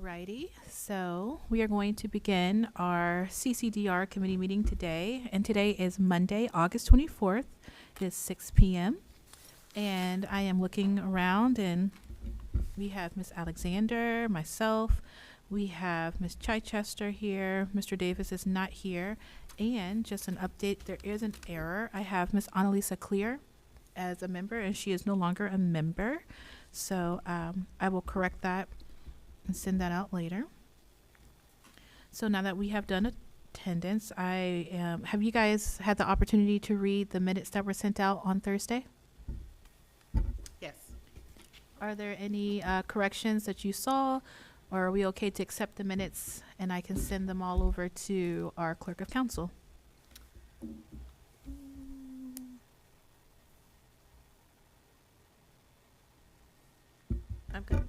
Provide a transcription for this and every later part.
Alrighty, so we are going to begin our CCDR committee meeting today, and today is Monday, August 24th. It is 6 p.m. and I am looking around, and we have Miss Alexander, myself, we have Miss Chichester here, Mr. Davis is not here, and just an update, there is an error. I have Miss Annalisa Clear as a member, and she is no longer a member, so I will correct that and send that out later. So now that we have done attendance, have you guys had the opportunity to read the minutes that were sent out on Thursday? Yes. Are there any corrections that you saw, or are we okay to accept the minutes and I can send them all over to our clerk of council? I'm good.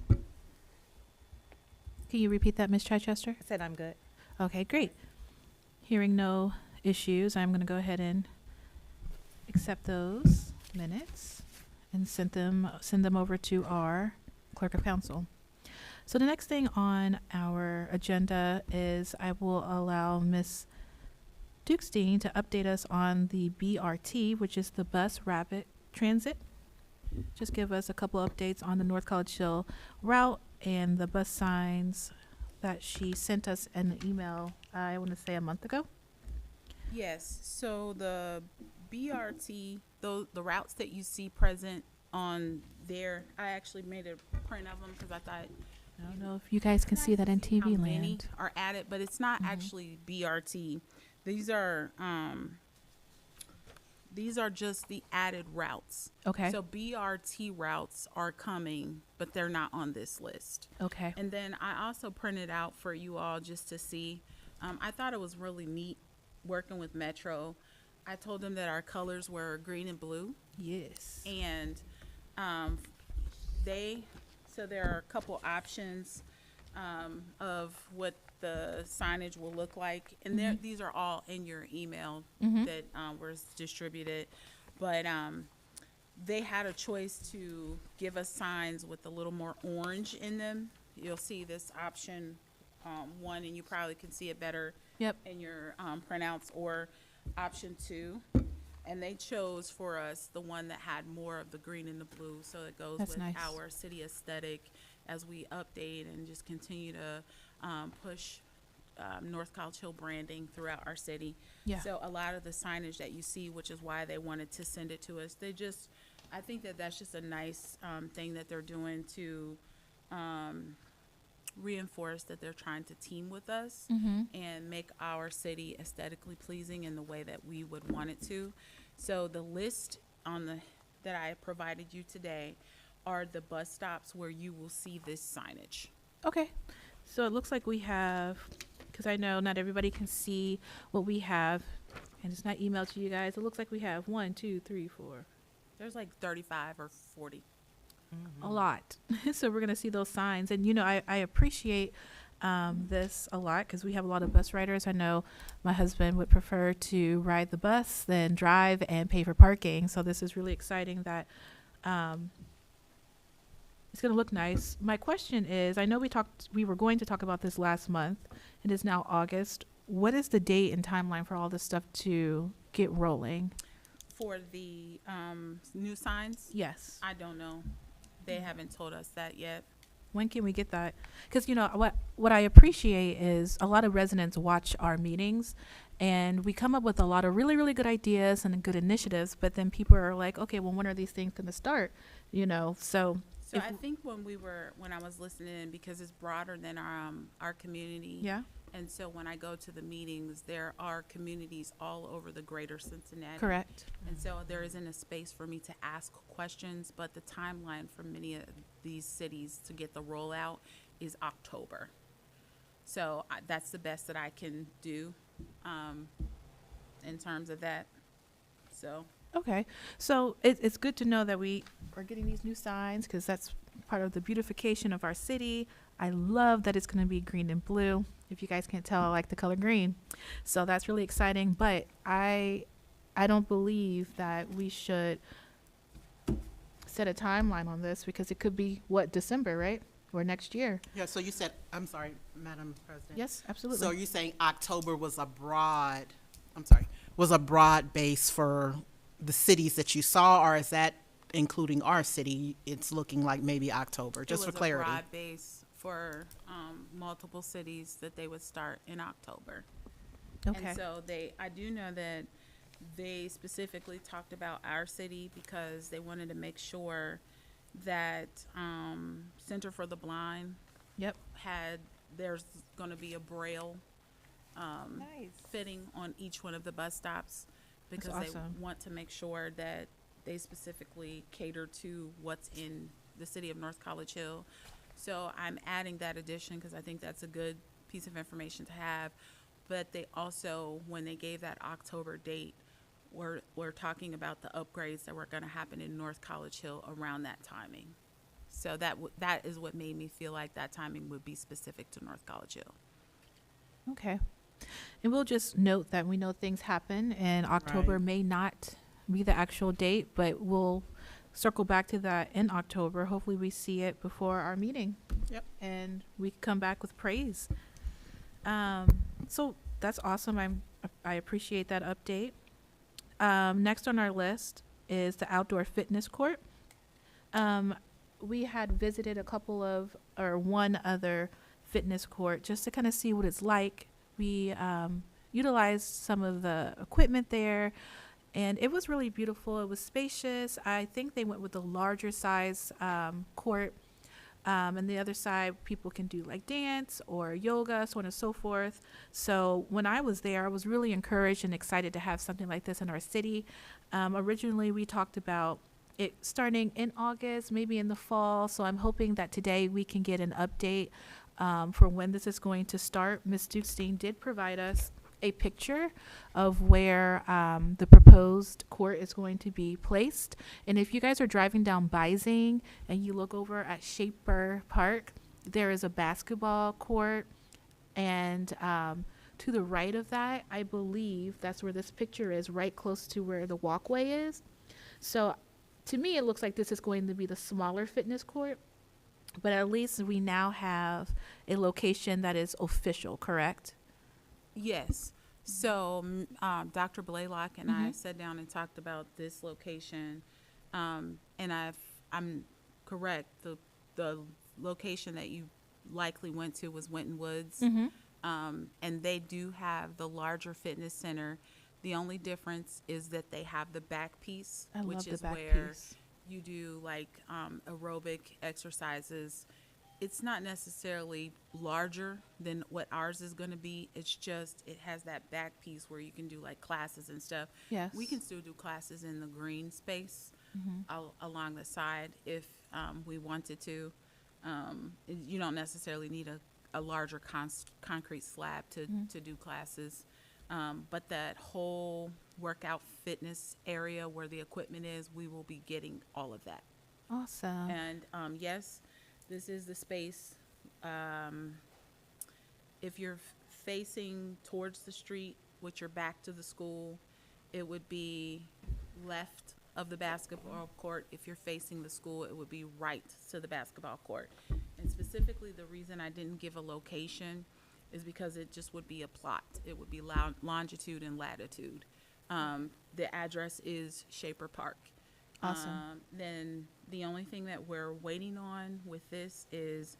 Can you repeat that, Ms. Chichester? I said I'm good. Okay, great. Hearing no issues, I'm going to go ahead and accept those minutes and send them over to our clerk of council. So the next thing on our agenda is I will allow Ms. Dukestein to update us on the BRT, which is the Bus Rapid Transit. Just give us a couple updates on the North College Hill route and the bus signs that she sent us in an email, I want to say a month ago. Yes, so the BRT, the routes that you see present on there, I actually made a print of them because I thought I don't know if you guys can see that in how TV many land. are added, but it's not actually BRT. These are just the added routes. Okay. So BRT routes are coming, but they're not on this list. Okay. And then I also printed out for you all just to see. I thought it was really neat working with Metro. I told them that our colors were green and blue. Yes. And so there are a couple options of what the signage will look like. And these are all in your email that was distributed. But they had a choice to give us signs with a little more orange in them. You'll see this option 1, and you probably can see it better in your printouts, or option 2. And they chose for us the one that had more of the green and the blue, so it goes That's with nice. our city aesthetic as we update and just continue to push North College Hill branding throughout our city. Yeah. So a lot of the signage that you see, which is why they wanted to send it to us, I think that that's just a nice thing that they're doing to reinforce that they're trying to team with us and make our city aesthetically pleasing in the way that we would want it to. So the list that I provided you today are the bus stops where you will see this signage. Okay. So it looks like we have, because I know not everybody can see what we have, and it's not emailed to you guys. It looks like we have 1, 2, 3, 4. There's like 35 or 40. A lot. So we're going to see those signs. And, I appreciate this a lot because we have a lot of bus riders. I know my husband would prefer to ride the bus than drive and pay for parking. So this is really exciting that it's going to look nice. My question is, I know we were going to talk about this last month. It is now August. What is the date and timeline for all this stuff to get rolling? For the new signs, Yes. I don't know. They haven't told us that yet. When can we get that? Because, what I appreciate is a lot of residents watch our meetings and we come up with a lot of really, really good ideas and good initiatives. But then people are like, okay, well, when are these things going to start? So I think when I was listening, because it's broader than our community. Yeah. And so when I go to the meetings, there are communities all over the greater Cincinnati. Correct. And so there isn't a space for me to ask questions, but the timeline for many of these cities to get the rollout is October. So that's the best that I can do in terms of that. So. Okay. So it's good to know that we are getting these new signs because that's part of the beautification of our city. I love that it's going to be green and blue. If you guys can't tell, I like the color green. So that's really exciting. But I don't believe that we should set a timeline on this because it could be, December, right? or next year. Yeah, so you said, I'm sorry, Madam President. Yes, So are absolutely. you saying October was was a broad base for the cities that you saw, or is that including our city? It's looking like maybe October, just for It was a clarity. broad base for multiple cities that they would start in October. Okay. And so I do know that they specifically talked about our city because they wanted to make sure that Center for the Blind Yep. there's going to be a braille fitting on each one of the bus stops because That's they awesome. want to make sure that they specifically cater to what's in the city of North College Hill. So I'm adding that addition because I think that's a good piece of information to have. But they also, when they gave that October date, we're talking about the upgrades that were going to happen in North College Hill around that timing. So that is what made me feel like that timing would be specific to North College Hill. Okay. And we'll just note that we know things happen, and October Right. may not be the actual date, but we'll circle back to that in October. Hopefully we see it before our meeting. Yep. And we can come back with praise. So that's awesome. I appreciate that update. Next on our list is the outdoor fitness court. We had visited one other fitness court just to kind of see what it's like. We utilized some of the equipment there, and it was really beautiful. It was spacious. I think they went with the larger size court. And the other side, people can do like dance or yoga, so on and so forth. So when I was there, I was really encouraged and excited to have something like this in our city. Originally, we talked about it starting in August, maybe in the fall. So I'm hoping that today we can get an update for when this is going to start. Ms. Dukestein did provide us a picture of where the proposed court is going to be placed. And if you guys are driving down Bising and you look over at Shaper Park, there is a basketball court. And to the right of that, I believe that's where this picture is, right close to where the walkway is. So to me, it looks like this is going to be the smaller fitness court. But at least we now have a location that is official, correct? Yes. So Dr. Blaylock and I sat down and talked about this location, and I'm correct. The location that you likely went to was Winton Woods, and they do have the larger fitness center. The only difference is that they have the back piece, I love which the is back where piece. you do like aerobic exercises. It's not necessarily larger than what ours is going to be. It's just it has that back piece where you can do like classes and stuff. Yes. We can still do classes in the green space along the side if we wanted to. You don't necessarily need a larger concrete slab to do classes. But that whole workout fitness area where the equipment is, we will be getting all of that. Awesome. And yes, this is the space. If you're facing towards the street with your back to the school, it would be left of the basketball court. If you're facing the school, it would be right to the basketball court. And specifically, the reason I didn't give a location is because it just would be a plot. It would be longitude and latitude. The address is Shaper Park. Awesome. Then the only thing that we're waiting on with this is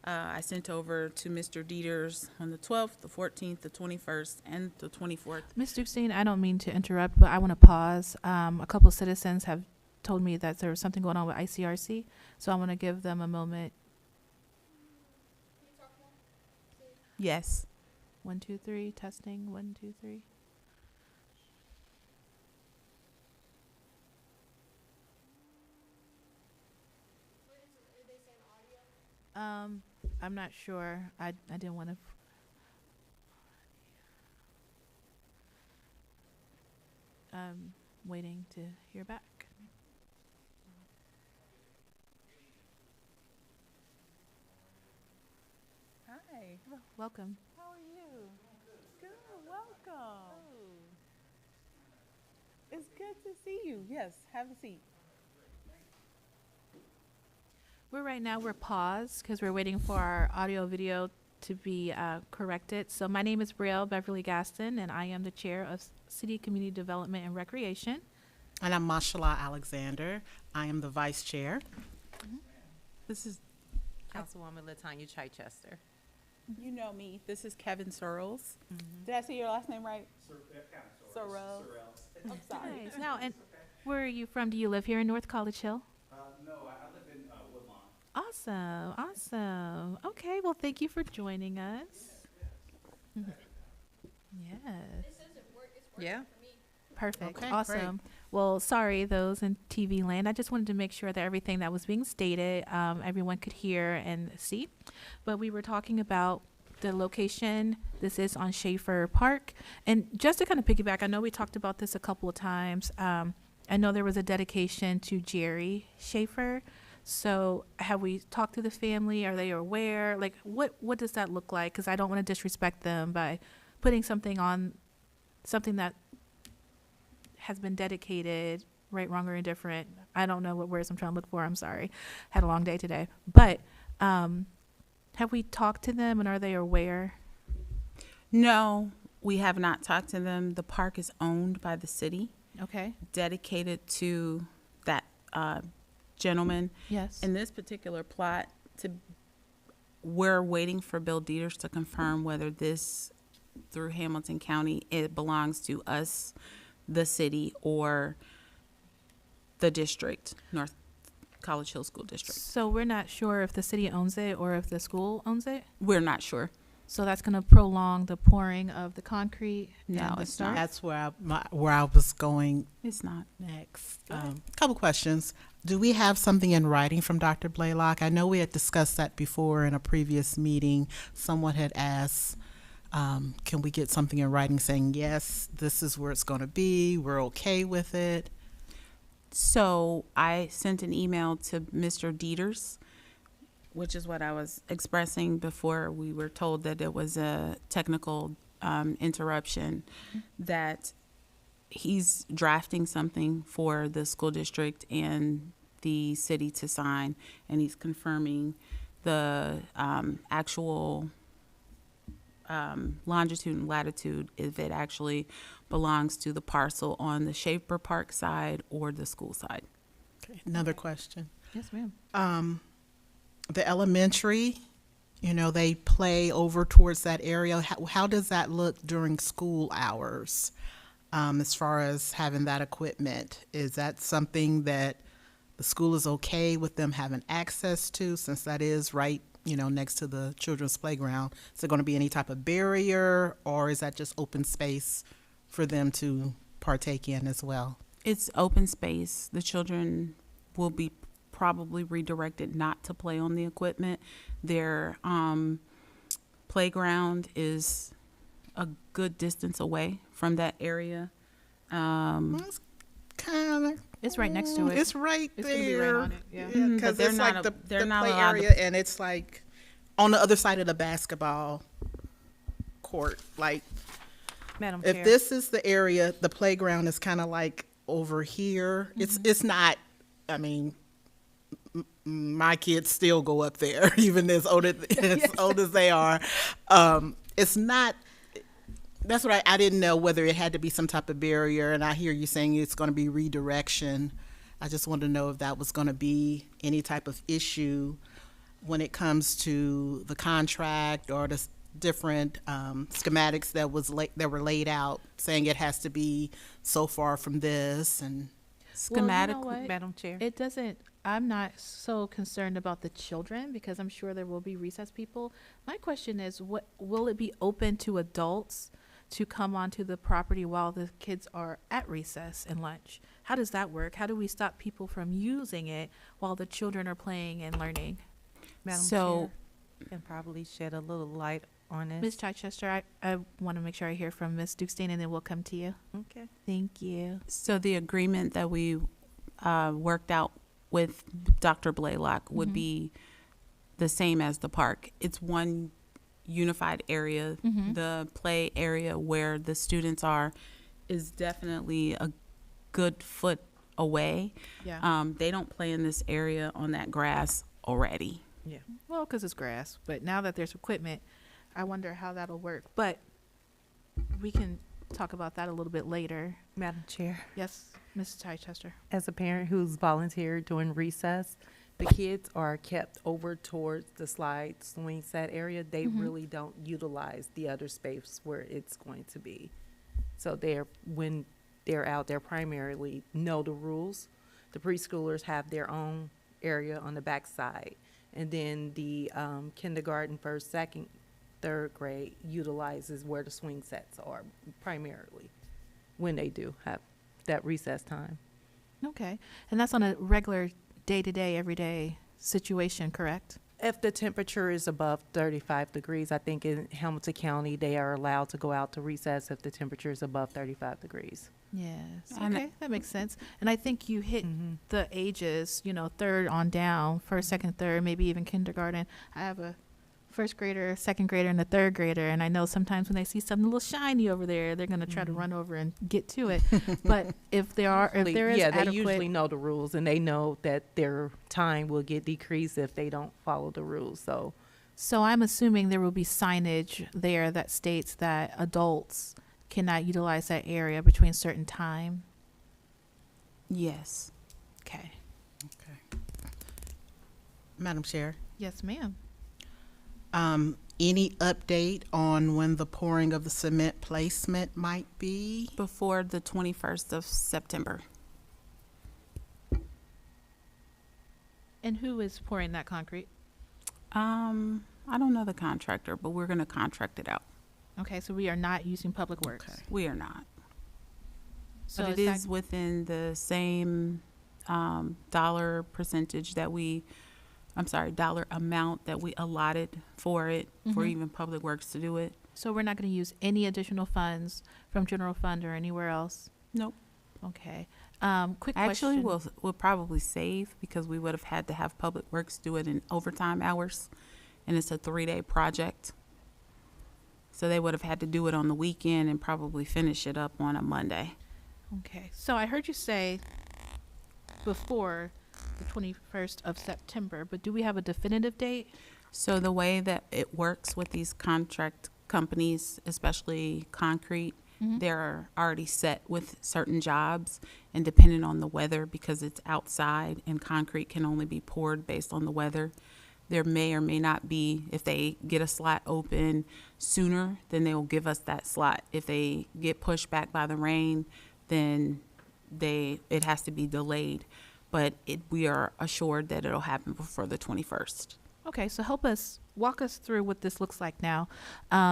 I sent over to Mr. Dieters on the 12th, the 14th, the 21st, and the 24th. Ms. Dukestein, I don't mean to interrupt, but I want to pause. A couple of citizens have told me that there was something going on with ICRC, so I want to give them a moment. Yes. 1, 2, 3, testing. 1, 2, 3. I'm not sure. I didn't want to. Waiting to hear back. Hi. Welcome. How are you? Good. Welcome. It's good to see you. Yes. Have a seat. We're paused because we're waiting for our audio video to be corrected. So my name is Brielle Beverly Gaston, and I am the chair of City Community Development and Recreation. And I'm Mashallah Alexander. I am the vice chair. This is, Councilwoman Latanya Chichester. you know me, this is Kevin Searles. Did I say your last name right? Searles. I'm sorry. Nice. Now, and where are you from? Do you live here in North College Hill? No, I live in Woodlawn. Awesome. Awesome. Okay. Well, thank you for joining us. Mhm. Yes. Yeah. Perfect. Okay, Awesome. Well, sorry, those in TV land. I just wanted to make sure that everything that was being stated, everyone could hear and see. But we were talking about the location. This is on Schaefer Park. And just to kind of piggyback, I know we talked about this a couple of times. I know there was a dedication to Jerry Schaefer. So have we talked to the family? Are they aware? Like, what does that look like? Because I don't want to disrespect them by putting something on, something that has been dedicated, right, wrong, or indifferent. I don't know what words I'm trying to look for. I'm sorry. Had a long day today. But have we talked to them, and are they aware? No, we have not talked to them. The park is owned by the city, Okay. dedicated to that gentleman. Yes. In this particular plot, we're waiting for Bill Dieters to confirm whether this, through Hamilton County, it belongs to us, the city, or the district, North College Hill School District. So we're not sure if the city owns it or if the school owns it. We're not sure. So that's going to prolong the pouring of the concrete. No, and the it's start? not. That's where I was going It's not. next. Couple questions. Do we have something in writing from Dr. Blaylock? I know we had discussed that before in a previous meeting. Someone had asked, can we get something in writing saying, yes, this is where it's going to be, we're okay with it? So I sent an email to Mr. Dieters, which is what I was expressing before we were told that it was a technical interruption, that he's drafting something for the school district and the city to sign, and he's confirming the actual longitude and latitude, if it actually belongs to the parcel on the Schaefer Park side or the school side. Okay. Another question. Yes, ma'am. The elementary, they play over towards that area. How does that look during school hours, as far as having that equipment? Is that something that the school is okay with them having access to, since that is right, next to the children's playground? Is there going to be any type of barrier, or is that just open space for them to partake in as well? It's open space. The children will be probably redirected not to play on the equipment. Their playground is a good distance away from that area. It's kind of. It's right next to it. It's right It's there. gonna be right on it, yeah. Mhm, Because but they're it's not like a- the they're not play allowed to- area, and it's like on the other side of the basketball court. Like, Madam if Chair. this is the area, the playground is kind of like over here. It's not. I mean, my kids still go up there, even as old as they are. It's not. That's what I didn't know whether it had to be some type of barrier, and I hear you saying it's going to be redirection. I just wanted to know if that was going to be any type of issue when it comes to the contract or the different schematics that were laid out, saying it has to be so far from this and. Schematic, Well, you know what? Madam Chair. It doesn't, I'm not so concerned about the children because I'm sure there will be recess people. My question is, what will it be open to adults to come onto the property while the kids are at recess and lunch? How does that work? How do we stop people from using it while the children are playing and learning? Madam So- Chair, can probably shed a little light on this. Ms. Chichester, I want to make sure I hear from Ms. Dukestein and then we'll come to you. Okay. Thank you. So the agreement that we worked out with Dr. Blaylock would be the same as the park. It's one unified area. The play area where the students are is definitely a good foot away. Yeah. They don't play in this area on that grass already. Yeah. Well, because it's grass, but now that there's equipment, I wonder how that'll work. But we can talk about that a little bit later. Madam Chair, Yes, Mrs. Chichester. as a parent who's volunteered during recess, the kids are kept over towards the slide swing set area. They really don't utilize the other space where it's going to be. So when they're out there primarily know the rules. The preschoolers have their own area on the back side. And then the kindergarten, first, second, third grade utilizes where the swing sets are primarily when they do have that recess time. Okay. And that's on a regular day-to-day, everyday situation, correct? If the temperature is above 35 degrees, I think in Hamilton County, they are allowed to go out to recess if the temperature is above 35 degrees. Yes. And- Okay, that makes sense. And I think you hit the ages, third on down, first, second, third, maybe even kindergarten. I have a first grader, second grader, and a third grader, and I know sometimes when they see something a little shiny over there, they're going to try to run over and get to it. But if there is Yeah, adequate, they usually know the rules, and they know that their time will get decreased if they don't follow the rules. so I'm assuming there will be signage there that states that adults cannot utilize that area between certain time. Yes. Okay. Okay. Madam Chair, Yes, ma'am. any update on when the pouring of the cement placement might be? Before the 21st of September. And who is pouring that concrete? I don't know the contractor, but we're going to contract it out. Okay, so we are not using Public Works. Okay. We are not. So But it is within the same dollar amount that we allotted for it, for even Public Works to do it. So we're not going to use any additional funds from general fund or anywhere else? Nope. Okay. Quick Actually, question. we'll probably save because we would have had to have Public Works do it in overtime hours, and it's a 3-day project. So they would have had to do it on the weekend and probably finish it up on a Monday. Okay. So I heard you say before the 21st of September, but do we have a definitive date? So the way that it works with these contract companies, especially concrete, they're already set with certain jobs, and depending on the weather, because it's outside and concrete can only be poured based on the weather, there may or may not be, if they get a slot open sooner, then they will give us that slot. If they get pushed back by the rain, then it has to be delayed. But we are assured that it'll happen before the 21st. Okay, so walk us through what this looks like now.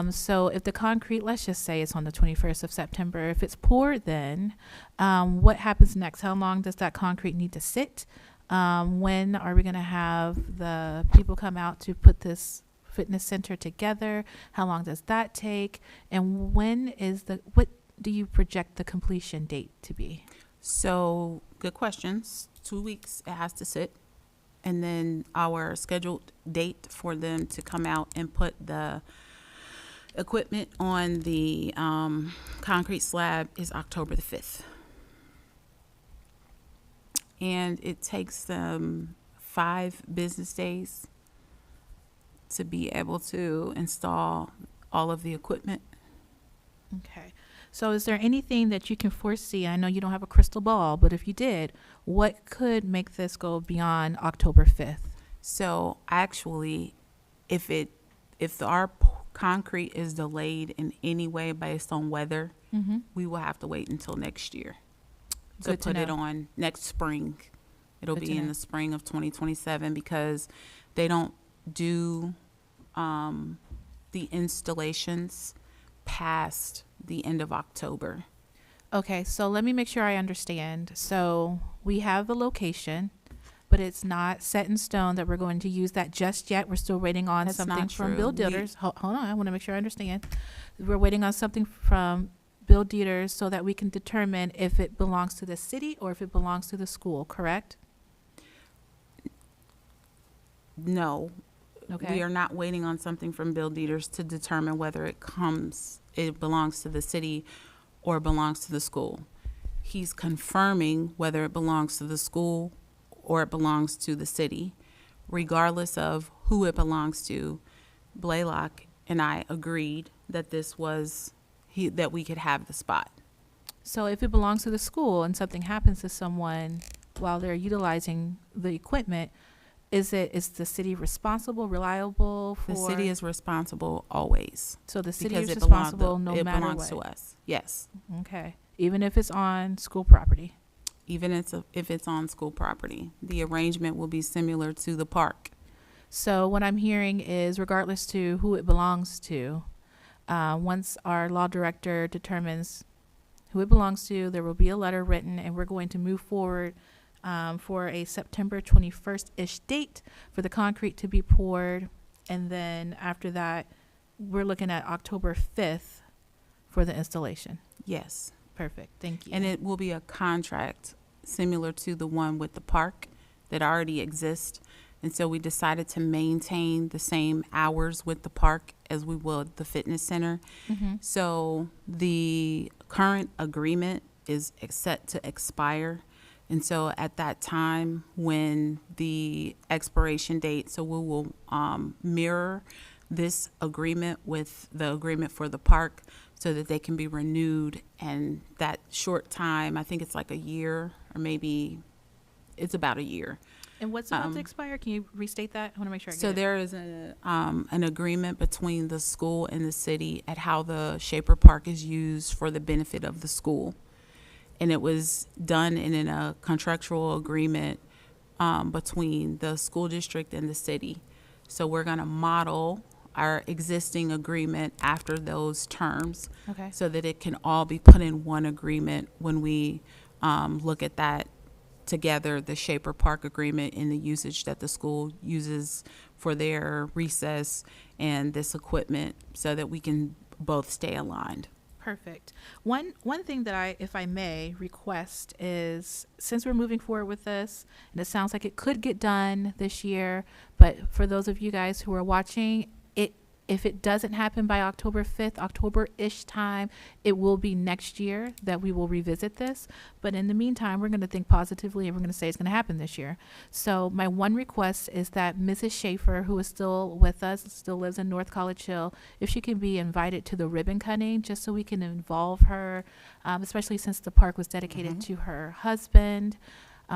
So if the concrete, let's just say it's on the 21st of September, if it's poured then, what happens next? How long does that concrete need to sit? When are we going to have the people come out to put this fitness center together? How long does that take? And what do you project the completion date to be? So, good questions. 2 weeks it has to sit. And then our scheduled date for them to come out and put the equipment on the concrete slab is October the 5th. And it takes them 5 business days to be able to install all of the equipment. Okay. So is there anything that you can foresee? I know you don't have a crystal ball, but if you did, what could make this go beyond October 5th? So actually, if our concrete is delayed in any way based on weather, we will have to wait until next year to Good to put it know. on next spring. It'll Good to be in know. the spring of 2027 because they don't do the installations past the end of October. Okay, so let me make sure I understand. So we have the location, but it's not set in stone that we're going to use that just yet. We're still waiting on That's something not from true. Bill We- Dieters. Hold on, I want to make sure I understand. We're waiting on something from Bill Dieters so that we can determine if it belongs to the city or if it belongs to the school, correct? No, Okay. we are not waiting on something from Bill Dieters to determine whether it belongs to the city or belongs to the school. He's confirming whether it belongs to the school or it belongs to the city. regardless of who it belongs to, Blaylock and I agreed that that we could have the spot. So if it belongs to the school and something happens to someone while they're utilizing the equipment, is the city responsible, reliable for? The city is responsible always. So the city because is it belongs- responsible no it matter belongs what. to us. Yes. Okay. Even if it's on school property. Even if it's on school property. The arrangement will be similar to the park. So what I'm hearing is regardless to who it belongs to, once our law director determines who it belongs to, there will be a letter written and we're going to move forward for a September 21st-ish date for the concrete to be poured. And then after that, we're looking at October 5th for the installation. Yes. Perfect. Thank you. And it will be a contract similar to the one with the park that already exists. And so we decided to maintain the same hours with the park as we would the fitness center. Mm-hmm. So the current agreement is set to expire. And so at that time, when the expiration date, so we will mirror this agreement with the agreement for the park so that they can be renewed. And that short time, I think it's like a year, or maybe it's about a year. And what's about to expire? Can you restate that? I want to make sure I get So it. there is an agreement between the school and the city at how the Shaper Park is used for the benefit of the school. And it was done in a contractual agreement between the school district and the city. So we're going to model our existing agreement after those terms. Okay. So that it can all be put in one agreement when we look at that together, the Shaper Park agreement and the usage that the school uses for their recess and this equipment, so that we can both stay aligned. Perfect. One thing that I, if I may, request is, since we're moving forward with this, and it sounds like it could get done this year, but for those of you guys who are watching, if it doesn't happen by October 5th, October-ish time, it will be next year that we will revisit this. But in the meantime, we're going to think positively and we're going to say it's going to happen this year. So my one request is that Mrs. Schaefer, who is still with us, still lives in North College Hill, if she can be invited to the ribbon cutting, just so we can involve her, especially since the park was dedicated to her husband,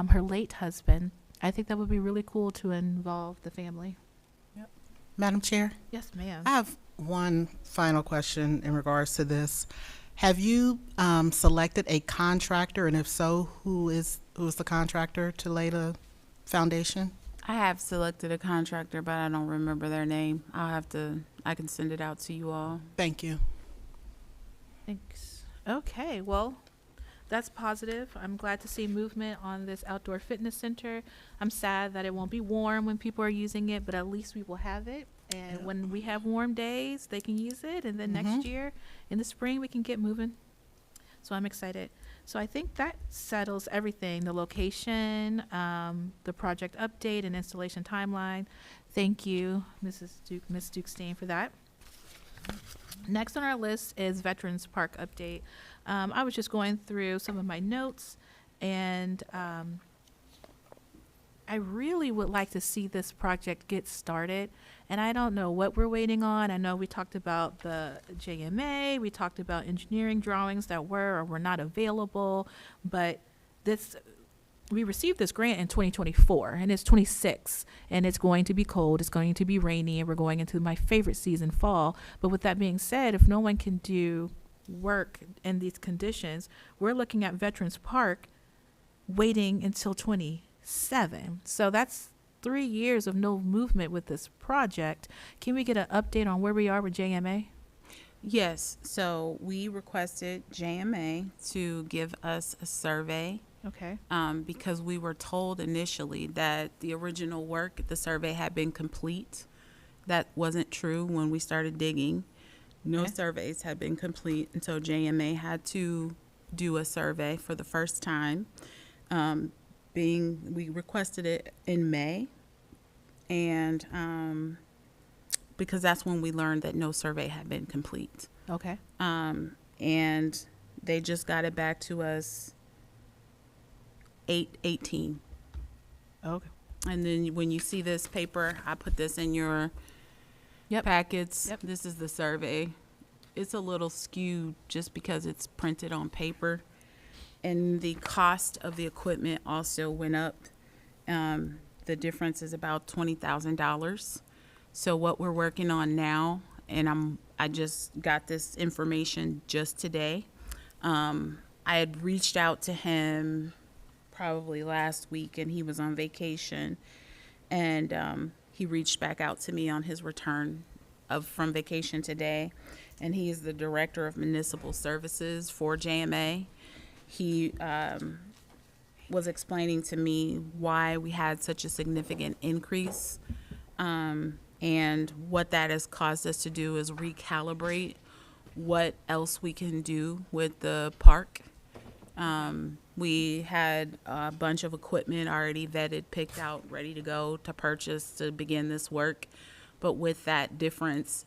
her late husband. I think that would be really cool to involve the family. Madam Chair, Yes, ma'am. I have one final question in regards to this. Have you selected a contractor, and if so, who is the contractor to lay the foundation? I have selected a contractor, but I don't remember their name. I can send it out to you all. Thank you. Thanks. Okay, well, that's positive. I'm glad to see movement on this outdoor fitness center. I'm sad that it won't be warm when people are using it, but at least we will have it. And when we have warm days, they can use it. And then next year, in the spring, we can get moving. So I'm excited. So I think that settles everything. The location, the project update and installation timeline. Thank you, Ms. Dukestein, for that. Next on our list is Veterans Park update. I was just going through some of my notes, and I really would like to see this project get started. And I don't know what we're waiting on. I know we talked about the JMA, we talked about engineering drawings that were or were not available, but we received this grant in 2024, and it's 26, and it's going to be cold, it's going to be rainy, and we're going into my favorite season, fall. But with that being said, if no one can do work in these conditions, we're looking at Veterans Park waiting until 27. So that's 3 years of no movement with this project. Can we get an update on where we are with JMA? Yes, so we requested JMA to give us a survey Okay. because we were told initially that the original work, the survey had been complete. That wasn't true when we started digging. No Okay. surveys had been complete, and so JMA had to do a survey for the first time. We requested it in May, and because that's when we learned that no survey had been complete. Okay. And they just got it back to us 8/18. Okay. And then when you see this paper, I put this in your Yep. packets. Yep. This is the survey. It's a little skewed just because it's printed on paper. And the cost of the equipment also went up. The difference is about $20,000. So what we're working on now, and I just got this information just today. I had reached out to him probably last week, and he was on vacation. And he reached back out to me on his return from vacation today. And he is the Director of Municipal Services for JMA. He was explaining to me why we had such a significant increase. And what that has caused us to do is recalibrate what else we can do with the park. We had a bunch of equipment already vetted, picked out, ready to go to purchase to begin this work. But with that difference,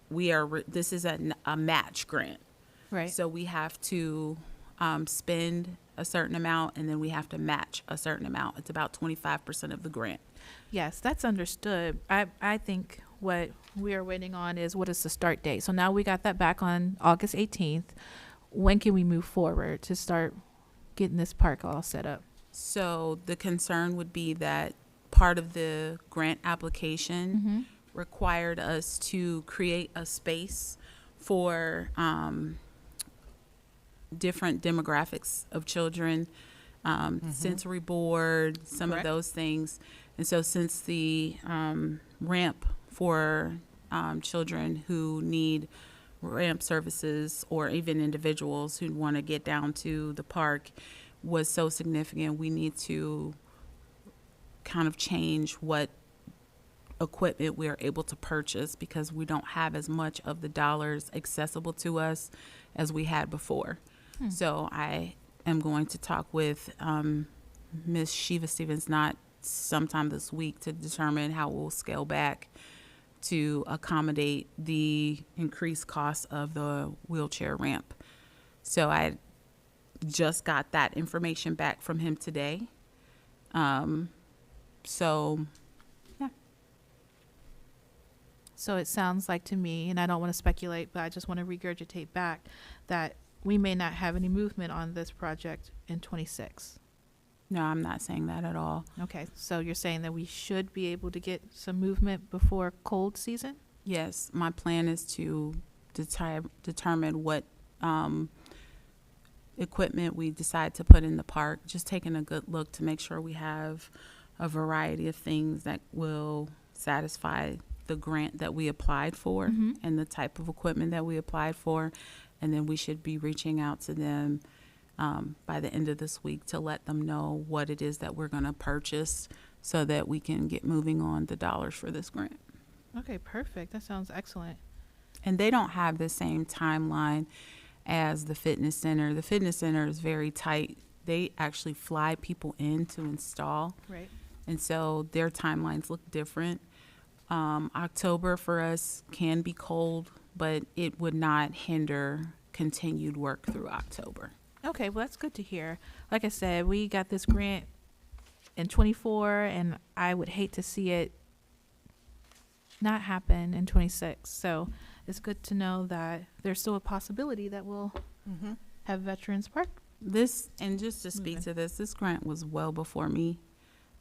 this is a match grant. Right. So we have to spend a certain amount, and then we have to match a certain amount. It's about 25% of the grant. Yes, that's understood. I think what we are waiting on is what is the start date. So now we got that back on August 18th. When can we move forward to start getting this park all set up? So the concern would be that part of the grant application required us to create a space for different demographics of children, sensory board, some Correct. of those things. And so since the ramp for children who need ramp services, or even individuals who want to get down to the park, was so significant, we need to kind of change what equipment we are able to purchase, because we don't have as much of the dollars accessible to us as we had before. So I am going to talk with Ms. Shiva Stevens not sometime this week to determine how we'll scale back to accommodate the increased cost of the wheelchair ramp. So I just got that information back from him today. So So it sounds like to me, and I don't want to speculate, but I just want to regurgitate back that we may not have any movement on this project in 26. no, I'm not saying that at all. Okay, so you're saying that we should be able to get some movement before cold season? Yes, my plan is to determine what equipment we decide to put in the park, just taking a good look to make sure we have a variety of things that will satisfy the grant that we applied for and the type of equipment that we applied for. And then we should be reaching out to them by the end of this week to let them know what it is that we're going to purchase, so that we can get moving on the dollars for this grant. Okay, perfect. That sounds excellent. And they don't have the same timeline as the fitness center. The fitness center is very tight. They actually fly people in to install. Right. And so their timelines look different. October for us can be cold, but it would not hinder continued work through October. Okay, well, that's good to hear. Like I said, we got this grant in 24, and I would hate to see it not happen in 26. So it's good to know that there's still a possibility that we'll have Veterans Park. And just to speak to this grant was well before me.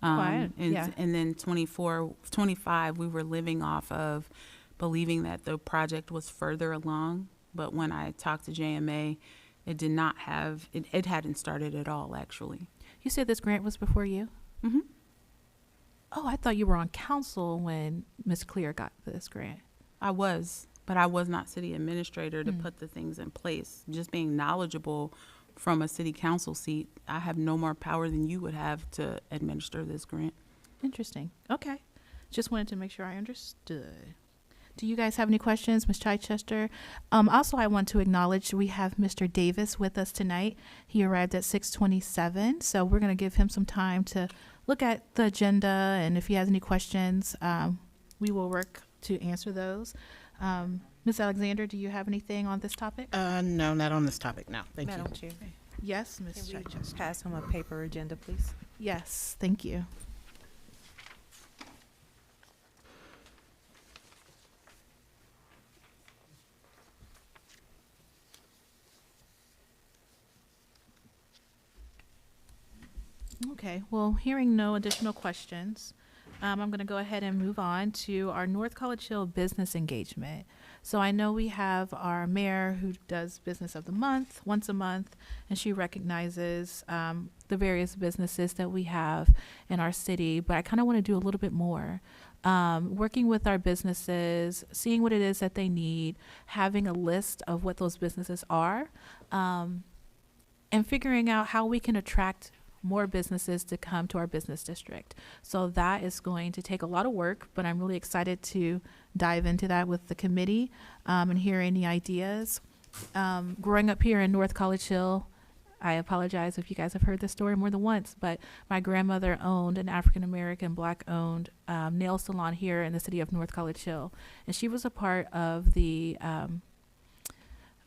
And then 25, we were living off of believing that the project was further along. But when I talked to JMA, it did not have, it hadn't started at all, actually. You said this grant was before you? Mm-hmm. Oh, I thought you were on council when Ms. Clear got this grant. I was, but I was not city administrator to put the things in place. Just being knowledgeable from a city council seat, I have no more power than you would have to administer this grant. Interesting. Okay. Just wanted to make sure I understood. Do you guys have any questions, Ms. Chichester? Also, I want to acknowledge we have Mr. Davis with us tonight. He arrived at 6:27, so we're going to give him some time to look at the agenda, and if he has any questions, we will work to answer those. Ms. Alexander, do you have anything on this topic? No, not on this topic. No, thank you. Madam Chair, Yes, Ms. can we Chichester. pass him a paper agenda, please? Yes, thank you. Okay, well, hearing no additional questions, I'm going to go ahead and move on to our North College Hill business engagement. So I know we have our mayor who does business of the month, once a month, and she recognizes the various businesses that we have in our city, but I kind of want to do a little bit more. Working with our businesses, seeing what it is that they need, having a list of what those businesses are, and figuring out how we can attract more businesses to come to our business district. So that is going to take a lot of work, but I'm really excited to dive into that with the committee and hear any ideas. Growing up here in North College Hill, I apologize if you guys have heard this story more than once, but my grandmother owned an African-American Black-owned nail salon here in the city of North College Hill. And she was a part of the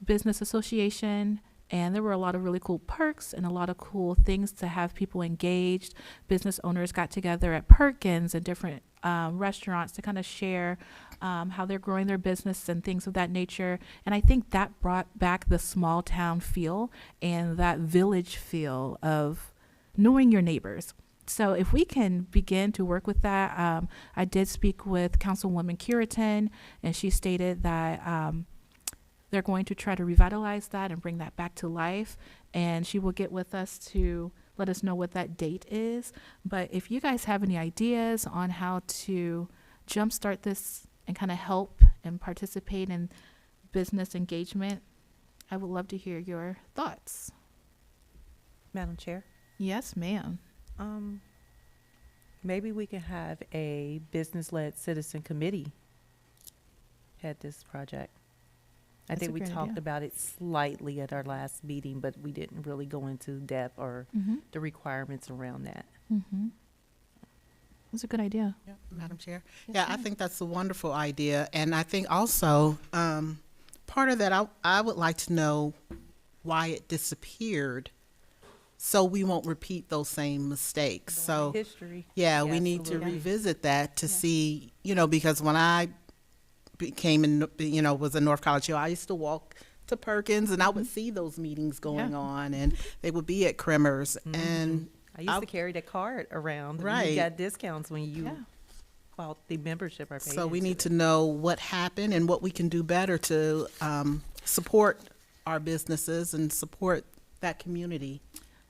business association, and there were a lot of really cool perks and a lot of cool things to have people engaged. Business owners got together at Perkins and different restaurants to kind of share how they're growing their business and things of that nature. And I think that brought back the small town feel and that village feel of knowing your neighbors. So if we can begin to work with that, I did speak with Councilwoman Curitan, and she stated that they're going to try to revitalize that and bring that back to life. And she will get with us to let us know what that date is. But if you guys have any ideas on how to jumpstart this and kind of help and participate in business engagement, I would love to hear your thoughts. Madam Chair, Yes, ma'am. maybe we can have a business-led citizen committee head this project. I That's think a we great talked idea. about it slightly at our last meeting, but we didn't really go into depth or Mm-hmm. the requirements around that. Mm-hmm. That's a good idea. Yeah, Madam Chair. Yes, Yeah, I ma'am. think that's a wonderful idea. And I think also, part of that, I would like to know why it disappeared so we won't repeat those same mistakes. So, History. yeah, we need to absolutely. revisit that to Yeah. see, because when I was in North College Hill, I used to walk to Perkins and I would see those meetings going Yeah. on, and they would be at Kremers. And I used to carry that card around. and Right. You got discounts when you Yeah. bought the membership or paid so we into need it. to know what happened and what we can do better to support our businesses and support that community.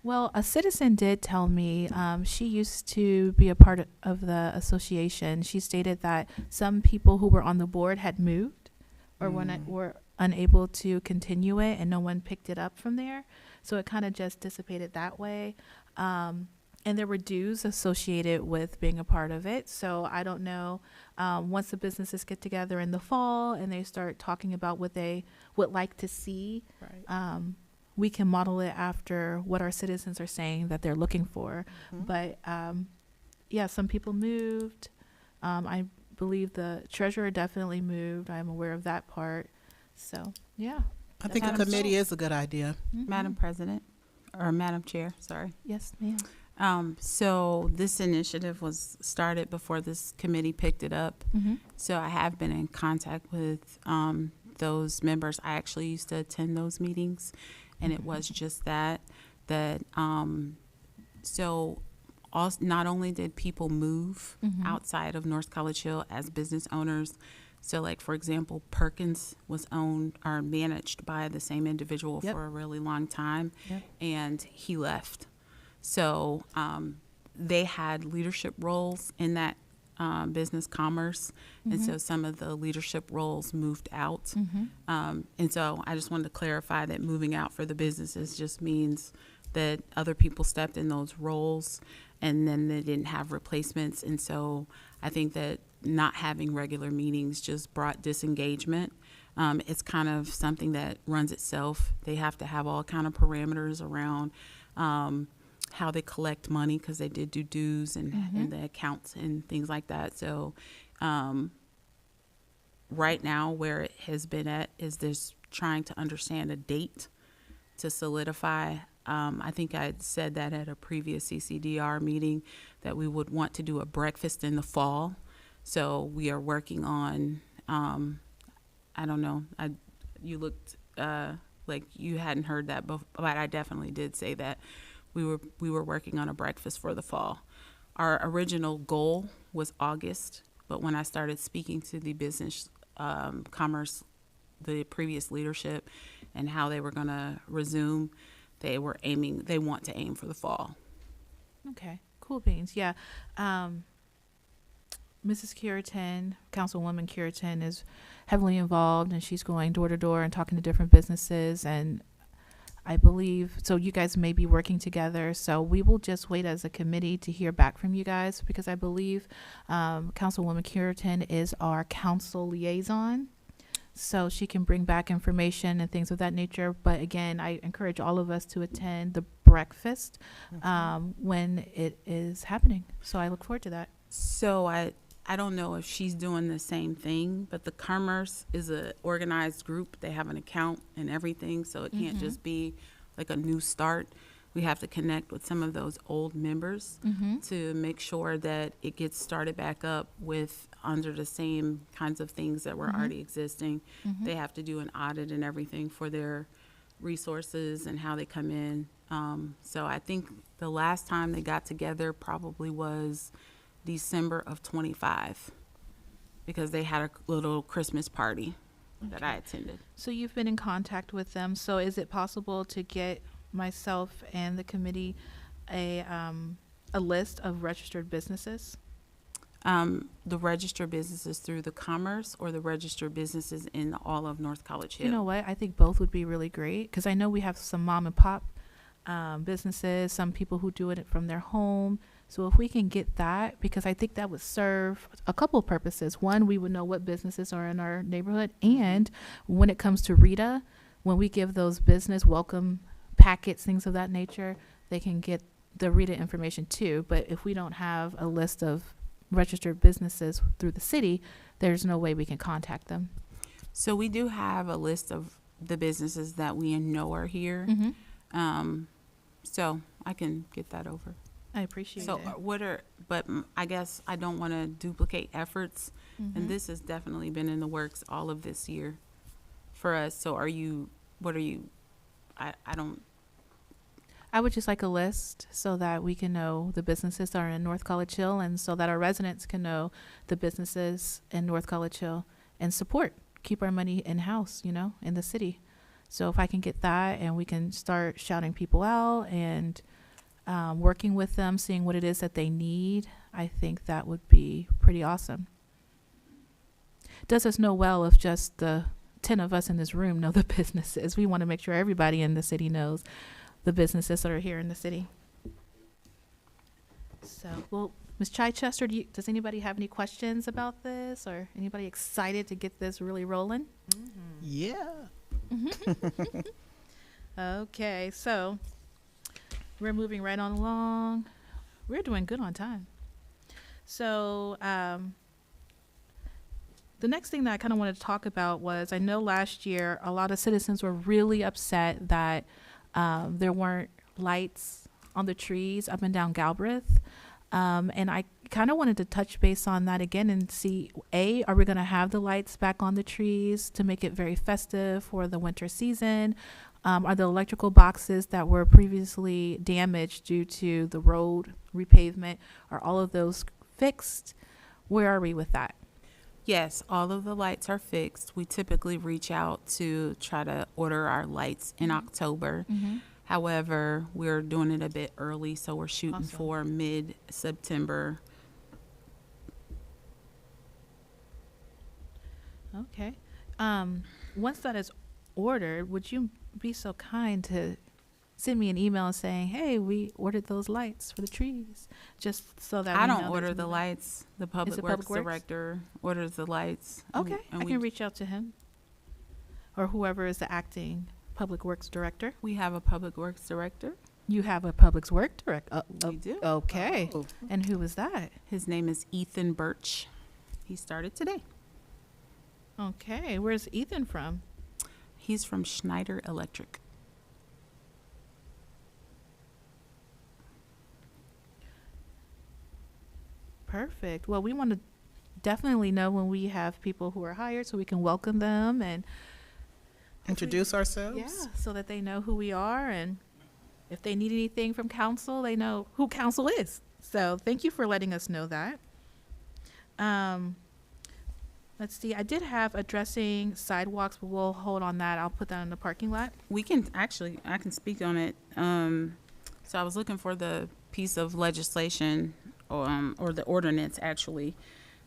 Well, a citizen did tell me she used to be a part of the association. She stated that some people who were on the board had moved or were unable to continue it, and no one picked it up from there. So it kind of just dissipated that way. And there were dues associated with being a part of it. So I don't know, once the businesses get together in the fall and they start talking about what they would like to see, Right. we can model it after what our citizens are saying that they're looking for. Mhm. But yeah, some people moved. I believe the treasurer definitely moved. I'm aware of that part. So yeah. I think a Madam committee is a good idea. Madam President, or Madam Chair, sorry. Yes, ma'am. So this initiative was started before this committee picked it up. Mm-hmm. So I have been in contact with those members. I actually used to attend those meetings, and it was just that so also, not only did people move Mhm. outside of North College Hill as business owners, so like for example, Perkins was owned or managed by the same individual Yep. for a really long time, Yep. and he left. So they had leadership roles in that business commerce, and so some of the leadership roles moved out. Mm-hmm. And so I just wanted to clarify that moving out for the businesses just means that other people stepped in those roles and then they didn't have replacements. And so I think that not having regular meetings just brought disengagement. It's kind of something that runs itself. They have to have all kind of parameters around how they collect money, because they did do dues and the accounts and things like that. So right now where it has been at is this trying to understand a date to solidify. I think I had said that at a previous CCDR meeting that we would want to do a breakfast in the fall. So we are working on, I don't know, you looked like you hadn't heard that before, but I definitely did say that. we were working on a breakfast for the fall. Our original goal was August, but when I started speaking to the business commerce, the previous leadership, and how they were going to resume, they want to aim for the fall. Okay, cool beans. Yeah. Mrs. Curitan, Councilwoman Curitan, is heavily involved, and she's going door to door and talking to different businesses. And I believe, so you guys may be working together. So we will just wait as a committee to hear back from you guys, because I believe Councilwoman Curitan is our council liaison. So she can bring back information and things of that nature. But again, I encourage all of us to attend the breakfast when it is happening. So I look forward to that. So I don't know if she's doing the same thing, but the commerce is a organized group. They have an account and everything, so it can't just be like a new start. We have to connect with some of those old members to make sure that it gets started back up with under the same kinds of things that were already existing. They have to do an audit and everything for their resources and how they come in. So I think the last time they got together probably was December of 25, because they had a little Christmas party that I attended. So you've been in contact with them. So is it possible to get myself and the committee a list of registered businesses? The registered businesses through the commerce, or the registered businesses in all of North College Hill? You know what? I think both would be really great, because I know we have some mom and pop businesses, some people who do it from their home. So if we can get that, because I think that would serve a couple of purposes. One, we would know what businesses are in our neighborhood. And when it comes to RETA, when we give those business welcome packets, things of that nature, they can get the RETA information too. But if we don't have a list of registered businesses through the city, there's no way we can contact them. So we do have a list of the businesses that we know are here. So I can get that over. I appreciate So it. I guess I don't want to duplicate efforts, and this has definitely been in the works all of this year for us. So I don't. I would just like a list so that we can know the businesses that are in North College Hill, and so that our residents can know the businesses in North College Hill and keep our money in-house, in the city. So if I can get that, and we can start shouting people out and working with them, seeing what it is that they need, I think that would be pretty awesome. Does us no well if just the 10 of us in this room know the businesses. We want to make sure everybody in the city knows the businesses that are here in the city. So, well, Ms. Chichester, does anybody have any questions about this, or anybody excited to get this really rolling? Yeah. Okay, so we're moving right on along. We're doing good on time. So the next thing that I kind of wanted to talk about was, I know last year a lot of citizens were really upset that there weren't lights on the trees up and down Galbraith. And I kind of wanted to touch base on that again and see, are we going to have the lights back on the trees to make it very festive for the winter season? Are the electrical boxes that were previously damaged due to the road repavement, are all of those fixed? Where are we with that? Yes, all of the lights are fixed. We typically reach out to try to order our lights in October. However, we're doing it a bit early, so we're shooting for mid-September. Okay. Once that is ordered, would you be so kind to send me an email saying, hey, we ordered those lights for the trees, just so that I we don't know order there's the no- lights. The Public it Works Public Works? Director orders the lights. Okay, And I can reach out to him, or whoever is the acting Public Works Director. we have a Public Works Director. You have a Public Works Director. We do. Okay. Oh. And who is that? His name is Ethan Birch. He started today. Okay. Where's Ethan from? He's from Schneider Electric. Perfect. Well, we want to definitely know when we have people who are hired so we can welcome them and Introduce ourselves. yeah, so that they know who we are. And if they need anything from council, they know who council is. So thank you for letting us know that. Let's see, I did have addressing sidewalks, but we'll hold on that. I'll put that in the parking lot. We can actually, I can speak on it. So I was looking for the piece of legislation or the ordinance actually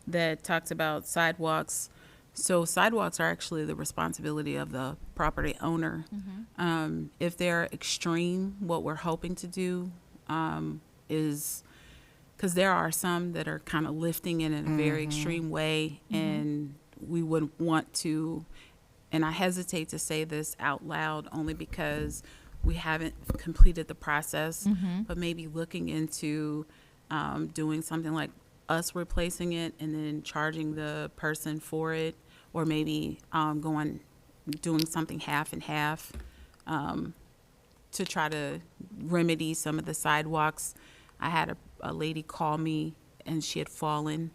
that talks about sidewalks. So sidewalks are actually the responsibility of the property owner. If they're extreme, what we're hoping to do is, because there are some that are kind of lifting it in a very extreme way, and we would want to, and I hesitate to say this out loud only because we haven't completed the process, but maybe looking into doing something like us replacing it and then charging the person for it, or maybe doing something half and half to try to remedy some of the sidewalks. I had a lady call me, and she had fallen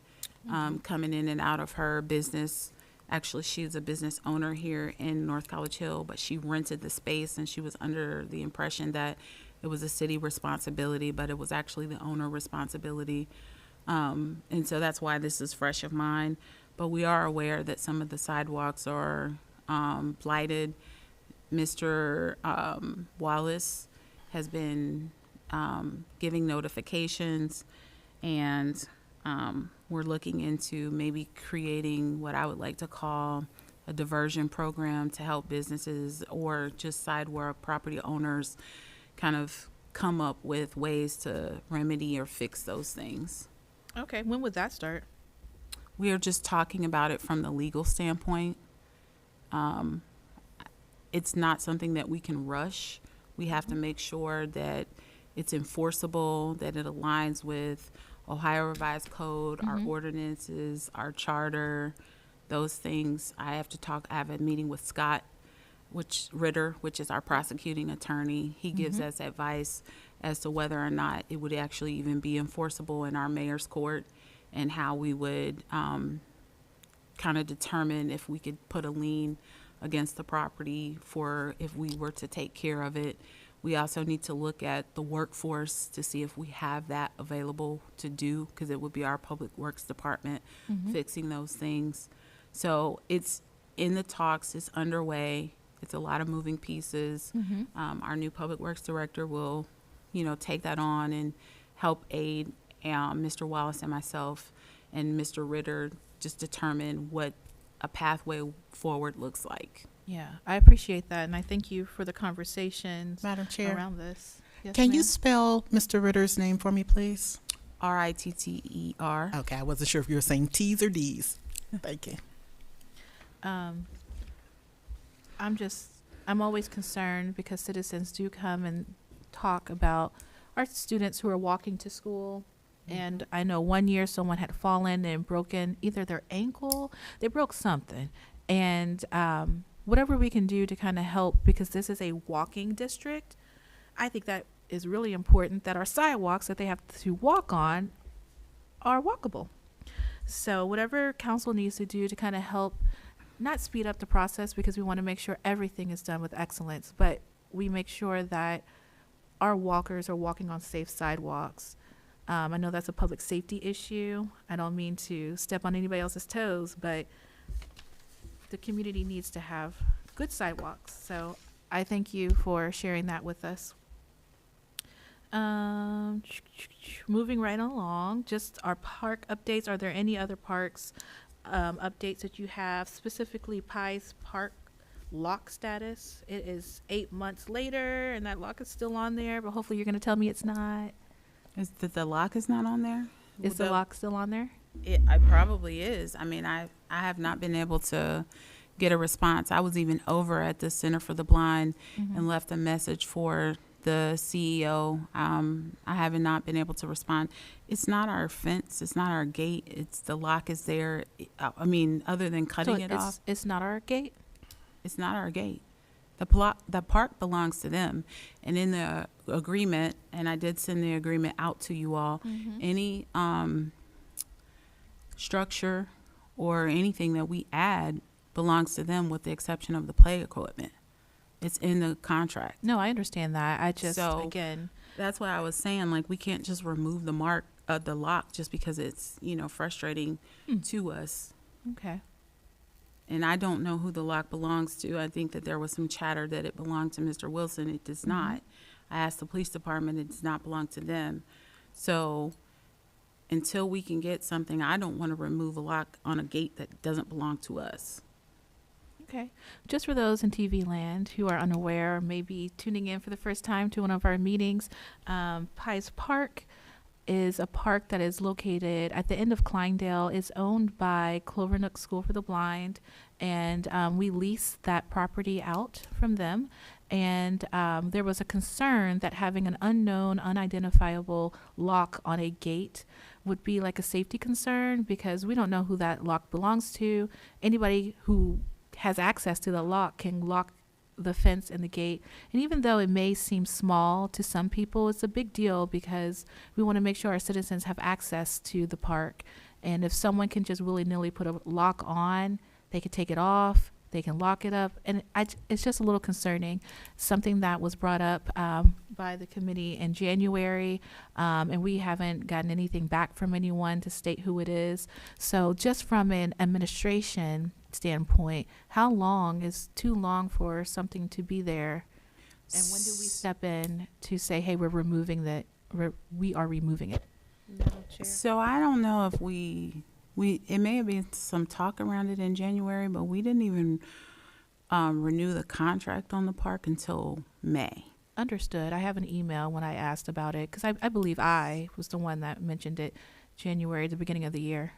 coming in and out of her business. Actually, she's a business owner here in North College Hill, but she rented the space, and she was under the impression that it was a city responsibility, but it was actually the owner responsibility. And so that's why this is fresh of mind. But we are aware that some of the sidewalks are blighted. Mr. Wallace has been giving notifications, and we're looking into maybe creating what I would like to call a diversion program to help businesses or just sidewalk property owners kind of come up with ways to remedy or fix those things. Okay, when would that start? We are just talking about it from the legal standpoint. It's not something that we can rush. We have to make sure that it's enforceable, that it aligns with Ohio Revised Code, our ordinances, our charter, those things. I have a meeting with Scott Ritter, which is our prosecuting attorney. He gives us advice as to whether or not it would actually even be enforceable in our mayor's court, and how we would kind of determine if we could put a lien against the property for if we were to take care of it. We also need to look at the workforce to see if we have that available to do, because it would be our public works department fixing those things. So it's in the talks, it's underway. It's a lot of moving pieces. Our new public works director will, take that on and help aid Mr. Wallace and myself and Mr. Ritter just determine what a pathway forward looks like. Yeah, I appreciate that, and I thank you for the conversations Madam Chair, around this. Yes, can you ma'am? spell Mr. Ritter's name for me, please? Ritter. Okay, I wasn't sure if you were saying T's or D's. Thank you. I'm always concerned because citizens do come and talk about our students who are walking to school. And I know one year someone had fallen and broken either their ankle, they broke something. And whatever we can do to kind of help, because this is a walking district, I think that is really important that our sidewalks that they have to walk on are walkable. So whatever council needs to do to kind of help, not speed up the process, because we want to make sure everything is done with excellence, but we make sure that our walkers are walking on safe sidewalks. I know that's a public safety issue. I don't mean to step on anybody else's toes, but the community needs to have good sidewalks. So I thank you for sharing that with us. Moving right along, just our park updates. Are there any other parks updates that you have, specifically Pies Park lock status? It is 8 months later, and that lock is still on there, but hopefully you're going to tell me it's not. Is that the lock is not on there? Is the lock still on there? It probably is. I mean, I have not been able to get a response. I was even over at the Center for the Blind and left a message for the CEO. I have not been able to respond. It's not our fence. It's not our gate. It's the lock is there. I mean, other than cutting it off. It's not our gate? It's not our gate. The park belongs to them. And in the agreement, and I did send the agreement out to you all, any structure or anything that we add belongs to them with the exception of the play equipment. It's in the contract. No, I understand that. I just, So- again, That's what I was saying. Like, we can't just remove the mark of the lock just because it's, frustrating to us. okay. And I don't know who the lock belongs to. I think that there was some chatter that it belonged to Mr. Wilson. It does not. I asked the police department. It does not belong to them. So until we can get something, I don't want to remove a lock on a gate that doesn't belong to us. Okay. Just for those in TV land who are unaware, maybe tuning in for the first time to one of our meetings, Pies Park is a park that is located at the end of Kleindale. It's owned by Clovernook School for the Blind, and we lease that property out from them. And there was a concern that having an unknown, unidentifiable lock on a gate would be like a safety concern because we don't know who that lock belongs to. Anybody who has access to the lock can lock the fence and the gate. And even though it may seem small to some people, it's a big deal because we want to make sure our citizens have access to the park. And if someone can just willy-nilly put a lock on, they can take it off, they can lock it up. And it's just a little concerning. Something that was brought up by the committee in January, and we haven't gotten anything back from anyone to state who it is. So just from an administration standpoint, how long is too long for something to be there? And when do we step in to say, hey, we are removing it? Madam Chair. So I don't know if it may have been some talk around it in January, but we didn't even renew the contract on the park until May. Understood. I have an email when I asked about it because I believe I was the one that mentioned it January, the beginning of the year.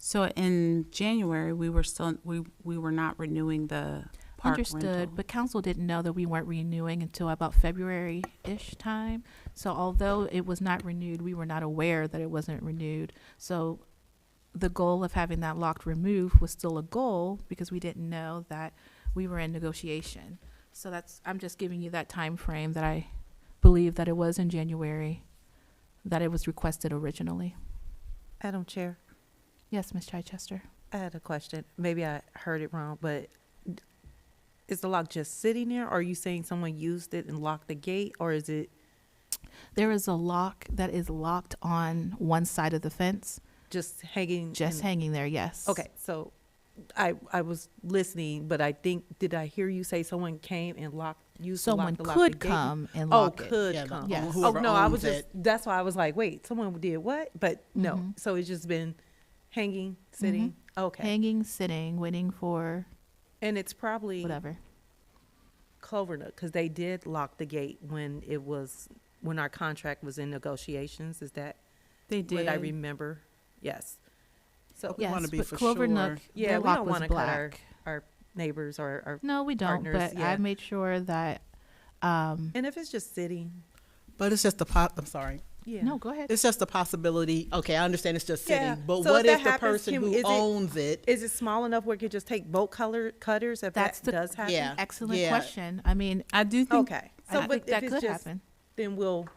So in January, we were not renewing the park Understood, rental. but council didn't know that we weren't renewing until about February-ish time. So although it was not renewed, we were not aware that it wasn't renewed. So the goal of having that lock removed was still a goal because we didn't know that we were in negotiation. So I'm just giving you that time frame that I believe that it was in January that it was requested originally. Madam Chair, Yes, Ms. Chichester. I had a question. Maybe I heard it wrong, but is the lock just sitting there? Or are you saying someone used it and locked the gate, or is it There is a lock that is locked on one side of the fence, just hanging? just hanging there, yes. Okay, so I was listening, but I think, did I hear you say someone came and used to Someone lock the could gate? come and Oh, lock it. could Yeah, come. Yes. Oh, whoever no, I owns was just, it. that's why I was like, wait, someone did what? But no, Mhm. so it's just been hanging, sitting? Okay. Hanging, sitting, waiting for And it's probably whatever. Clovernook, because they did lock the gate when our contract was in negotiations. Is that They did. what I remember? Yes. So, We wanna Yes, be but for Clover sure. Nook, yeah, their we lock don't was want to cut black. our neighbors or our, No, we don't, partners, but yeah. I made sure that, and if it's just sitting, But it's just I'm sorry. yeah. no, go ahead. It's just a possibility. Okay, I understand it's just sitting, Yeah. but So what if if that the happens, person is who it- owns it? Is it small enough where it could just take bolt cutters if That's that does happen? Yeah. Excellent Yeah. question. I mean, I do think Okay. I So, think but that if could it's just, happen. then we'll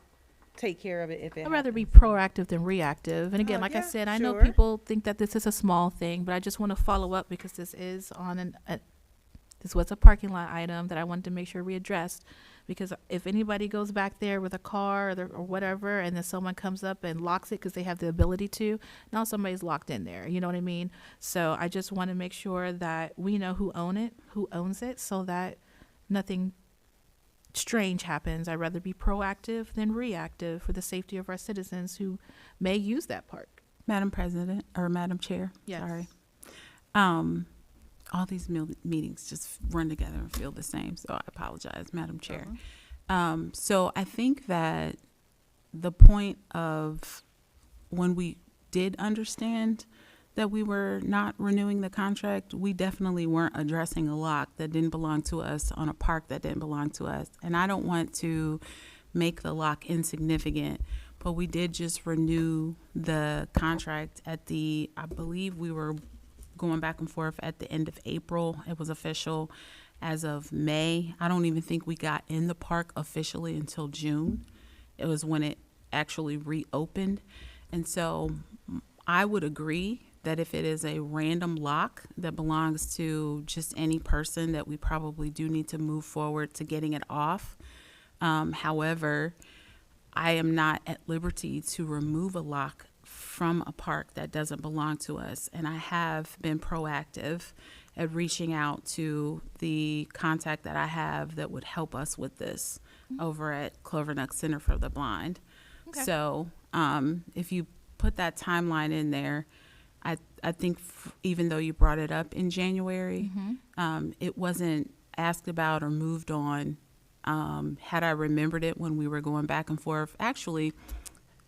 take care of it if it I'd rather be happens. proactive than reactive. And again, like I Yeah, said, I know sure. people think that this is a small thing, but I just want to follow up because this is on this was a parking lot item that I wanted to make sure we addressed. Because if anybody goes back there with a car or whatever, and then someone comes up and locks it because they have the ability to, now somebody's locked in there. You know what I mean? So I just want to make sure that we know who owns it, so that nothing strange happens. I'd rather be proactive than reactive for the safety of our citizens who may use that park. Madam President or Madam Chair. Yes. Sorry. All these meetings just run together and feel the same. So I apologize, Madam Chair. So I think that the point of when we did understand that we were not renewing the contract, we definitely weren't addressing a lock that didn't belong to us on a park that didn't belong to us. And I don't want to make the lock insignificant, but we did just renew the contract I believe we were going back and forth at the end of April. It was official as of May. I don't even think we got in the park officially until June. It was when it actually reopened. And so I would agree that if it is a random lock that belongs to just any person, that we probably do need to move forward to getting it off. However, I am not at liberty to remove a lock from a park that doesn't belong to us. And I have been proactive at reaching out to the contact that I have that would help us with this over at Clovernook Center for the Blind. Okay. So if you put that timeline in there, I think even though you brought it up in January, it wasn't asked about or moved on. Had I remembered it when we were going back and forth, actually,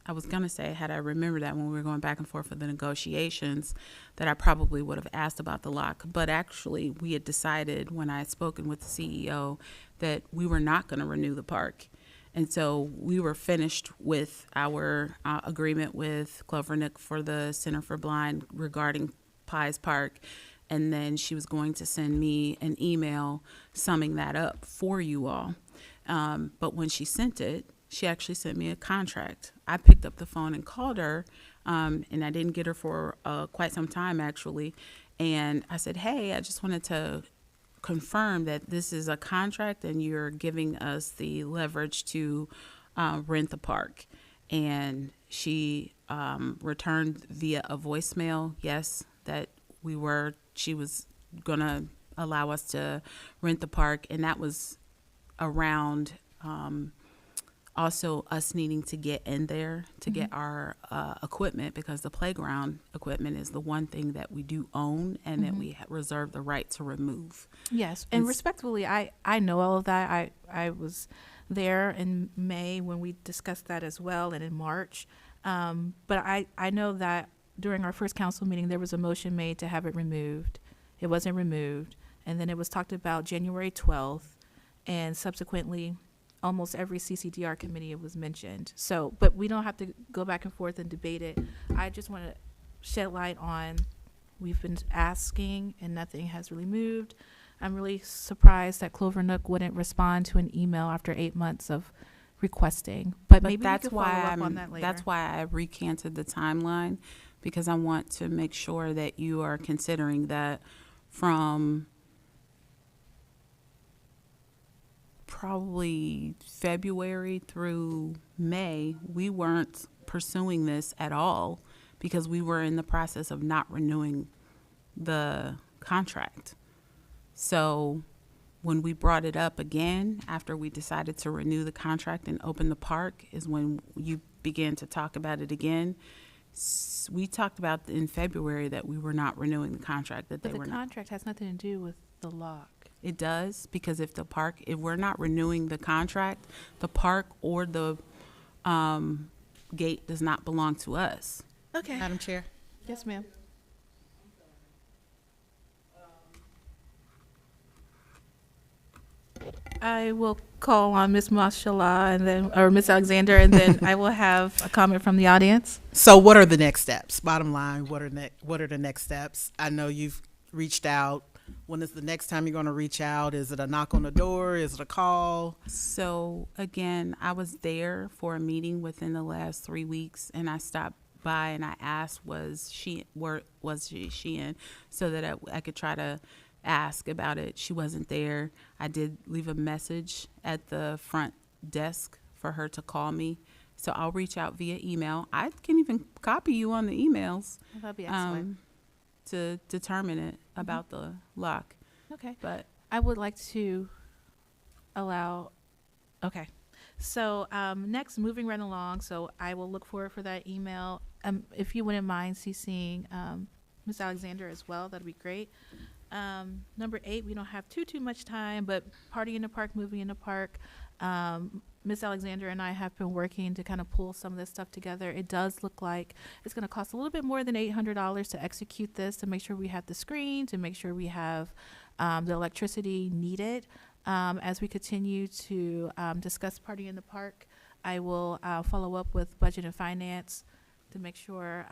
I was going to say, had I remembered that when we were going back and forth for the negotiations, that I probably would have asked about the lock. But actually, we had decided when I had spoken with the CEO that we were not going to renew the park. And so we were finished with our agreement with Clovernook for the Center for Blind regarding Pies Park. And then she was going to send me an email summing that up for you all. But when she sent it, she actually sent me a contract. I picked up the phone and called her, and I didn't get her for quite some time, actually. And I said, hey, I just wanted to confirm that this is a contract and you're giving us the leverage to rent the park. And she returned via a voicemail, yes, that she was going to allow us to rent the park. And that was around also us needing to get in there to get our equipment, because the playground equipment is the one thing that we do own and that we reserve the right to remove. Yes, and respectfully, I know all of that. I was there in May when we discussed that as well, and in March. But I know that during our first council meeting, there was a motion made to have it removed. It wasn't removed. And then it was talked about January 12th, and subsequently almost every CCDR committee was mentioned. So, but we don't have to go back and forth and debate it. I just want to shed light on, we've been asking and nothing has really moved. I'm really surprised that Clovernook wouldn't respond to an email after 8 months of requesting. But maybe that's we could follow why up on that later. That's why I recanted the timeline, because I want to make sure that you are considering that from probably February through May, we weren't pursuing this at all because we were in the process of not renewing the contract. So when we brought it up again, after we decided to renew the contract and open the park, is when you began to talk about it again. We talked about in February that we were not renewing the contract, that But they were the not. contract has nothing to do with the lock. It does, because if we're not renewing the contract, the park or the gate does not belong to us. Okay. Madam Chair. Yes, ma'am. I will call on Ms. Mashallah or Ms. Alexander, and then I will have a comment from the audience. So what are the next steps? Bottom line, what are the next steps? I know you've reached out. When is the next time you're going to reach out? Is it a knock on the door? Is it a call? So again, I was there for a meeting within the last 3 weeks, and I stopped by and I asked, was she in, so that I could try to ask about it. She wasn't there. I did leave a message at the front desk for her to call me. So I'll reach out via email. I can even copy you on the emails That'd be excellent. to determine it about the lock. Okay. But I would like to allow, okay. So next, moving right along, so I will look forward for that email. If you wouldn't mind CCing Ms. Alexander as well, that'd be great. Number 8, we don't have too much time, but Party in the Park, Moving in the Park. Ms. Alexander and I have been working to kind of pull some of this stuff together. It does look like it's going to cost a little bit more than $800 to execute this, to make sure we have the screen, to make sure we have the electricity needed. As we continue to discuss Party in the Park, I will follow up with Budget and Finance to make sure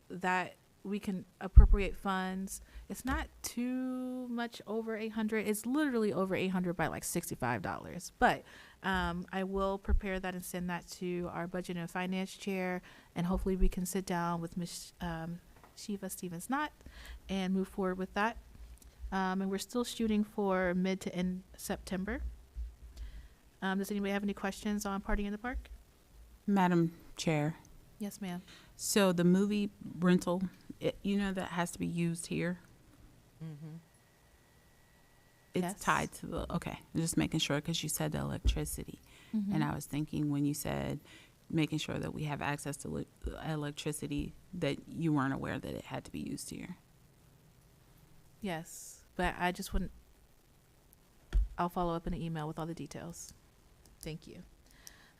that we can appropriate funds. It's not too much over 800. It's literally over 800 by like $65. But I will prepare that and send that to our Budget and Finance chair, and hopefully we can sit down with Ms. Shiva Stevens-Knott and move forward with that. And we're still shooting for mid to end September. Does anybody have any questions on Party in the Park? Madam Chair, Yes, ma'am. so the movie rental, that has to be used here? It's Yes. tied to okay, just making sure, because you said the electricity. And I was thinking when you said making sure that we have access to electricity, that you weren't aware that it had to be used here. Yes, but I just wouldn't. I'll follow up in an email with all the details. Thank you.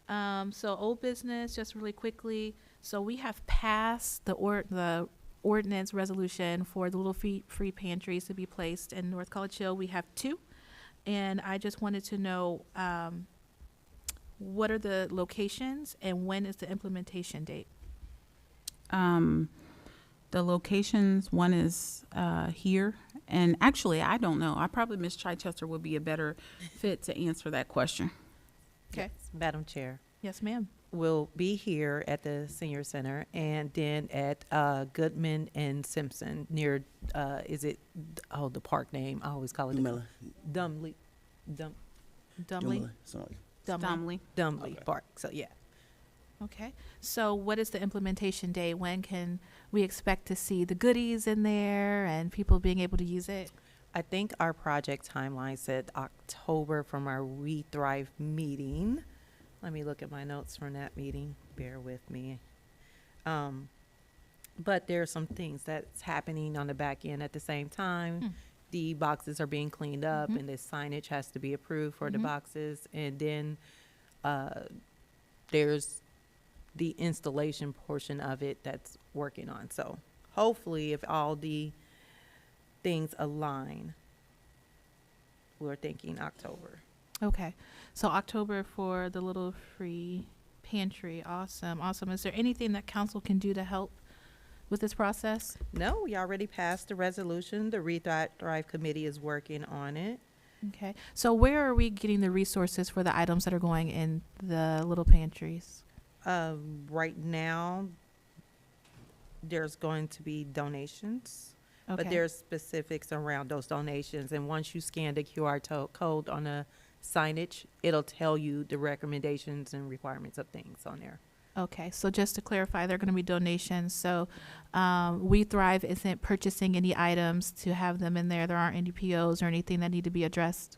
So old business, just really quickly. So we have passed the ordinance resolution for the little free pantries to be placed in North College Hill. We have 2, and I just wanted to know what are the locations and when is the implementation date? The locations, one is here, and actually, I don't know. I probably Ms. Chichester would be a better fit to answer that question. Okay. Yes, Madam Chair, Yes, ma'am. will be here at the Senior Center and then at Goodman and Simpson near, the park name, I always call it Miller. Dumley Dumley. Sorry. Dumley. Stomley. Okay. Park, so yeah. Okay. So what is the implementation date? When can we expect to see the goodies in there and people being able to use it? I think our project timeline said October from our We Thrive meeting. Let me look at my notes from that meeting. Bear with me. But there are some things that's happening on the back end at the same time. The boxes are being cleaned up and the signage has to be approved for the boxes. And then there's the installation portion of it that's working on. So hopefully if all the things align, we're thinking October. Okay. So October for the little free pantry. Awesome. Awesome. Is there anything that council can do to help with this process? No, we already passed the resolution. The Thrive Committee is working on it. Okay. So where are we getting the resources for the items that are going in the little pantries? Right now, there's going to be donations, Okay. but there's specifics around those donations. And once you scan the QR code on the signage, it'll tell you the recommendations and requirements of things on there. Okay. So just to clarify, they're going to be donations. So We Thrive isn't purchasing any items to have them in there. There aren't any POs or anything that need to be addressed.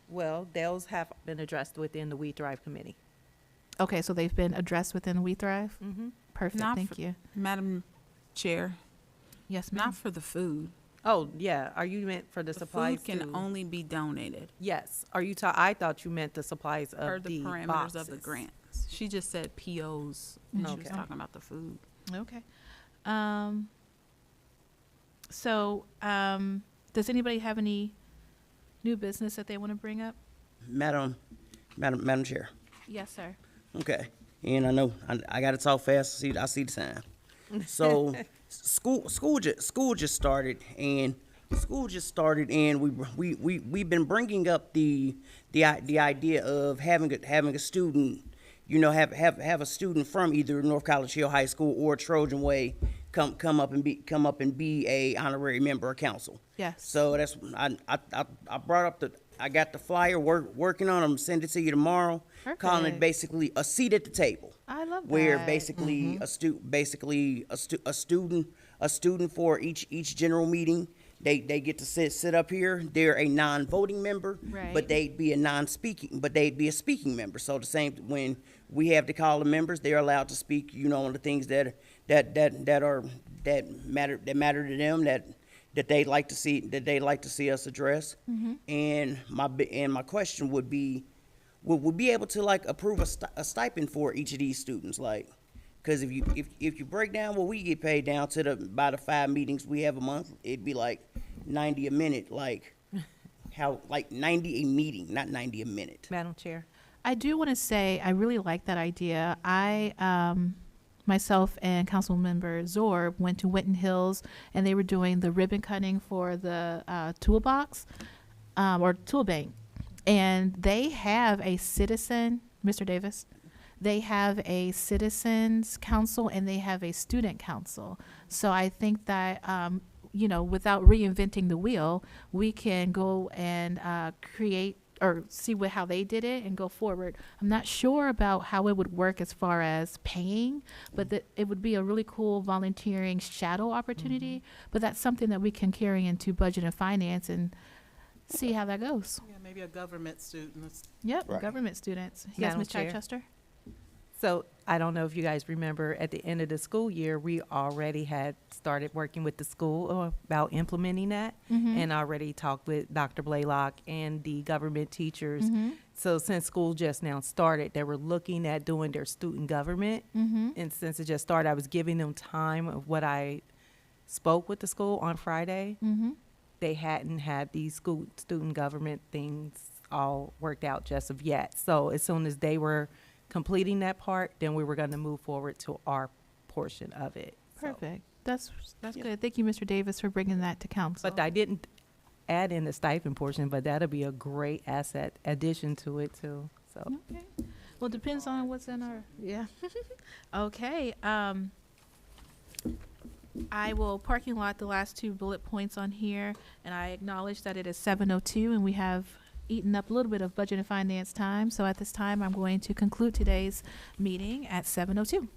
Well, those have been addressed within the We Thrive Committee. Okay. So they've been addressed within We Thrive? Mm-hmm. Perfect. Not Thank for- you. Madam Chair, Yes, ma'am. not for the food. Oh, yeah. Are you meant for the The supplies food can too? only be donated Yes. Are you I thought you meant the supplies per of the the parameters boxes. of the grants. She just said POs, and she was Okay. talking about the food. Okay. Does anybody have any new business that they want to bring up? Madam Chair. Yes, sir. Okay. And I know I got to talk fast. I see the time. So school just started, and we've been bringing up the idea of having a student, have a student from either North College Hill High School or Trojan Way come up and be a honorary member of council. Yes. So that's I brought up I got the flyer working on them. Send it to you tomorrow. Calling it Perfect. basically a seat at the table. I love that. Where basically a student for each general meeting, they get to sit up here. They're a non-voting member, Right. but they'd be a speaking member. So the same when we have to call the members, they're allowed to speak. On the things that matter to them that they'd like to see us address. And my question would be, would be able to approve a stipend for each of these students, because if you break down what we get paid down to by the 5 meetings we have a month, it'd be like $90 a minute, 90 a meeting, not 90 a minute. Madam Chair. I do want to say I really like that idea. I myself and council member Zorb went to Winton Hills, and they were doing the ribbon cutting for the toolbox or tool bank, and they have a citizen, Mr. Davis. they have a citizens council and they have a student council. So I think that, without reinventing the wheel, we can go and create or see how they did it and go forward. I'm not sure about how it would work as far as paying, but that it would be a really cool volunteering shadow opportunity. But that's something that we can carry into budget and finance and see how that goes. Yeah, maybe a government student. Yep, Right. government students. Yes, Madam Ms. Chair. Chichester? So I don't know if you guys remember, at the end of the school year, we already had started working with the school about implementing that, and already talked with Dr. Blaylock and the government teachers. So since school just now started, they were looking at doing their student government. And since it just started, I was giving them time of what I spoke with the school on Friday. They hadn't had these school student government things all worked out just of yet. So as soon as they were completing that part, then we were going to move forward to our portion of it. So- Perfect. That's Yeah. good. Thank you, Mr. Davis, for bringing that to council. But I didn't add in the stipend portion, but that'll be a great asset addition to it too. So Okay. Well, it depends on what's in our, yeah. Okay, I will parking lot the last two bullet points on here, and I acknowledge that it is 7:02 and we have eaten up a little bit of budget and finance time. So at this time, I'm going to conclude today's meeting at 7:02.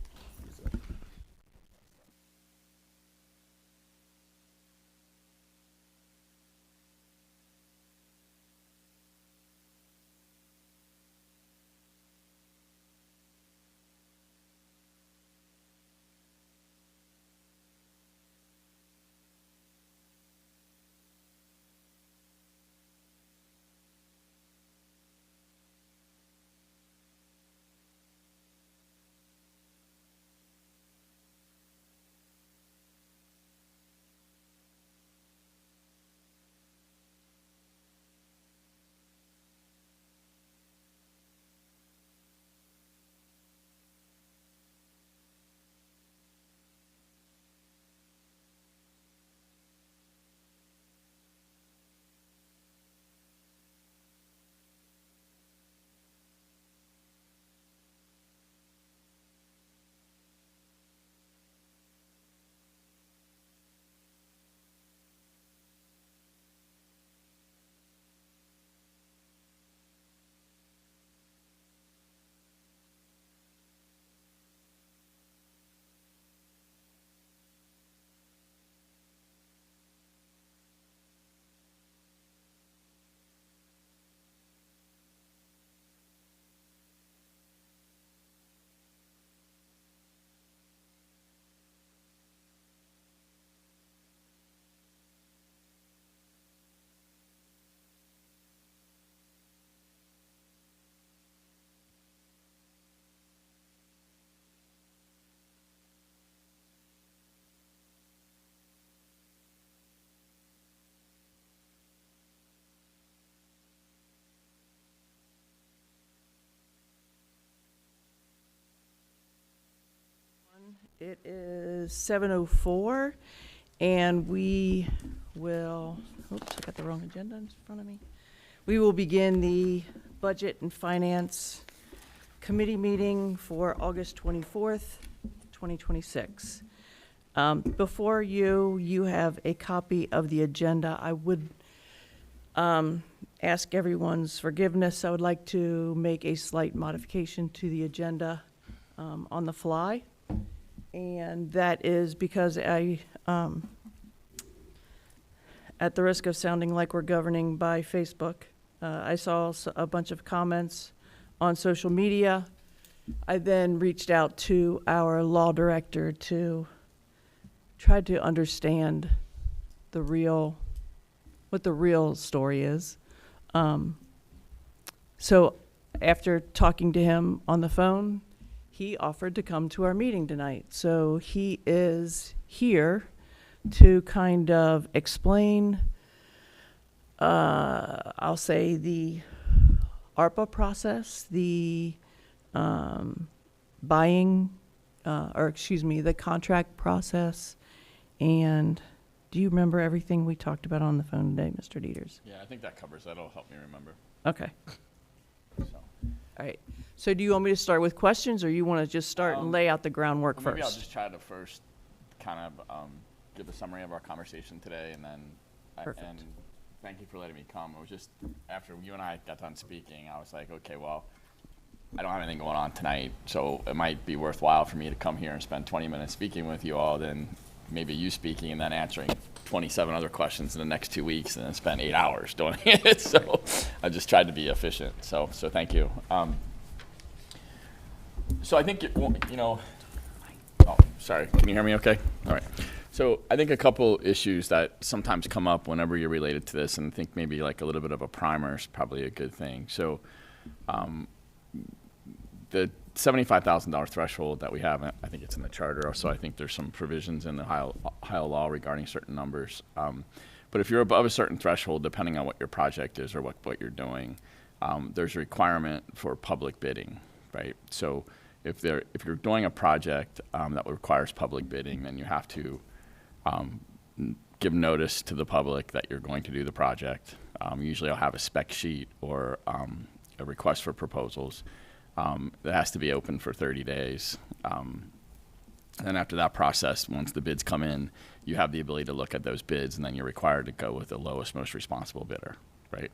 It is 7:04, and we will, oops, I got the wrong agenda in front of me. We will begin the Budget and Finance Committee meeting for August 24th, 2026. Before you have a copy of the agenda. I would ask everyone's forgiveness. I would like to make a slight modification to the agenda on the fly. And that is because at the risk of sounding like we're governing by Facebook, I saw a bunch of comments on social media. I then reached out to our law director to try to understand what the real story is. So after talking to him on the phone, he offered to come to our meeting tonight. So he is here to kind of explain, I'll say, the ARPA process, the the contract process. And do you remember everything we talked about on the phone today, Mr. Dieters? Yeah, I think that covers that. It'll help me remember. Okay. So, All right. So do you want me to start with questions, or you want to just start and lay out the groundwork Maybe I'll first? just try to first kind of give a summary of our conversation today, and then Perfect. and thank you for letting me come. It was just after you and I got done speaking, I was like, okay, well, I don't have anything going on tonight, so it might be worthwhile for me to come here and spend 20 minutes speaking with you all, then maybe you speaking and then answering 27 other questions in the next 2 weeks, and then spend 8 hours doing it. So I just tried to be efficient. So thank you. So I think, oh, sorry, can you hear me okay? All right. So I think a couple issues that sometimes come up whenever you're related to this, and I think maybe like a little bit of a primer is probably a good thing. So the $75,000 threshold that we have, I think it's in the charter. Also, I think there's some provisions in the Ohio law regarding certain numbers. But if you're above a certain threshold, depending on what your project is or what you're doing, there's a requirement for public bidding, right? So if you're doing a project that requires public bidding, then you have to give notice to the public that you're going to do the project. Usually I'll have a spec sheet or a request for proposals that has to be open for 30 days. And then after that process, once the bids come in, you have the ability to look at those bids, and then you're required to go with the lowest, most responsible bidder, right?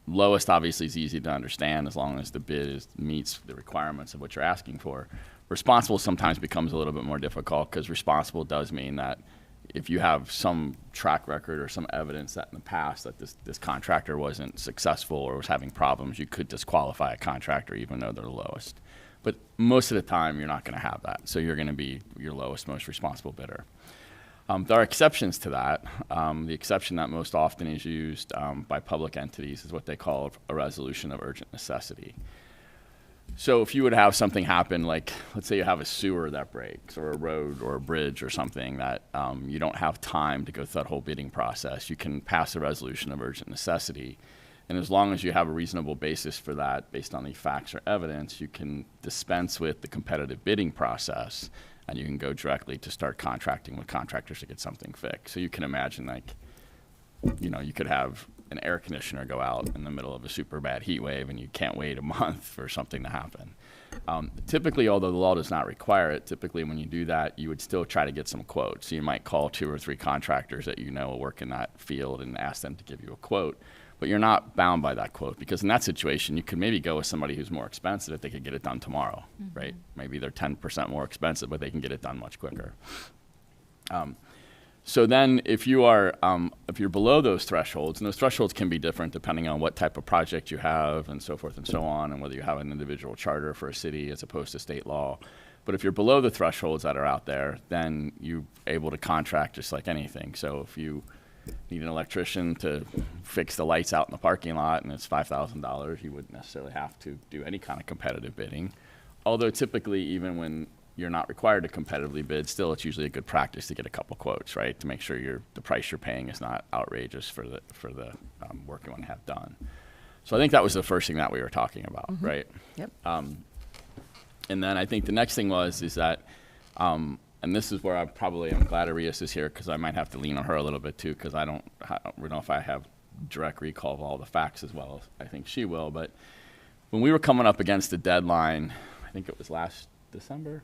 Lowest obviously is easy to understand as long as the bid meets the requirements of what you're asking for. Responsible sometimes becomes a little bit more difficult, because responsible does mean that if you have some track record or some evidence that in the past that this contractor wasn't successful or was having problems, you could disqualify a contractor even though they're the lowest. But most of the time, you're not going to have that. So you're going to be your lowest, most responsible bidder. There are exceptions to that. The exception that most often is used by public entities is what they call a resolution of urgent necessity. So if you would have something happen, like let's say you have a sewer that breaks, or a road or a bridge or something that you don't have time to go through that whole bidding process, you can pass a resolution of urgent necessity. And as long as you have a reasonable basis for that, based on the facts or evidence, you can dispense with the competitive bidding process, and you can go directly to start contracting with contractors to get something fixed. So you can imagine, like, you could have an air conditioner go out in the middle of a super bad heat wave, and you can't wait a month for something to happen. Typically, although the law does not require it, typically when you do that, you would still try to get some quotes. So you might call 2 or 3 contractors that will work in that field and ask them to give you a quote. But you're not bound by that quote, because in that situation, you could maybe go with somebody who's more expensive if they could get it done tomorrow, right? Maybe they're 10% more expensive, but they can get it done much quicker. So then if you're below those thresholds, and those thresholds can be different depending on what type of project you have and so forth and so on, and whether you have an individual charter for a city as opposed to state law. But if you're below the thresholds that are out there, then you're able to contract just like anything. So if you need an electrician to fix the lights out in the parking lot and it's $5,000, you wouldn't necessarily have to do any kind of competitive bidding. Although typically, even when you're not required to competitively bid, still it's usually a good practice to get a couple quotes, right? To make sure the price you're paying is not outrageous for the work you want to have done. So I think that was the first thing that we were talking about, right? Yep. And then I think the next thing is that, and this is where I'm glad Arias is here, because I might have to lean on her a little bit too, because I don't know if I have direct recall of all the facts as well as I think she will. But when we were coming up against the deadline, I think it was last December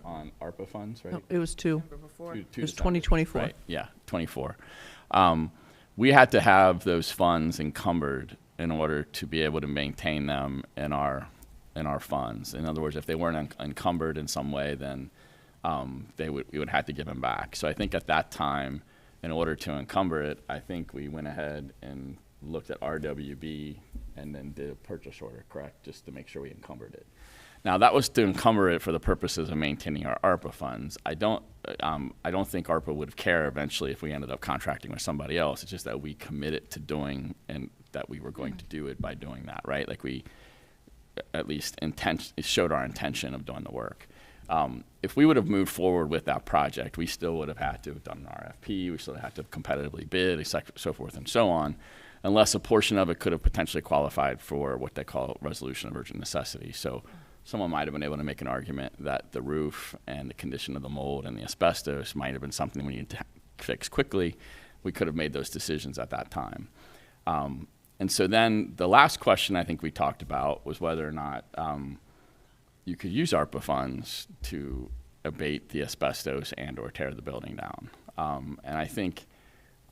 on ARPA funds, right? No, it was 2. It was 2024. Right, yeah, 24. We had to have those funds encumbered in order to be able to maintain them in our funds. In other words, if they weren't encumbered in some way, then we would have to give them back. So I think at that time, in order to encumber it, I think we went ahead and looked at RWB and then did a purchase order, correct, just to make sure we encumbered it. Now that was to encumber it for the purposes of maintaining our ARPA funds. I don't think ARPA would have cared eventually if we ended up contracting with somebody else. It's just that we committed to doing, and that we were going to do it by doing that, right? Like we at least showed our intention of doing the work. If we would have moved forward with that project, we still would have had to have done an RFP. We still had to have competitively bid, so forth and so on, unless a portion of it could have potentially qualified for what they call resolution of urgent necessity. So someone might have been able to make an argument that the roof and the condition of the mold and the asbestos might have been something we needed to fix quickly. We could have made those decisions at that time. And And so then the last question I think we talked about was whether or not you could use ARPA funds to abate the asbestos and or tear the building down. And I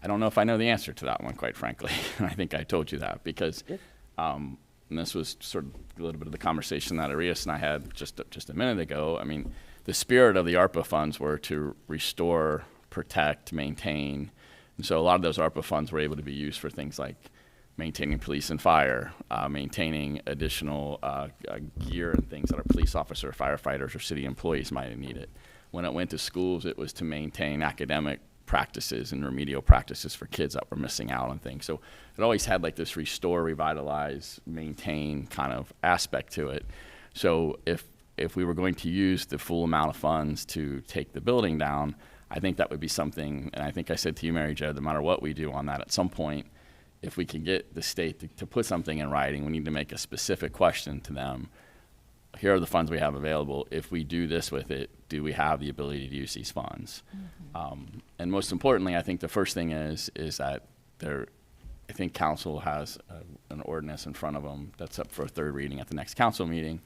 don't know if I know the answer to that one, quite frankly. And I think I told you that because, and this was sort of a little bit of the conversation that Arias and I had just a minute ago. I mean, the spirit of the ARPA funds were to restore, protect, maintain. And so a lot of those ARPA funds were able to be used for things like maintaining police and fire, maintaining additional gear and things that our police officer, firefighters, or city employees might have needed. When it went to schools, it was to maintain academic practices and remedial practices for kids that were missing out on things. So it always had like this restore, revitalize, maintain kind of aspect to it. So if we were going to use the full amount of funds to take the building down, I think that would be something, and I think I said to you, Mary Jo, no matter what we do on that, at some point, if we can get the state to put something in writing, we need to make a specific question to them. Here are the funds we have available. If we do this with it, do we have the ability to use these funds? And most importantly, I think the first thing is that I think council has an ordinance in front of them that's up for a third reading at the next council meeting,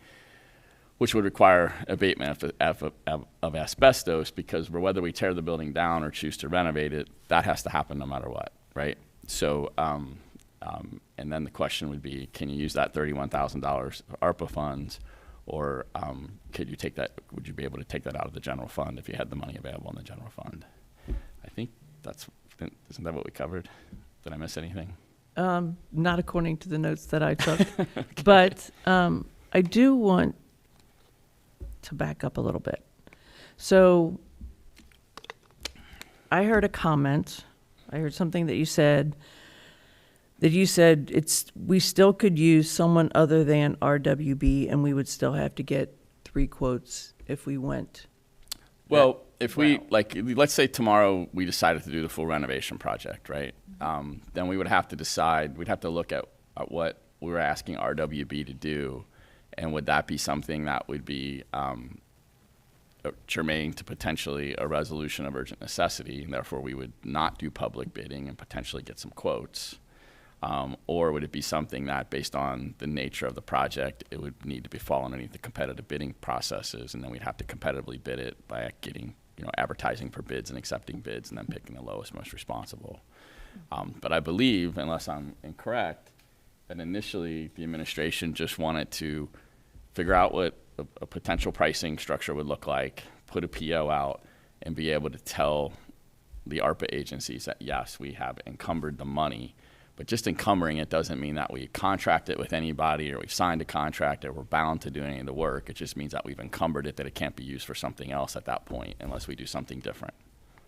which would require abatement of asbestos, because whether we tear the building down or choose to renovate it, that has to happen no matter what, right? So, and then the question would be, can you use that $31,000 ARPA funds, or would you be able to take that out of the general fund if you had the money available in the general fund? I think isn't that what we covered? Did I miss anything? Not according to the notes that I took. Okay. But I do want to back up a little bit. So I heard a comment. I heard something that you said we still could use someone other than RWB, and we would still have to get 3 quotes if we went. Well, if we, let's say tomorrow we decided to do the full renovation project, right? Then we would have to decide, we'd have to look at what we were asking RWB to do, and would that be something that would be germane to potentially a resolution of urgent necessity, and therefore we would not do public bidding and potentially get some quotes? Or would it be something that, based on the nature of the project, it would need to be fall underneath the competitive bidding processes, and then we'd have to competitively bid it by getting, advertising for bids and accepting bids and then picking the lowest, most responsible. But I believe, unless I'm incorrect, that initially the administration just wanted to figure out what a potential pricing structure would look like, put a PO out, and be able to tell the ARPA agencies that, yes, we have encumbered the money. But just encumbering it doesn't mean that we contract it with anybody or we've signed a contract or we're bound to do any of the work. It just means that we've encumbered it, that it can't be used for something else at that point unless we do something different.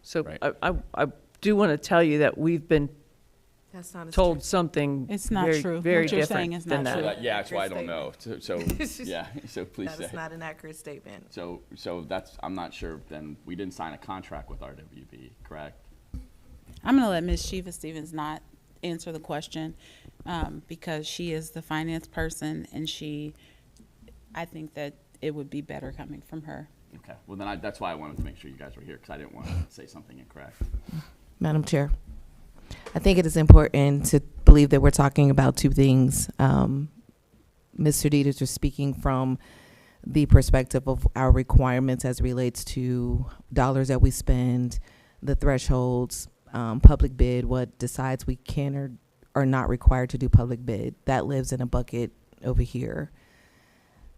So right? I do want to tell you that we've been That's not told something It's not very, true. very What you're different saying is than not that. true. Yeah, that's why I don't know. So yeah, so please That say. is not an accurate statement. So that's, I'm not sure, then we didn't sign a contract with RWB, correct? I'm going to let Ms. Shiva Stevens not answer the question because she is the finance person, and I think that it would be better coming from her. Okay, well then that's why I wanted to make sure you guys were here, because I didn't want to say something incorrect. Madam Chair, I think it is important to believe that we're talking about two things. Mr. Dieters was speaking from the perspective of our requirements as it relates to dollars that we spend, the thresholds, public bid, what decides we can or are not required to do public bid. That lives in a bucket over here.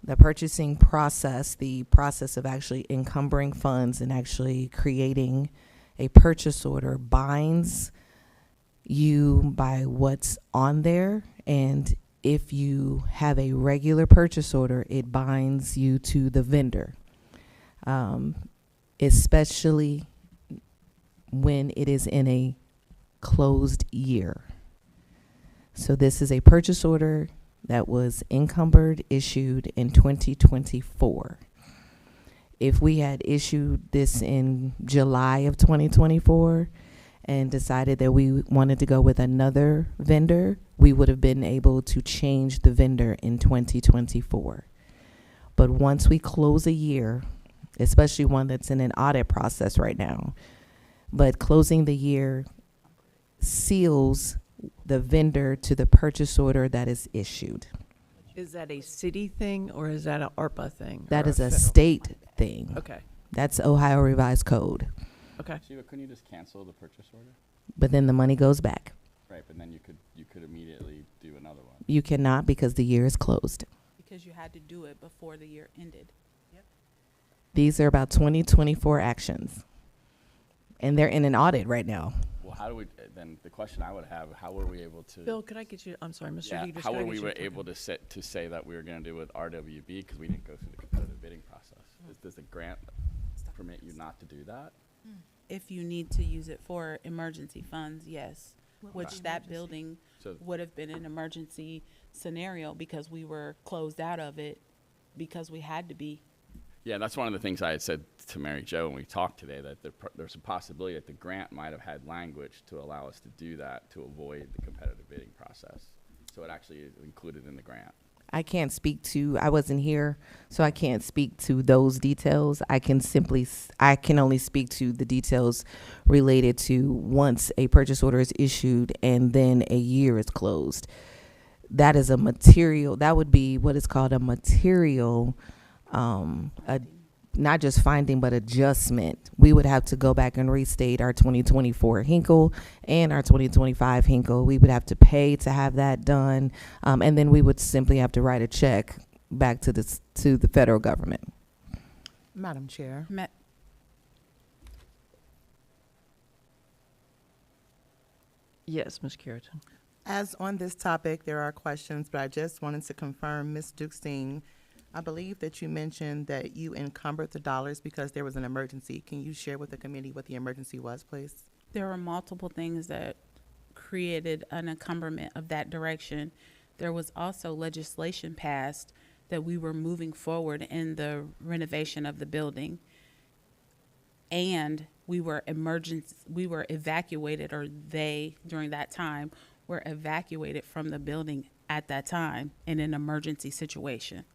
The purchasing process, the process of actually encumbering funds and actually creating a purchase order, binds you by what's on there. And if you have a regular purchase order, it binds you to the vendor, especially when it is in a closed year. So this is a purchase order that was encumbered, issued in 2024. If we had issued this in July of 2024 and decided that we wanted to go with another vendor, we would have been able to change the vendor in 2024. But once we close a year, especially one that's in an audit process right now, but closing the year seals the vendor to the purchase order that is issued. Is that a city thing or is that an ARPA thing? That or is a federal? state thing. Okay, That's Ohio Revised Code. okay. Shiva, couldn't you just cancel the purchase order? But then the money goes back. Right, but then you could immediately do another one. You cannot because the year is closed. Because you had to do it before the year ended. These are about 2024 actions. And they're in an audit right now. Well, how do we, then the question I would have, how were we able to? Bill, could I get you, I'm sorry, Mr. Yeah, Dietrich, how could I were get we you were to- able to say that we were gonna do with RWB, because we didn't go through the competitive bidding process? Does the grant permit you not to do that? If you need to use it for emergency funds, yes, which that building So, would have been an emergency scenario because we were closed out of it because we had to be. yeah, that's one of the things I had said to Mary Jo when we talked today, that there's a possibility that the grant might have had language to allow us to do that, to avoid the competitive bidding process. So it actually is included in the grant. I can't speak to, I wasn't here, so I can't speak to those details. I can only speak to the details related to once a purchase order is issued and then a year is closed. That is a material, that would be what is called a material, not just finding, but adjustment. We would have to go back and restate our 2024 Hinkle and our 2025 Hinkle. We would have to pay to have that done. And then we would simply have to write a check back to the federal government. Madam Chair. Yes, Ms. Carrington. As on this topic, there are questions, but I just wanted to confirm, Ms. Dukestein, I believe that you mentioned that you encumbered the dollars because there was an emergency. Can you share with the committee what the emergency was, please? There were multiple things that created an encumberment of that direction. There was also legislation passed that we were moving forward in the renovation of the building. And we were evacuated, or they, during that time, were evacuated from the building at that time in an emergency situation.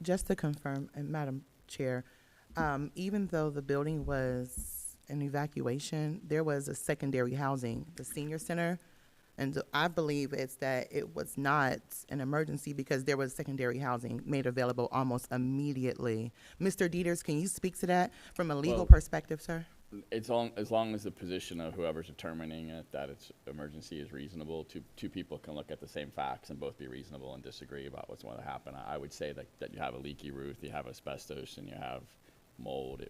Just to confirm, and Madam Chair, even though the building was an evacuation, there was a secondary housing, the senior center. And I believe it's that it was not an emergency because there was secondary housing made available almost immediately. Mr. Dieters, can you speak to that from a legal Well, perspective, sir? As long as the position of whoever's determining it, that it's emergency, is reasonable, two people can look at the same facts and both be reasonable and disagree about what's going to happen. I would say that you have a leaky roof, you have asbestos, and you have mold.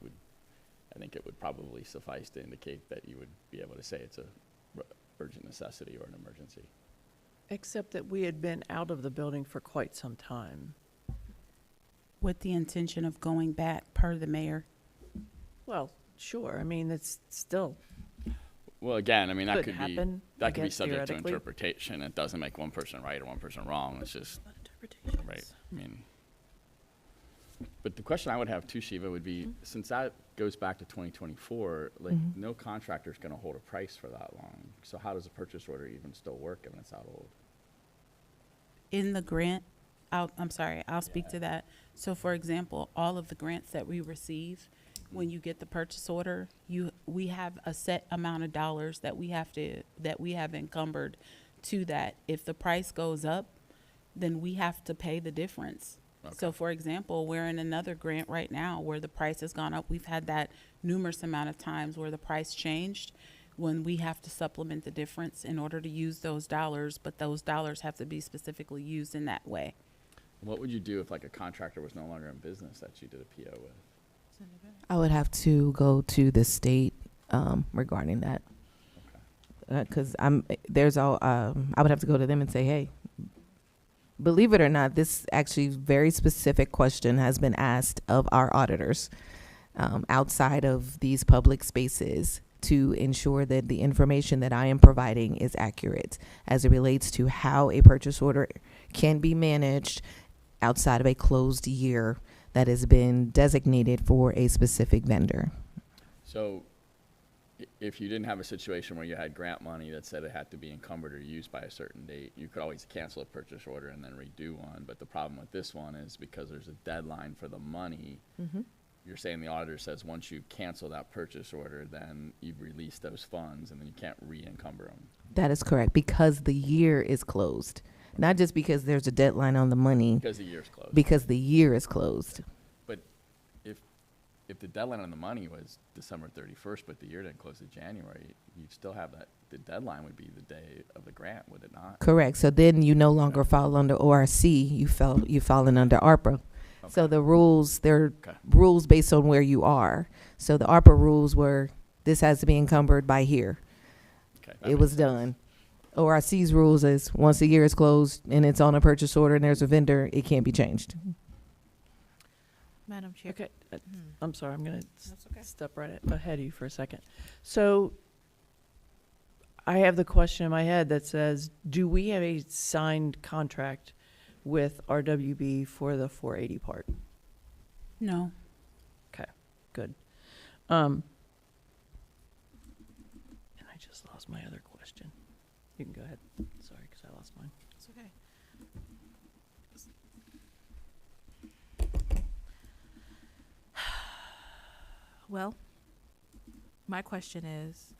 I think it would probably suffice to indicate that you would be able to say it's a urgent necessity or an emergency. Except that we had been out of the building for quite some time. With the intention of going back, per the mayor. Well, sure, I mean, it's still, Well, again, I mean, that Could could be, happen, I that could be guess, subject to theoretically. interpretation. It doesn't make one person right or one person wrong. It's just, right, I mean. But the question I would have too, Shiva, would be, since that goes back to 2024, like, no contractor's gonna hold a price for that long. So how does a purchase order even still work if it's that old? In the grant, I'll speak to that. So for example, all of the grants that we receive, when you get the purchase order, we have a set amount of dollars that we have encumbered to that. If the price goes up, then we have to pay the difference. So for example, we're in another grant right now where the price has gone up. We've had that numerous amount of times where the price changed, when we have to supplement the difference in order to use those dollars, but those dollars have to be specifically used in that way. What would you do if like a contractor was no longer in business that you did a PO with? I would have to go to the state regarding that. Because I would have to go to them and say, hey, believe it or not, this actually very specific question has been asked of our auditors outside of these public spaces to ensure that the information that I am providing is accurate as it relates to how a purchase order can be managed outside of a closed year that has been designated for a specific vendor. So if you didn't have a situation where you had grant money that said it had to be encumbered or used by a certain date, you could always cancel a purchase order and then redo one. But the problem with this one is because there's a deadline for the money, you're saying the auditor says once you cancel that purchase order, then you've released those funds and then you can't re-encumber them. That is correct, because the year is closed. Not just because there's a deadline on the money, Because the year's closed. because the year is closed. But if the deadline on the money was December 31st, but the year didn't close in January, you'd still have that, the deadline would be the day of the grant, would it not? Correct. So then you no longer fall under ORC, you falling under ARPA. So Okay. the rules, they're Okay. rules based on where you are. So the ARPA rules were, this has to be encumbered by here. Okay, that It makes was sense. done. ORC's rules is, once the year is closed and it's on a purchase order and there's a vendor, it can't be changed. Madam Chair. Okay, I'm sorry, I'm gonna That's okay. step right ahead of you for a second. So I have the question in my head that says, do we have a signed contract with RWB for the 480 part? No. Okay, good. And I just lost my other question. You can go ahead. Sorry, because I lost mine. It's okay. Well, my question is,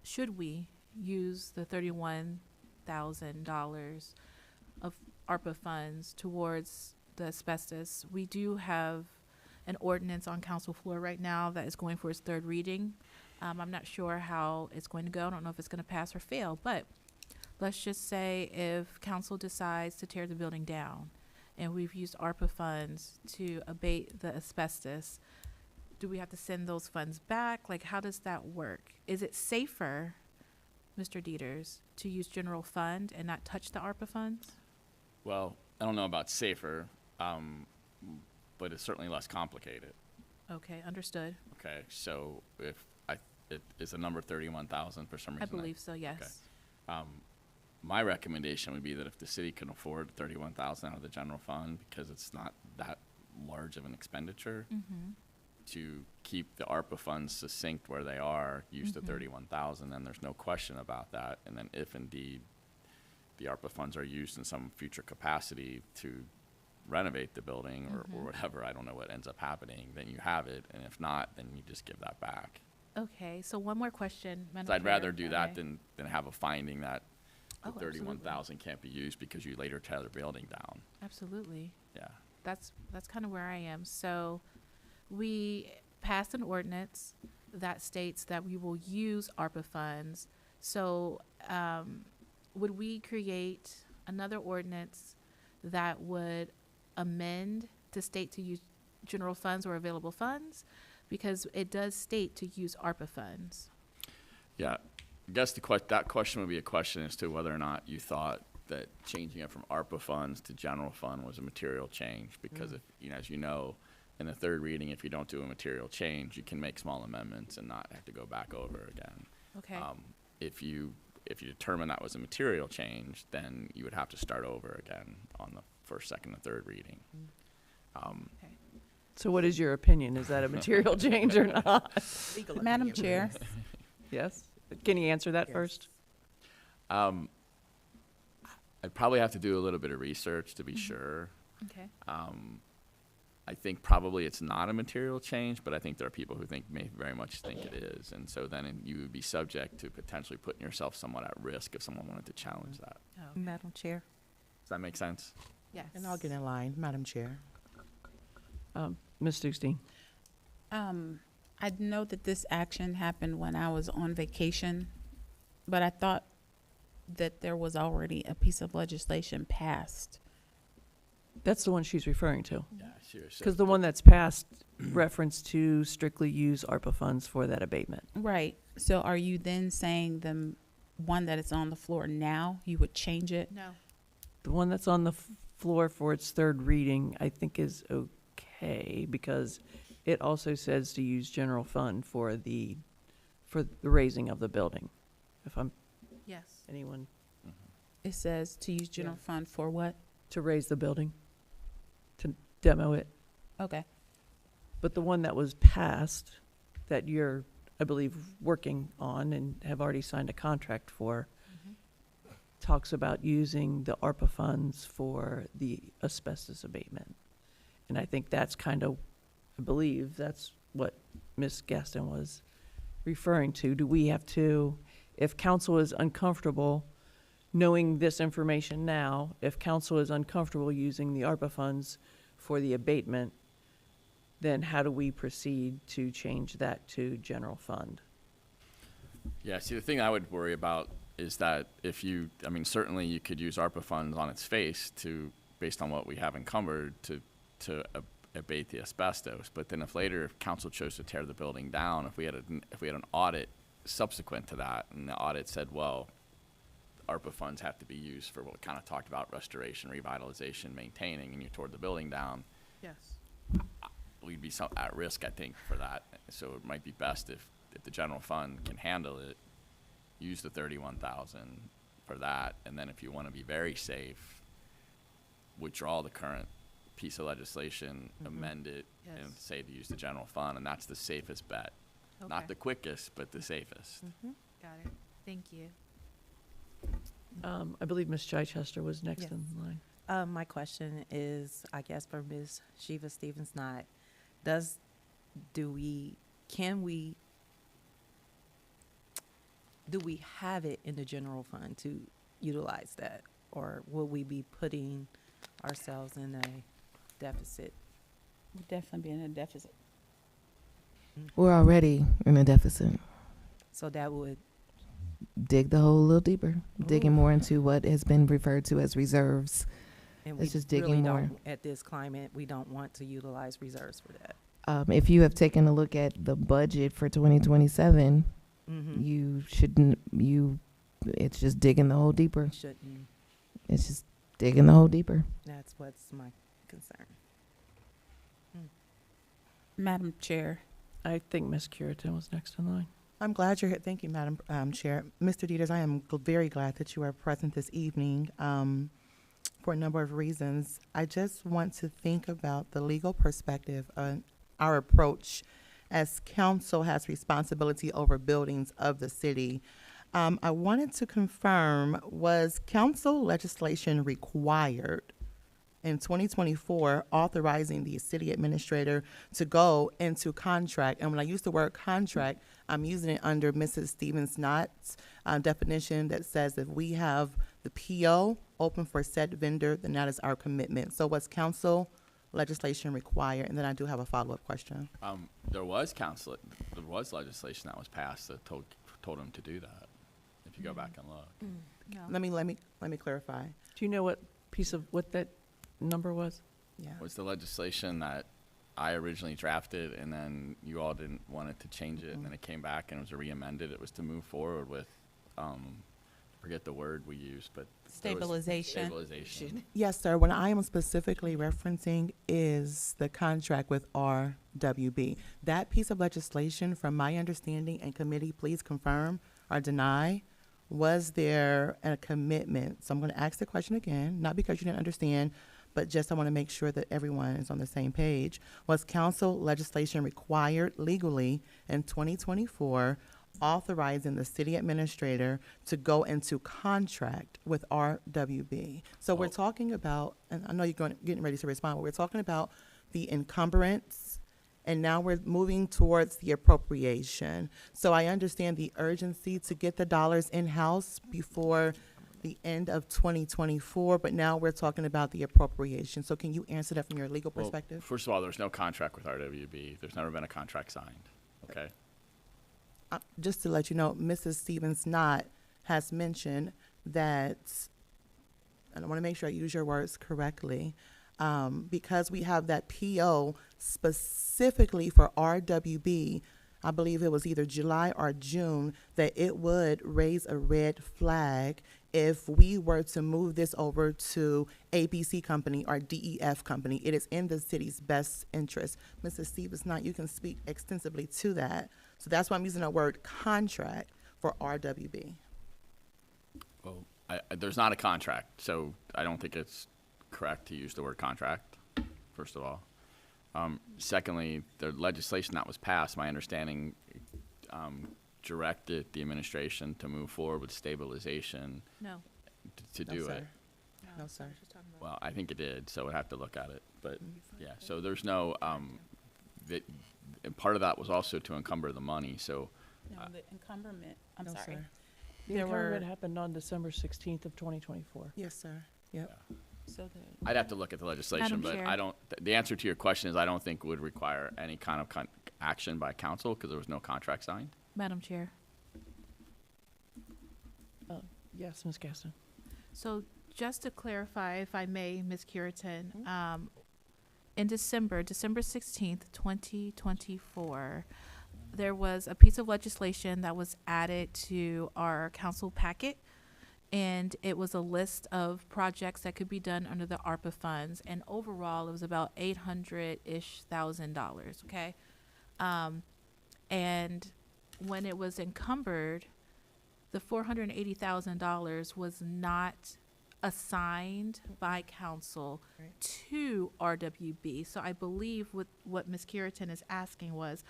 should we use the $31,000 of ARPA funds towards the asbestos? We do have an ordinance on council floor right now that is going for its third reading. I'm not sure how it's going to go. I don't know if it's going to pass or fail, but let's just say if council decides to tear the building down and we've used ARPA funds to abate the asbestos, do we have to send those funds back? Like, how does that work? Is it safer, Mr. Dieters, to use general fund and not touch the ARPA funds? Well, I don't know about safer, but it's certainly less complicated. Okay, understood. Okay, so if it is a number 31,000 for some reason. I believe so, yes. My recommendation would be that if the city can afford 31,000 out of the general fund, because it's not that large of an expenditure, to keep the ARPA funds succinct where they are, use the 31,000, then there's no question about that. And then if indeed the ARPA funds are used in some future capacity to renovate the building or whatever, I don't know what ends up happening, then you have it. And if not, then you just give that back. Okay, so one more question, Madam So I'd Chair. rather do that Okay. than have a finding that the Oh, absolutely. 31,000 can't be used because you later tear the building down. Absolutely. Yeah. That's kind of where I am. So we passed an ordinance that states that we will use ARPA funds. So would we create another ordinance that would amend to state to use general funds or available funds? Because it does state to use ARPA funds. Yeah. I guess that question would be a question as to whether or not you thought that changing it from ARPA funds to general fund was a material change. Because if, as you know, in the third reading, if you don't do a material change, you can make small amendments and not have to go back over again. Okay. If you determine that was a material change, then you would have to start over again on the first, second, and third reading. Okay. So what is your opinion? Is that a material change or not? Madam Chair. Yes? Can you answer that first? I'd probably have to do a little bit of research to be sure. Okay. I think probably it's not a material change, but I think there are people who may very much think it is. And so then you would be subject to potentially putting yourself somewhat at risk if someone wanted to challenge that. Oh, Madam Chair. Does that make sense? yes. And I'll get in line, Madam Chair. Ms. Dukestein? I know that this action happened when I was on vacation, but I thought that there was already a piece of legislation passed. That's the one she's referring to. Yeah, sure. Because the one that's passed reference to strictly use ARPA funds for that abatement. Right. So are you then saying the one that is on the floor now, you would change it? No. The one that's on the floor for its third reading, I think is okay, because it also says to use general fund for the raising of the building. If I'm, Yes. anyone, It says to use general fund for what? to raise the building, to demo it. Okay. But the one that was passed, that you're, I believe, working on and have already signed a contract for, talks about using the ARPA funds for the asbestos abatement. And I think that's kind of, I believe that's what Ms. Gaston was referring to. Do we have to, if council is uncomfortable knowing this information now, if council is uncomfortable using the ARPA funds for the abatement, then how do we proceed to change that to general fund? Yeah, see, the thing I would worry about is that if you, I mean, certainly you could use ARPA funds on its face to, based on what we have encumbered, to abate the asbestos. But then if later council chose to tear the building down, if we had an audit subsequent to that, and the audit said, well, ARPA funds have to be used for what we kind of talked about, restoration, revitalization, maintaining, and you tore the building down, Yes. we'd be at risk, I think, for that. So it might be best if the general fund can handle it, use the 31,000 for that, and then if you want to be very safe, withdraw the current piece of legislation, amend it, Yes. and say to use the general fund, and that's the safest bet. Not Okay. the quickest, but the safest. Got it. Thank you. I believe Ms. Chichester was next Yes. in line. My question is, I guess for Ms. Shiva Stevens-Knott, do we have it in the general fund to utilize that? Or will we be putting ourselves in a deficit? We'd definitely be in a deficit. We're already in a deficit. So that would, Dig the hole a little deeper, digging more into what has been referred to as reserves. and we It's just really digging more. don't, at this climate, we don't want to utilize reserves for that. If you have taken a look at the budget for 2027, Mm-hmm. you shouldn't, it's just digging the hole deeper. Shouldn't, It's just digging the hole deeper. that's what's my concern. Madam Chair. I think Ms. Curitan was next in line. I'm glad you're here. Thank you, Madam Chair. Mr. Dieters, I am very glad that you are present this evening for a number of reasons. I just want to think about the legal perspective on our approach as council has responsibility over buildings of the city. I wanted to confirm, was council legislation required in 2024 authorizing the city administrator to go into contract? And when I use the word contract, I'm using it under Mrs. Stevens-Knott's definition that says if we have the PO open for said vendor, then that is our commitment. So was council legislation required? And then I do have a follow-up question. There was legislation that was passed that told them to do that, if you go back and look. No. Let me clarify. Do you know what that number was? Yeah. Was the legislation that I originally drafted, and then you all didn't want it to change it, and then it came back and it was re-amended. It was to move forward with, forget the word we used, but there was stabilization. Yes, sir. What I am specifically referencing is the contract with RWB. That piece of legislation, from my understanding, and committee, please confirm or deny, was there a commitment? So I'm going to ask the question again, not because you didn't understand, but just I want to make sure that everyone is on the same page. Was council legislation required legally in 2024 authorizing the city administrator to go into contract with RWB? So we're talking about, and I know you're getting ready to respond, but we're talking about the encumbrance, and now we're moving towards the appropriation. So I understand the urgency to get the dollars in-house before the end of 2024, but now we're talking about the appropriation. So can you answer that from your legal Well, perspective? first of all, there's no contract with RWB. There's never been a contract signed, okay? Just to let you know, Mrs. Stevens-Knott has mentioned that, and I want to make sure I use your words correctly, because we have that PO specifically for RWB, I believe it was either July or June, that it would raise a red flag if we were to move this over to ABC Company or DEF Company. It is in the city's best interest. Mrs. Stevens-Knott, you can speak extensively to that. So that's why I'm using the word contract for RWB. Well, there's not a contract, so I don't think it's correct to use the word contract, first of all. Secondly, the legislation that was passed, my understanding, directed the administration to move forward with stabilization No. to No, do sir. it. No, sir. Well, I think it did, so we'd have to look at it. But, yeah, so there's no, and part of that was also to encumber the money, so No, the encumberment, I'm No, sorry. sir. The There were- increment happened on December 16th of 2024. Yes, sir. Yep. So the, I'd have to look at the legislation, Madam but Chair. I don't, the answer to your question is I don't think would require any kind of action by council because there was no contract signed. Madam Chair. Yes, Ms. Gaston. So just to clarify, if I may, Ms. Curitan, in December 16th, 2024, there was a piece of legislation that was added to our council packet, and it was a list of projects that could be done under the ARPA funds, and overall, it was about $800,000, okay? And when it was encumbered, the $480,000 was not assigned by council to RWB. So I believe what Ms. Curitan is asking was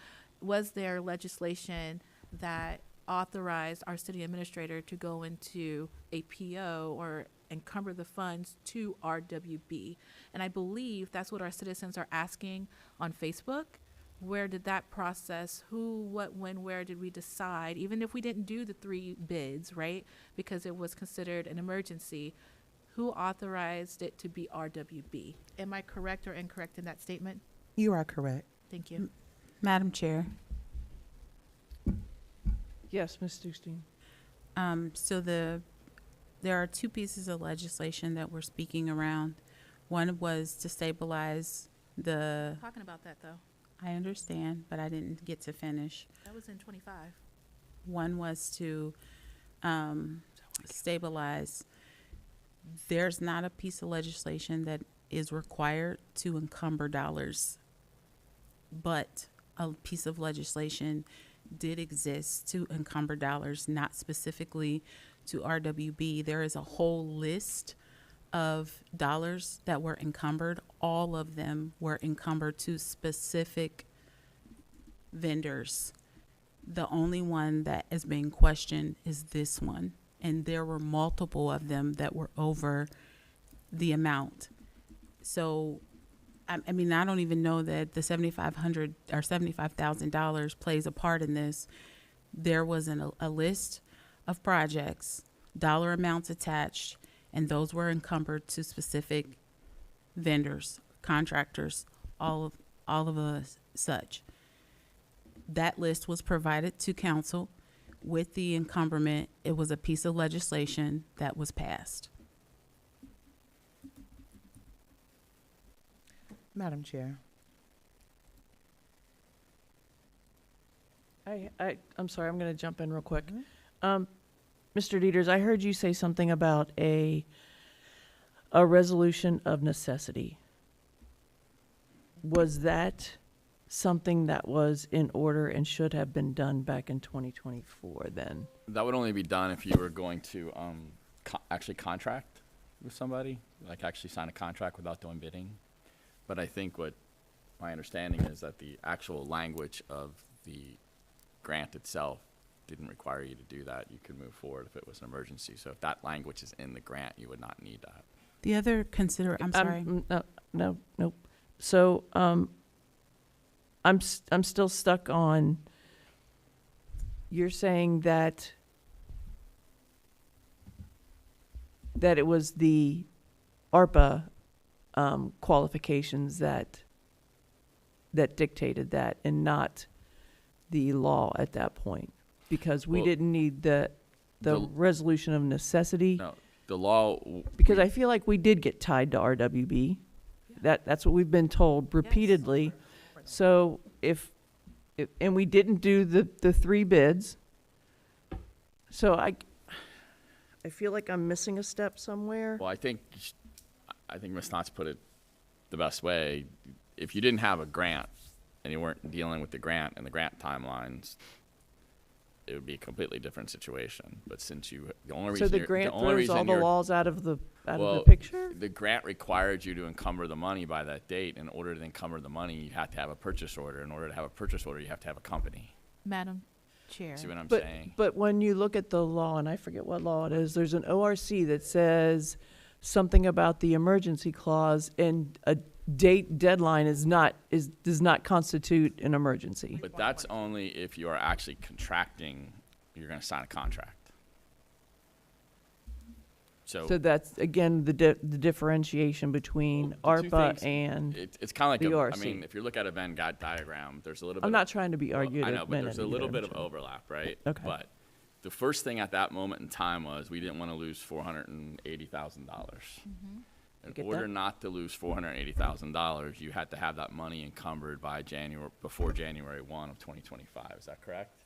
there legislation that authorized our city administrator to go into a PO or encumber the funds to RWB? And I believe that's what our citizens are asking on Facebook. Where did that process, who, what, when, where did we decide, even if we didn't do the 3 bids, right? Because it was considered an emergency, who authorized it to be RWB? Am I correct or incorrect in that statement? You are correct. Thank you. Madam Chair, Yes, Ms. Stewstein. so there are 2 pieces of legislation that we're speaking around. One was to stabilize the, Talking about that though, I understand, but I didn't get to finish. that was in 25. One was to stabilize. There's not a piece of legislation that is required to encumber dollars, but a piece of legislation did exist to encumber dollars, not specifically to RWB. There is a whole list of dollars that were encumbered. All of them were encumbered to specific vendors. The only one that is being questioned is this one. And there were multiple of them that were over the amount. So, I mean, I don't even know that the $7,500 or $75,000 plays a part in this. There was a list of projects, dollar amounts attached, and those were encumbered to specific vendors, contractors, all of us such. That list was provided to council. With the encumberment, it was a piece of legislation that was passed. Madam Chair. I'm sorry, I'm going to jump in real quick. Mr. Dieters, I heard you say something about a resolution of necessity. Was that something that was in order and should have been done back in 2024 then? That would only be done if you were going to actually contract with somebody, like actually sign a contract without doing bidding. But I think what my understanding is that the actual language of the grant itself didn't require you to do that. You could move forward if it was an emergency. So if that language is in the grant, you would not need that. The other I'm sorry. No. So, I'm still stuck on, you're saying that it was the ARPA qualifications that dictated that and not the law at that point, because we Well, didn't need the resolution of necessity. No, the law. Because I feel like we did get tied to RWB. That's what we've been told repeatedly. So if and we didn't do the 3 bids. So I feel like I'm missing a step somewhere. Well, I think Ms. Knotts put it the best way. If you didn't have a grant and you weren't dealing with the grant and the grant timelines, it would be a completely different situation. But since the only reason So the you're- grant only throws reason all the you're- laws out of the well, picture? the grant required you to encumber the money by that date. In order to encumber the money, you have to have a purchase order. In order to have a purchase order, you have to have a company. Madam Chair. See what I'm But saying? but when you look at the law, and I forget what law it is, there's an ORC that says something about the emergency clause, and a deadline does not constitute an emergency. But that's only if you are actually contracting. You're going to sign a contract. So So that's, again, the differentiation between the two ARPA things- and, it's kind of like the I ORC. mean, if you look at a Venn diagram, there's a little bit. I'm not trying to be Well, I know, argumentative. but there's a little bit of either, I'm overlap, right? Okay. But the first thing at that moment in time was we didn't want to lose $480,000. In get order that. not to lose $480,000, you had to have that money encumbered by before January 1 of 2025. Is that correct?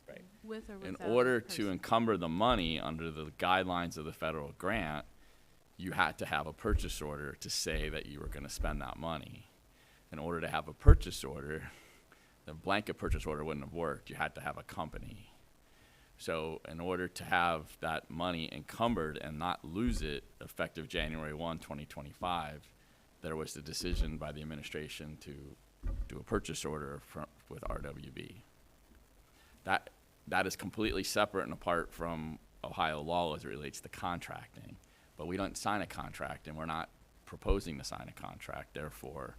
Right. With or In without order a to person. encumber the money under the guidelines of the federal grant, you had to have a purchase order to say that you were going to spend that money. In order to have a purchase order, the blanket purchase order wouldn't have worked. You had to have a company. So in order to have that money encumbered and not lose it effective January 1, 2025, there was the decision by the administration to do a purchase order with RWB. That is completely separate and apart from Ohio law as it relates to contracting. But we don't sign a contract, and we're not proposing to sign a contract. Therefore,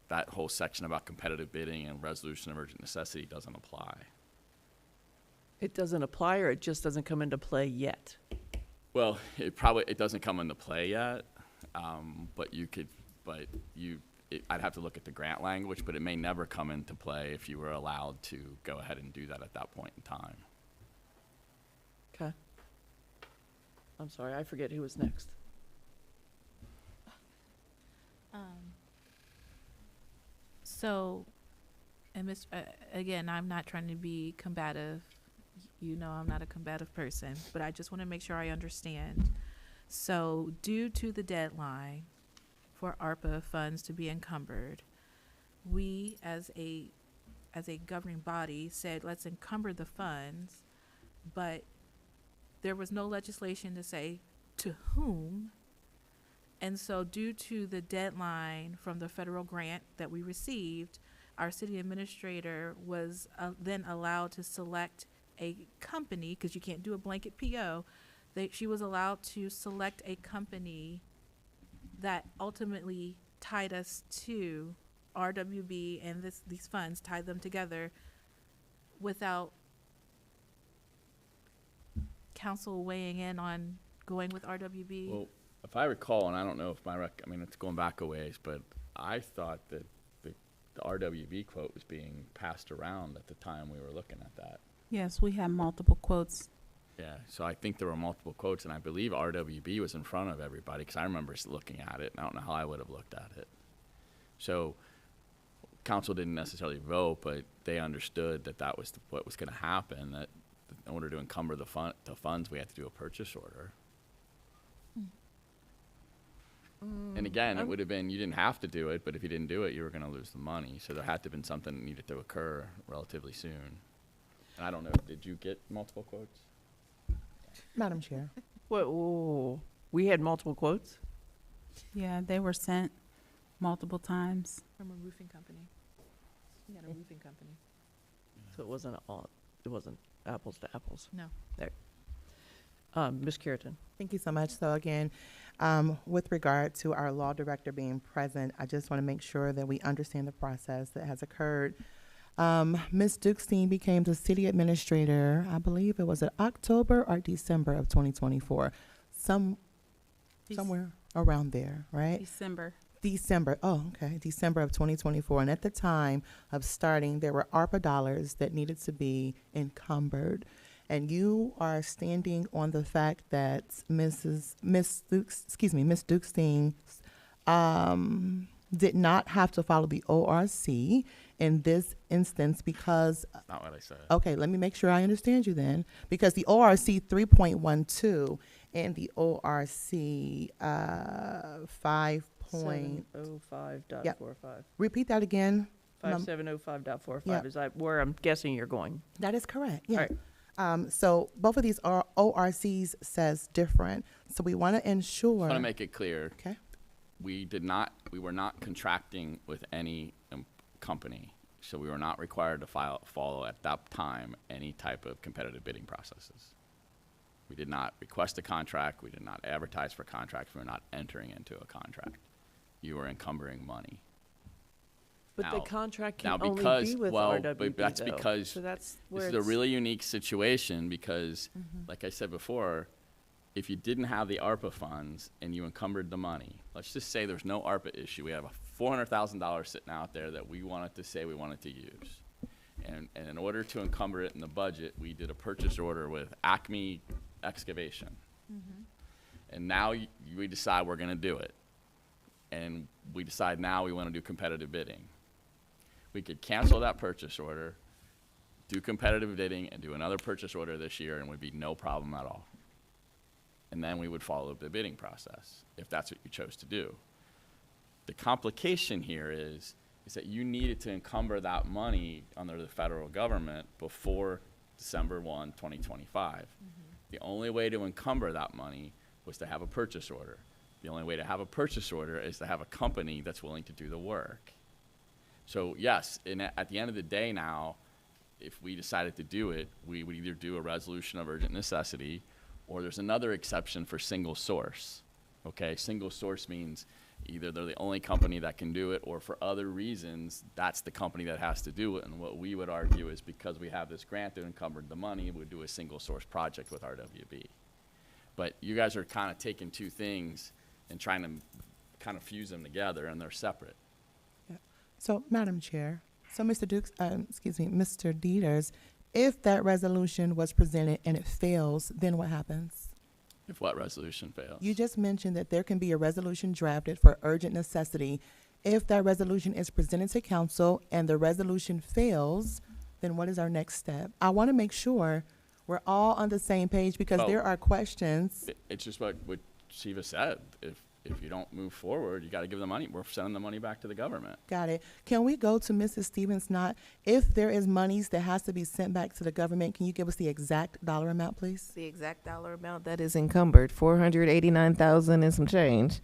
that whole section about competitive bidding and resolution of urgent necessity doesn't apply. It doesn't apply, or it just doesn't come into play yet? Well, it doesn't come into play yet, I'd have to look at the grant language, but it may never come into play if you were allowed to go ahead and do that at that point in time. Okay. I'm sorry, I forget who was next. So, and again, I'm not trying to be combative. You know, I'm not a combative person, but I just want to make sure I understand. So, due to the deadline for ARPA funds to be encumbered, we as a governing body said, let's encumber the funds, but there was no legislation to say to whom. And so due to the deadline from the federal grant that we received, our city administrator was then allowed to select a company, because you can't do a blanket PO. She was allowed to select a company that ultimately tied us to RWB, and these funds tied them together without council weighing in on going with RWB. Well, if I recall, and I don't know if I mean, it's going back a ways, but I thought that the RWB quote was being passed around at the time we were looking at that. Yes, we have multiple quotes. Yeah, so I think there were multiple quotes, and I believe RWB was in front of everybody, because I remember looking at it, and I don't know how I would have looked at it. So council didn't necessarily vote, but they understood that that was what was going to happen, that in order to encumber the funds, we had to do a purchase order. And again, it would have been, you didn't have to do it, but if you didn't do it, you were going to lose the money. So there had to have been something that needed to occur relatively soon. And I don't know, did you get multiple quotes? Madam Chair. Whoa, we had multiple quotes? Yeah, they were sent multiple times. From a roofing company. We got a roofing company. So it wasn't apples to apples. No. There. Ms. Curitan. Thank you so much. So again, with regard to our law director being present, I just want to make sure that we understand the process that has occurred. Ms. Dukestein became the city administrator, I believe it was in October or December of 2024. Somewhere around there, right? December. Oh, okay. December of 2024. And at the time of starting, there were ARPA dollars that needed to be encumbered. And you are standing on the fact that Ms. Dukestein did not have to follow the ORC in this instance because. That's not what I said. Okay, let me make sure I understand you then. Because the ORC 3.12 and the ORC 5. 705.45. Yep. Repeat that again. 5705.45 Yep. is where I'm guessing you're going. That is correct. Yeah. All right. So both of these ORCs says different. So we want to ensure. I want to make it clear. Okay. We were not contracting with any company, so we were not required to follow at that time any type of competitive bidding processes. We did not request a contract. We did not advertise for contracts. We were not entering into a contract. You were encumbering money. But Now- the contract now can only because- be with well, RWB, but that's though. because So that's This where is a it's- really unique situation because, like I said before, if you didn't have the ARPA funds and you encumbered the money, let's just say there's no ARPA issue. We have a $400,000 sitting out there that we wanted to say we wanted to use. And in order to encumber it in the budget, we did a purchase order with Acme Excavation. And now we decide we're going to do it. And we decide now we want to do competitive bidding. We could cancel that purchase order, do competitive bidding, and do another purchase order this year, and would be no problem at all. And then we would follow the bidding process, if that's what you chose to do. The complication here is that you needed to encumber that money under the federal government before December 1, 2025. The only way to encumber that money was to have a purchase order. The only way to have a purchase order is to have a company that's willing to do the work. So yes, at the end of the day now, if we decided to do it, we would either do a resolution of urgent necessity, or there's another exception for single source. Okay, single source means either they're the only company that can do it, or for other reasons, that's the company that has to do it. And what we would argue is because we have this grant that encumbered the money, we'd do a single source project with RWB. But you guys are kind of taking two things and trying to kind of fuse them together, and they're separate. Yeah. So, Madam Chair, so Mr. Mr. Dieters, if that resolution was presented and it fails, then what happens? If what resolution fails? You just mentioned that there can be a resolution drafted for urgent necessity. If that resolution is presented to council and the resolution fails, then what is our next step? I want to make sure we're all on the same page, because Well, there are questions. It's just what Shiva said. If you don't move forward, you got to give the money. We're sending the money back to the government. Got it. Can we go to Mrs. Stevens? Not if there is monies that has to be sent back to the government, can you give us the exact dollar amount, please? The exact dollar amount that is encumbered, 489,000 and some change.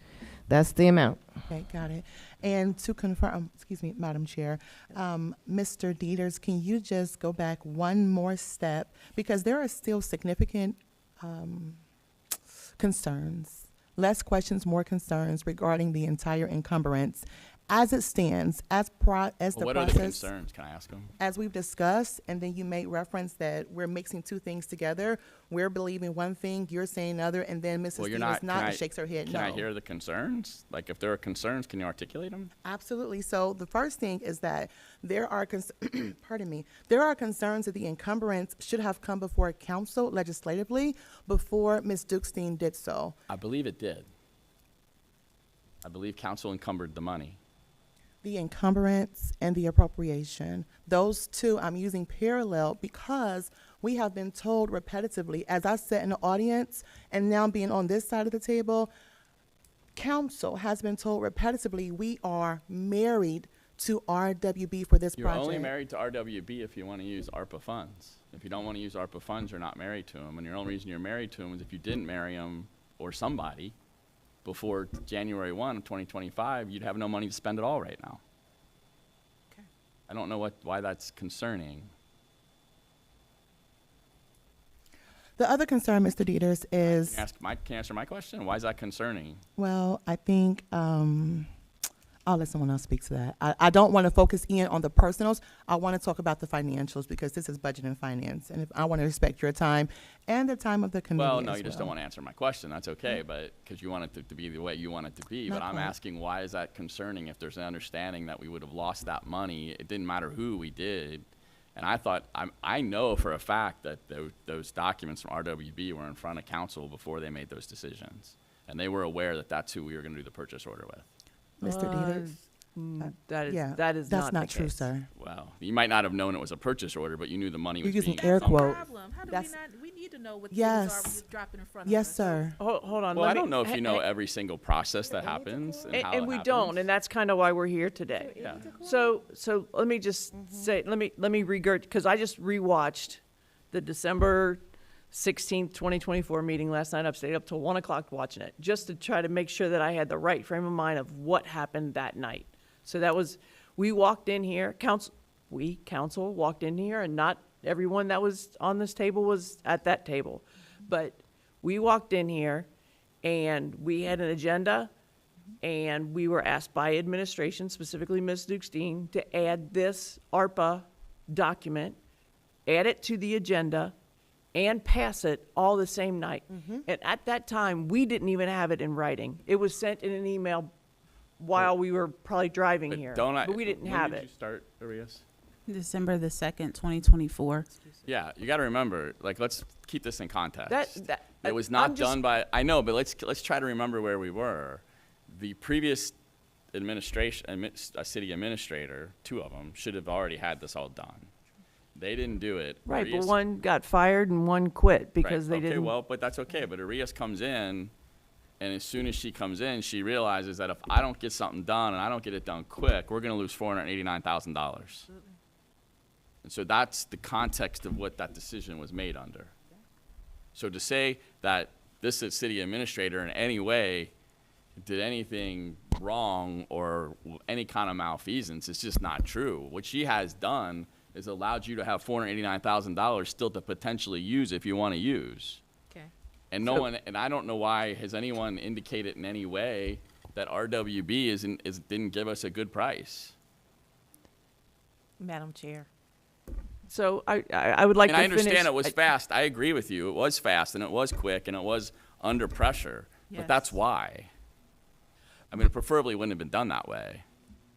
That's the amount. Okay, got it. And to confirm, Madam Chair, Mr. Dieters, can you just go back one more step? Because there are still significant concerns. Less questions, more concerns regarding the entire encumbrance. As it stands, as the What are the process, concerns? Can I ask them? as we've discussed, and then you made reference that we're mixing two things together. We're believing one thing, you're saying another, and then Mrs. Well, you're Stevens not. Can I- shakes her head no. Can I hear the concerns? Like, if there are concerns, can you articulate them? Absolutely. So the first thing is that there are, pardon me, there are concerns that the encumbrance should have come before council legislatively before Ms. Dukestein did so. I believe it did. I believe council encumbered the money. The encumbrance and the appropriation, those two I'm using parallel because we have been told repetitively, as I sat in the audience and now being on this side of the table, council has been told repetitively we are married to RWB for this You're project. only married to RWB if you want to use ARPA funds. If you don't want to use ARPA funds, you're not married to them. And the only reason you're married to them is if you didn't marry them or somebody before January 1 of 2025, you'd have no money to spend at all right now. Okay. I don't know why that's concerning. The other concern, Mr. Dieters, is, Can you answer my question? Why is that concerning? well, I think, I'll let someone else speak to that. I don't want to focus in on the personals. I want to talk about the financials because this is budget and finance. And if I want to respect your time and the time of the committee Well, no, as you just well. don't want to answer my question. That's okay, but because you want it to be the way you want it to be. But Not I'm quite. asking, why is that concerning if there's an understanding that we would have lost that money? It didn't matter who we did. And I thought, I know for a fact that those documents from RWB were in front of council before they made those decisions. And they were aware that that's who we were going to do the purchase order with. Mr. Dieters? Yeah, That is that's not not the true, case. sir. Well, you might not have known it was a purchase order, but you knew the money was You're using being air encumbered. quote. Problem. How do we That's- not? We need to know what Yes. things are when you drop it in front of Yes, us. sir. Hold on. Well, let I me- don't know if ha- you know ha- every single process that happens and how and it we happens. don't, and that's kind of why we're here today. Yeah. So let me just say, let me regurgitate, because I just rewatched the December 16th, 2024 meeting last night. I've stayed up till 1 o'clock watching it, just to try to make sure that I had the right frame of mind of what happened that night. So that was, we walked in here, council walked in here, and not everyone that was on this table was at that table. But we walked in here, and we had an agenda, and we were asked by administration, specifically Ms. Dukestein, to add this ARPA document, add it to the agenda, and pass it all the same night. And at that time, we didn't even have it in writing. It was sent in an email while we were probably driving here. But we didn't have When did it. you start, Arias? December the 2nd, 2024. Yeah, you got to remember, like, let's keep this in context. It was I'm not just- done by, I know, but let's try to remember where we were. The previous city administrator, 2 of them, should have already had this all done. They didn't do it. Right, but Arias- one got fired and one quit because Right, they didn't. Okay, well, but that's okay. But Arias comes in, and as soon as she comes in, she realizes that if I don't get something done and I don't get it done quick, we're going to lose $489,000. And so that's the context of what that decision was made under. So to say that this city administrator in any way did anything wrong or any kind of malfeasance is just not true. What she has done is allowed you to have $489,000 still to potentially use if you want to use. Okay. And no one, and I don't know why has anyone indicated in any way that RWB didn't give us a good price. Madam Chair. So I would like And to I understand finish- it was fast. I agree with you. It was fast and it was quick and it was under pressure. But that's Yes. why. I mean, it preferably wouldn't have been done that way.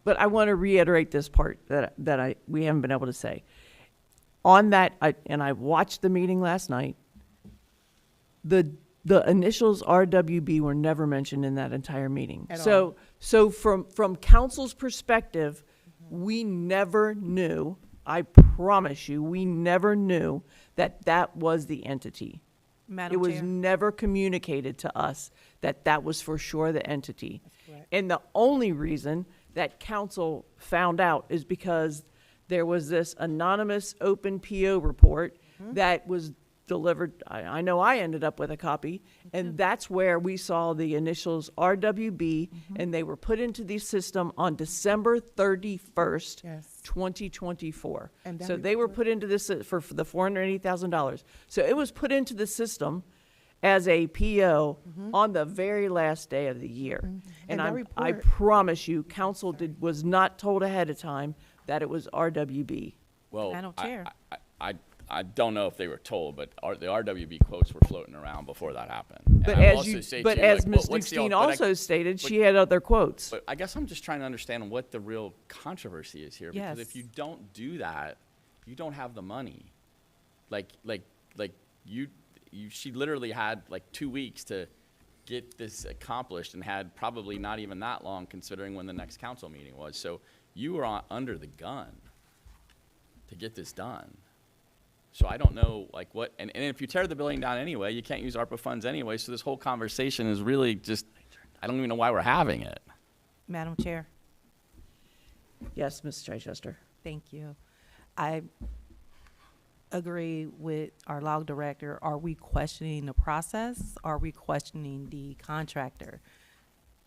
But I want to reiterate this part that we haven't been able to say. On that, I watched the meeting last night. The initials RWB were never mentioned in that entire meeting. At So from council's perspective, we never knew. I promise you, we never knew that was the entity. Madam It was Chair. never communicated to us that was for sure the entity. And the only reason that council found out is because there was this anonymous open PO report that was delivered. I know I ended up with a copy, and that's where we saw the initials RWB, and they were put into the system on December 31st, Yes. 2024. And that So they were put into this for the $480,000. So it was put into the system as a PO on the very last day of the year. And And that I report- promise you, council was not told ahead of time that it was RWB. Well, Madam Chair. I don't know if they were told, but the RWB quotes were floating around before that happened. And But I will as also you, say to but you, as like, Ms. what's the Newstein but I- also stated, but- she had other quotes. But I guess I'm just trying to understand what the real controversy is here. Because if Yes. you don't do that, you don't have the money. She literally had like 2 weeks to get this accomplished and had probably not even that long considering when the next council meeting was. So you were under the gun to get this done. So I don't know, like, what, and if you tear the building down anyway, you can't use ARPA funds anyway, so this whole conversation is really just, I don't even know why we're having it. Madam Chair. Yes, Ms. Chichester. Thank you. I agree with our log director. Are we questioning the process? Are we questioning the contractor?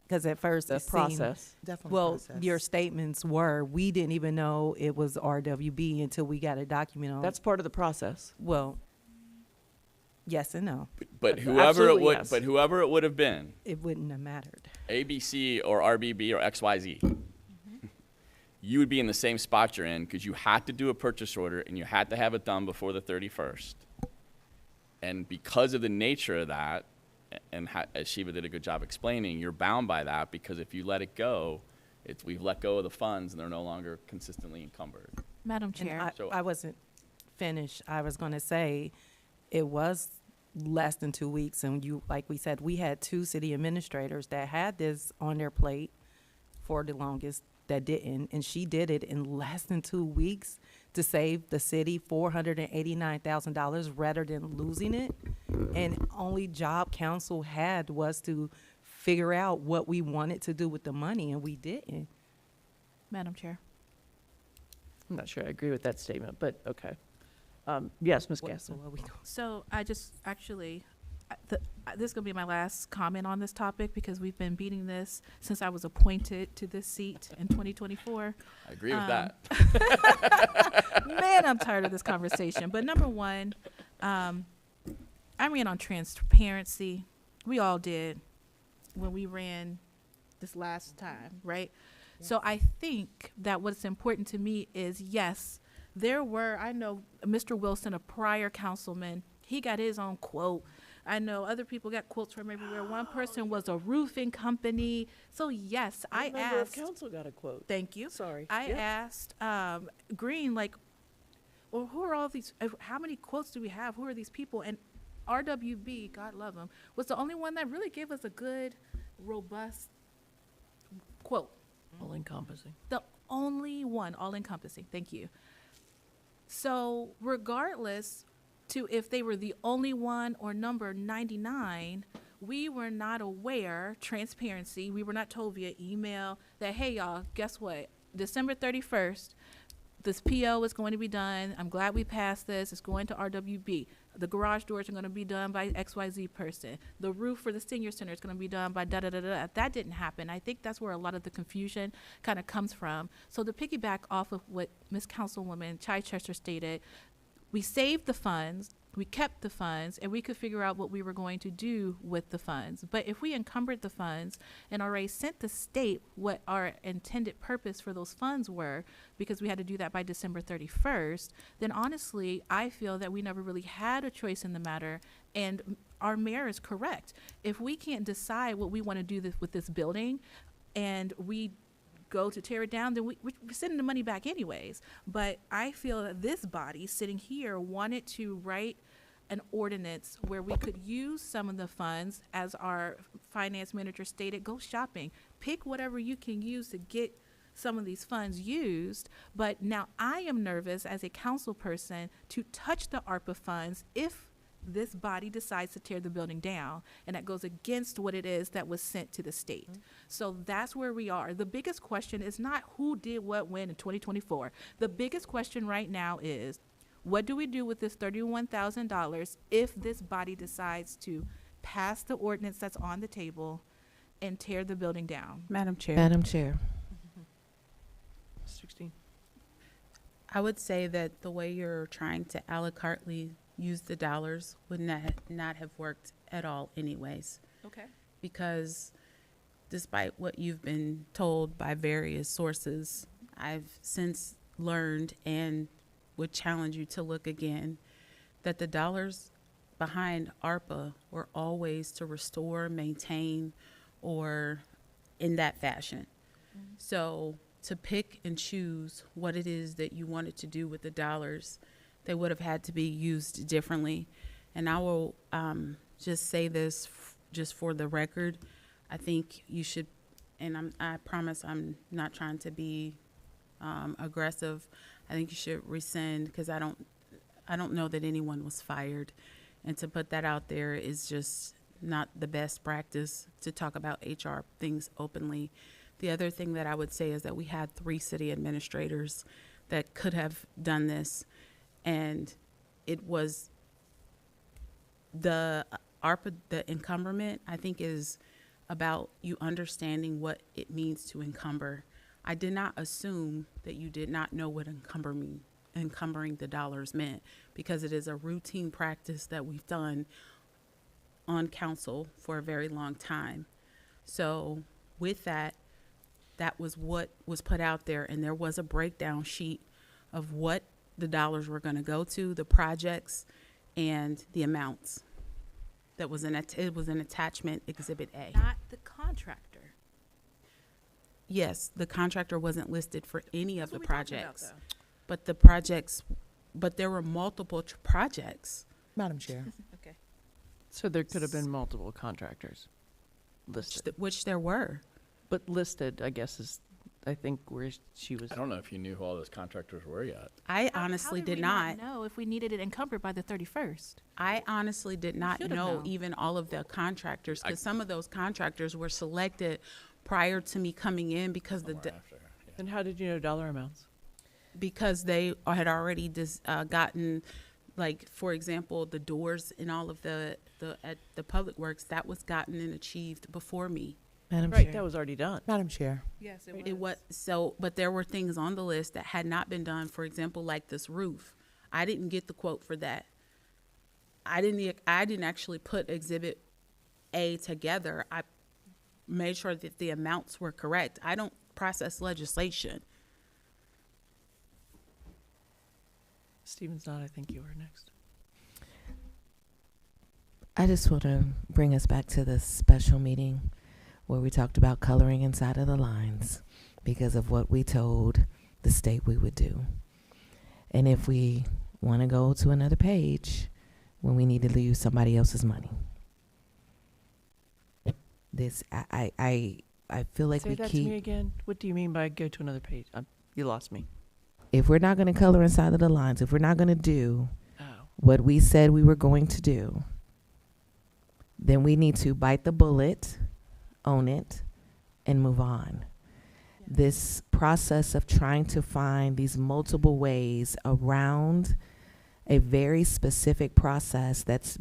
Because at first The it seemed, process. Definitely well, process. your statements were, we didn't even know it was RWB until we got a document on. That's part of the process. Well, yes and no. But whoever it Absolutely, would, yes. but whoever it would have been, It wouldn't have mattered. ABC or RBB or XYZ, you would be in the same spot you're in because you had to do a purchase order and you had to have it done before the 31st. And because of the nature of that, and as Shiva did a good job explaining, you're bound by that because if you let it go, we've let go of the funds and they're no longer consistently encumbered. Madam And Chair. So- I wasn't finished. I was going to say it was less than 2 weeks. And you, like we said, we had 2 city administrators that had this on their plate for the longest that didn't. And she did it in less than 2 weeks to save the city $489,000 rather than losing it. And only job council had was to figure out what we wanted to do with the money, and we didn't. Madam Chair. I'm not sure I agree with that statement, but okay. Yes, Ms. So Gaston. what we doing? So I just actually, this is going to be my last comment on this topic because we've been beating this since I was appointed to this seat in 2024. I agree with that. Man, I'm tired of this conversation. But number one, I ran on transparency. We all did when we ran this last time, right? So I think that what's important to me is, yes, there were, I know Mr. Wilson, a prior councilman, He got his own quote. I know other people got quotes from everywhere. One person was a roofing company. So yes, I Member of asked. council got a quote. Thank you. Sorry. I Yep. asked Green, like, well, who are all these? How many quotes do we have? Who are these people? And RWB, God love him, was the only one that really gave us a good, robust quote. All encompassing. The only one, all encompassing. Thank you. So regardless to if they were the only one or number 99, we were not aware, transparency, we were not told via email that, hey, y'all, guess what? December 31st, this PO is going to be done. I'm glad we passed this. It's going to RWB. The garage doors are going to be done by XYZ person. The roof for the senior center is going to be done by da-da-da-da. That didn't happen. I think that's where a lot of the confusion kind of comes from. So to piggyback off of what Ms. Councilwoman Chichester stated, we saved the funds, we kept the funds, and we could figure out what we were going to do with the funds. But if we encumbered the funds and already sent the state what our intended purpose for those funds were, because we had to do that by December 31st, then honestly, I feel that we never really had a choice in the matter, and our mayor is correct. If we can't decide what we want to do with this building, and we go to tear it down, then we're sending the money back anyways. But I feel that this body sitting here wanted to write an ordinance where we could use some of the funds, as our finance manager stated, go shopping, pick whatever you can use to get some of these funds used. But now I am nervous as a council person to touch the ARPA funds if this body decides to tear the building down, and that goes against what it is that was sent to the state. So that's where we are. The biggest question is not who did what when in 2024. The biggest question right now is, what do we do with this $31,000 if this body decides to pass the ordinance that's on the table and tear the building down? Madam Chair. Madam Chair. 16. I would say that the way you're trying to a la cartely use the dollars would not have worked at all anyways. Okay. Because despite what you've been told by various sources, I've since learned and would challenge you to look again that the dollars behind ARPA were always to restore, maintain, or in that fashion. So to pick and choose what it is that you wanted to do with the dollars, they would have had to be used differently. And I will just say this just for the record. I think you should, and I promise I'm not trying to be aggressive. I think you should rescind, because I don't know that anyone was fired. And to put that out there is just not the best practice to talk about HR things openly. The other thing that I would say is that we had 3 city administrators that could have done this. And it was the ARPA, the encumberment, I think, is about you understanding what it means to encumber. I did not assume that you did not know what encumbering the dollars meant, because it is a routine practice that we've done on council for a very long time. So with that, that was what was put out there, and there was a breakdown sheet of what the dollars were going to go to, the projects, and the amounts. That was it was an attachment, Exhibit A. Not the contractor. Yes, the contractor wasn't listed for any of That's the what we're talking about, projects, though. but the projects, but there were multiple projects. Madam Chair. Okay. So there could have been multiple contractors listed. Which there were. But listed, I guess, is, I think, where she was. I don't know if you knew who all those contractors were yet. I How honestly did we not. know if we needed it encumbered by the 31st? I honestly did not should've know known. even all of the contractors, because some of those contractors were selected prior to me coming in because Somewhere after, yeah. And how did you know dollar amounts? because they had already gotten, like, for example, the doors and all of the at the Public Works, that was gotten and achieved before me. Madam Right, Chair. that was already done. Madam Chair. Yes, It was so, but there were things on the list that had not been done. For example, like this roof, I didn't get the quote for that. I didn't actually put Exhibit A together. I made sure that the amounts were correct. I don't process legislation. Stephen's not, I think you were next. I just want to bring us back to the special meeting where we talked about coloring inside of the lines because of what we told the state we would do. And if we want to go to another page when we need to use somebody else's money. This, I feel like Say we that to me keep, again. What do you mean by go to another page? You lost me. if we're not going to color inside of the lines, if we're not going to do Oh. what we said we were going to do, then we need to bite the bullet, own it, and move on. This process of trying to find these multiple ways around a very specific process that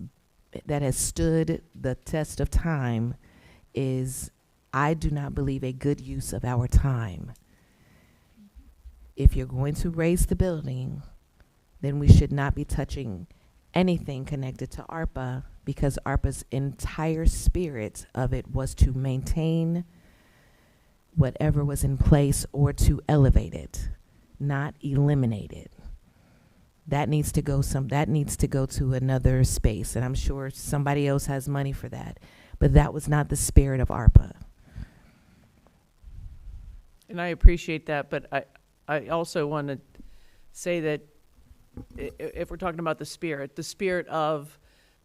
has stood the test of time is, I do not believe, a good use of our time. If you're going to raise the building, then we should not be touching anything connected to ARPA, because ARPA's entire spirit of it was to maintain whatever was in place or to elevate it, not eliminate it. That needs to go to another space, and I'm sure somebody else has money for that. But that was not the spirit of ARPA. And I appreciate that, but I also want to say that if we're talking about the spirit of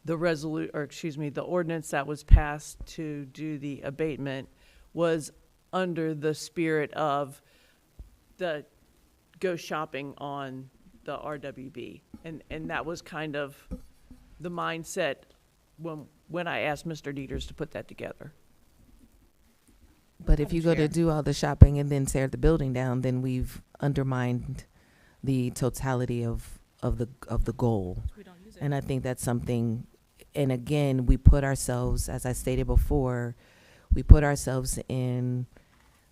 the the ordinance that was passed to do the abatement was under the spirit of the go shopping on the RWB. And that was kind of the mindset when I asked Mr. Dieters to put that together. But if you go to do all the shopping and then tear the building down, then we've undermined the totality of the goal. We don't use it. And I think that's something, and again, we put ourselves, as I stated before, we put ourselves in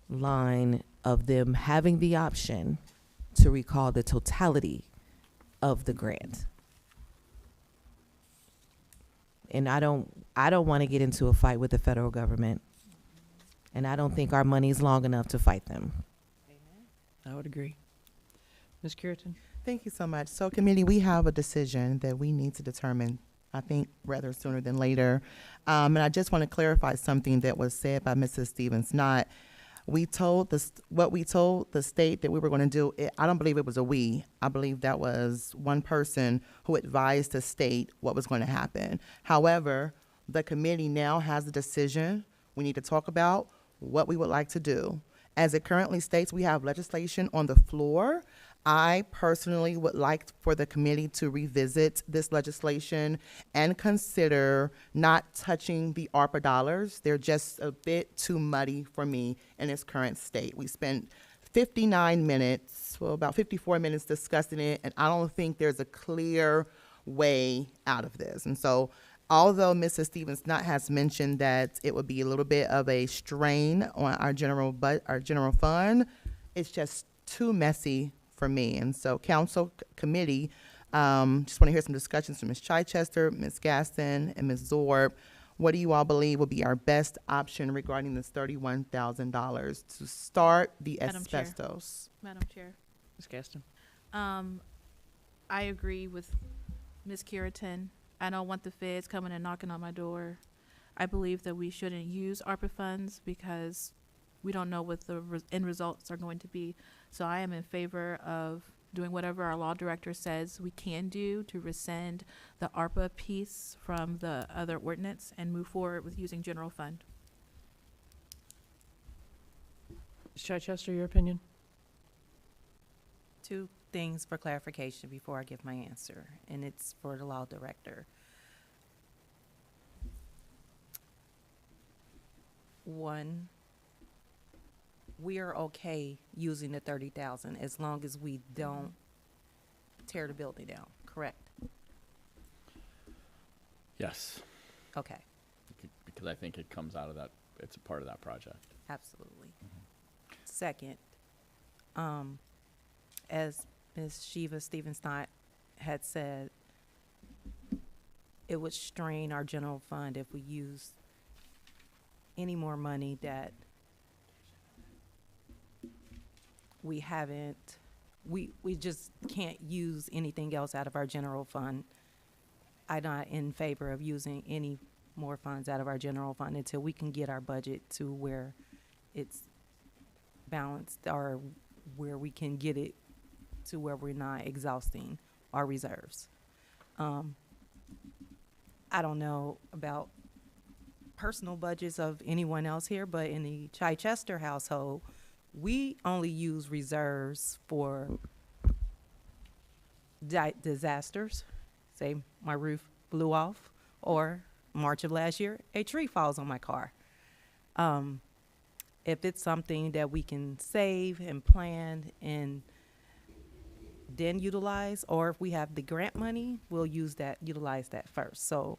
line of them having the option to recall the totality of the grant. And I don't want to get into a fight with the federal government. And I don't think our money's long enough to fight them. I would agree. Ms. Curitan? Thank you so much. So committee, we have a decision that we need to determine, I think, rather sooner than later. And I just want to clarify something that was said by Mrs. Stevens. What we told the state that we were going to do, I don't believe it was a we. I believe that was one person who advised the state what was going to happen. However, the committee now has a decision. We need to talk about what we would like to do. As it currently states, we have legislation on the floor. I personally would like for the committee to revisit this legislation and consider not touching the ARPA dollars. They're just a bit too muddy for me in its current state. We spent 59 minutes, well, about 54 minutes discussing it, and I don't think there's a clear way out of this. And so, although Mrs. Stevens has mentioned that it would be a little bit of a strain on our general fund, it's just too messy for me. And so council committee, just want to hear some discussions from Ms. Chichester, Ms. Gaston, and Ms. Zorb. What do you all believe would be our best option regarding this $31,000 to start the Madam Chair. asbestos? Madam Chair. Ms. Gaston? I agree with Ms. Curitan. I don't want the feds coming and knocking on my door. I believe that we shouldn't use ARPA funds because we don't know what the end results are going to be. So I am in favor of doing whatever our law director says we can do to rescind the ARPA piece from the other ordinance and move forward with using general fund. Ms. Chichester, your opinion? Two things for clarification before I give my answer, and it's for the law director. One, we are okay using the 30,000 as long as we don't tear the building down, correct? Yes, Okay, because I think it comes out of that, it's a part of that project. absolutely. Second, as Ms. Shiva Stevens-Knott had said, it would strain our general fund if we use any more money that we haven't, we just can't use anything else out of our general fund I'm not in favor of using any more funds out of our general fund until we can get our budget to where it's balanced, or where we can get it to where we're not exhausting our reserves. I don't know about personal budgets of anyone else here, but in the Chichester household, we only use reserves for disasters. Say my roof blew off, or March of last year, a tree falls on my car. If it's something that we can save and plan and then utilize, or if we have the grant money, we'll utilize that first. So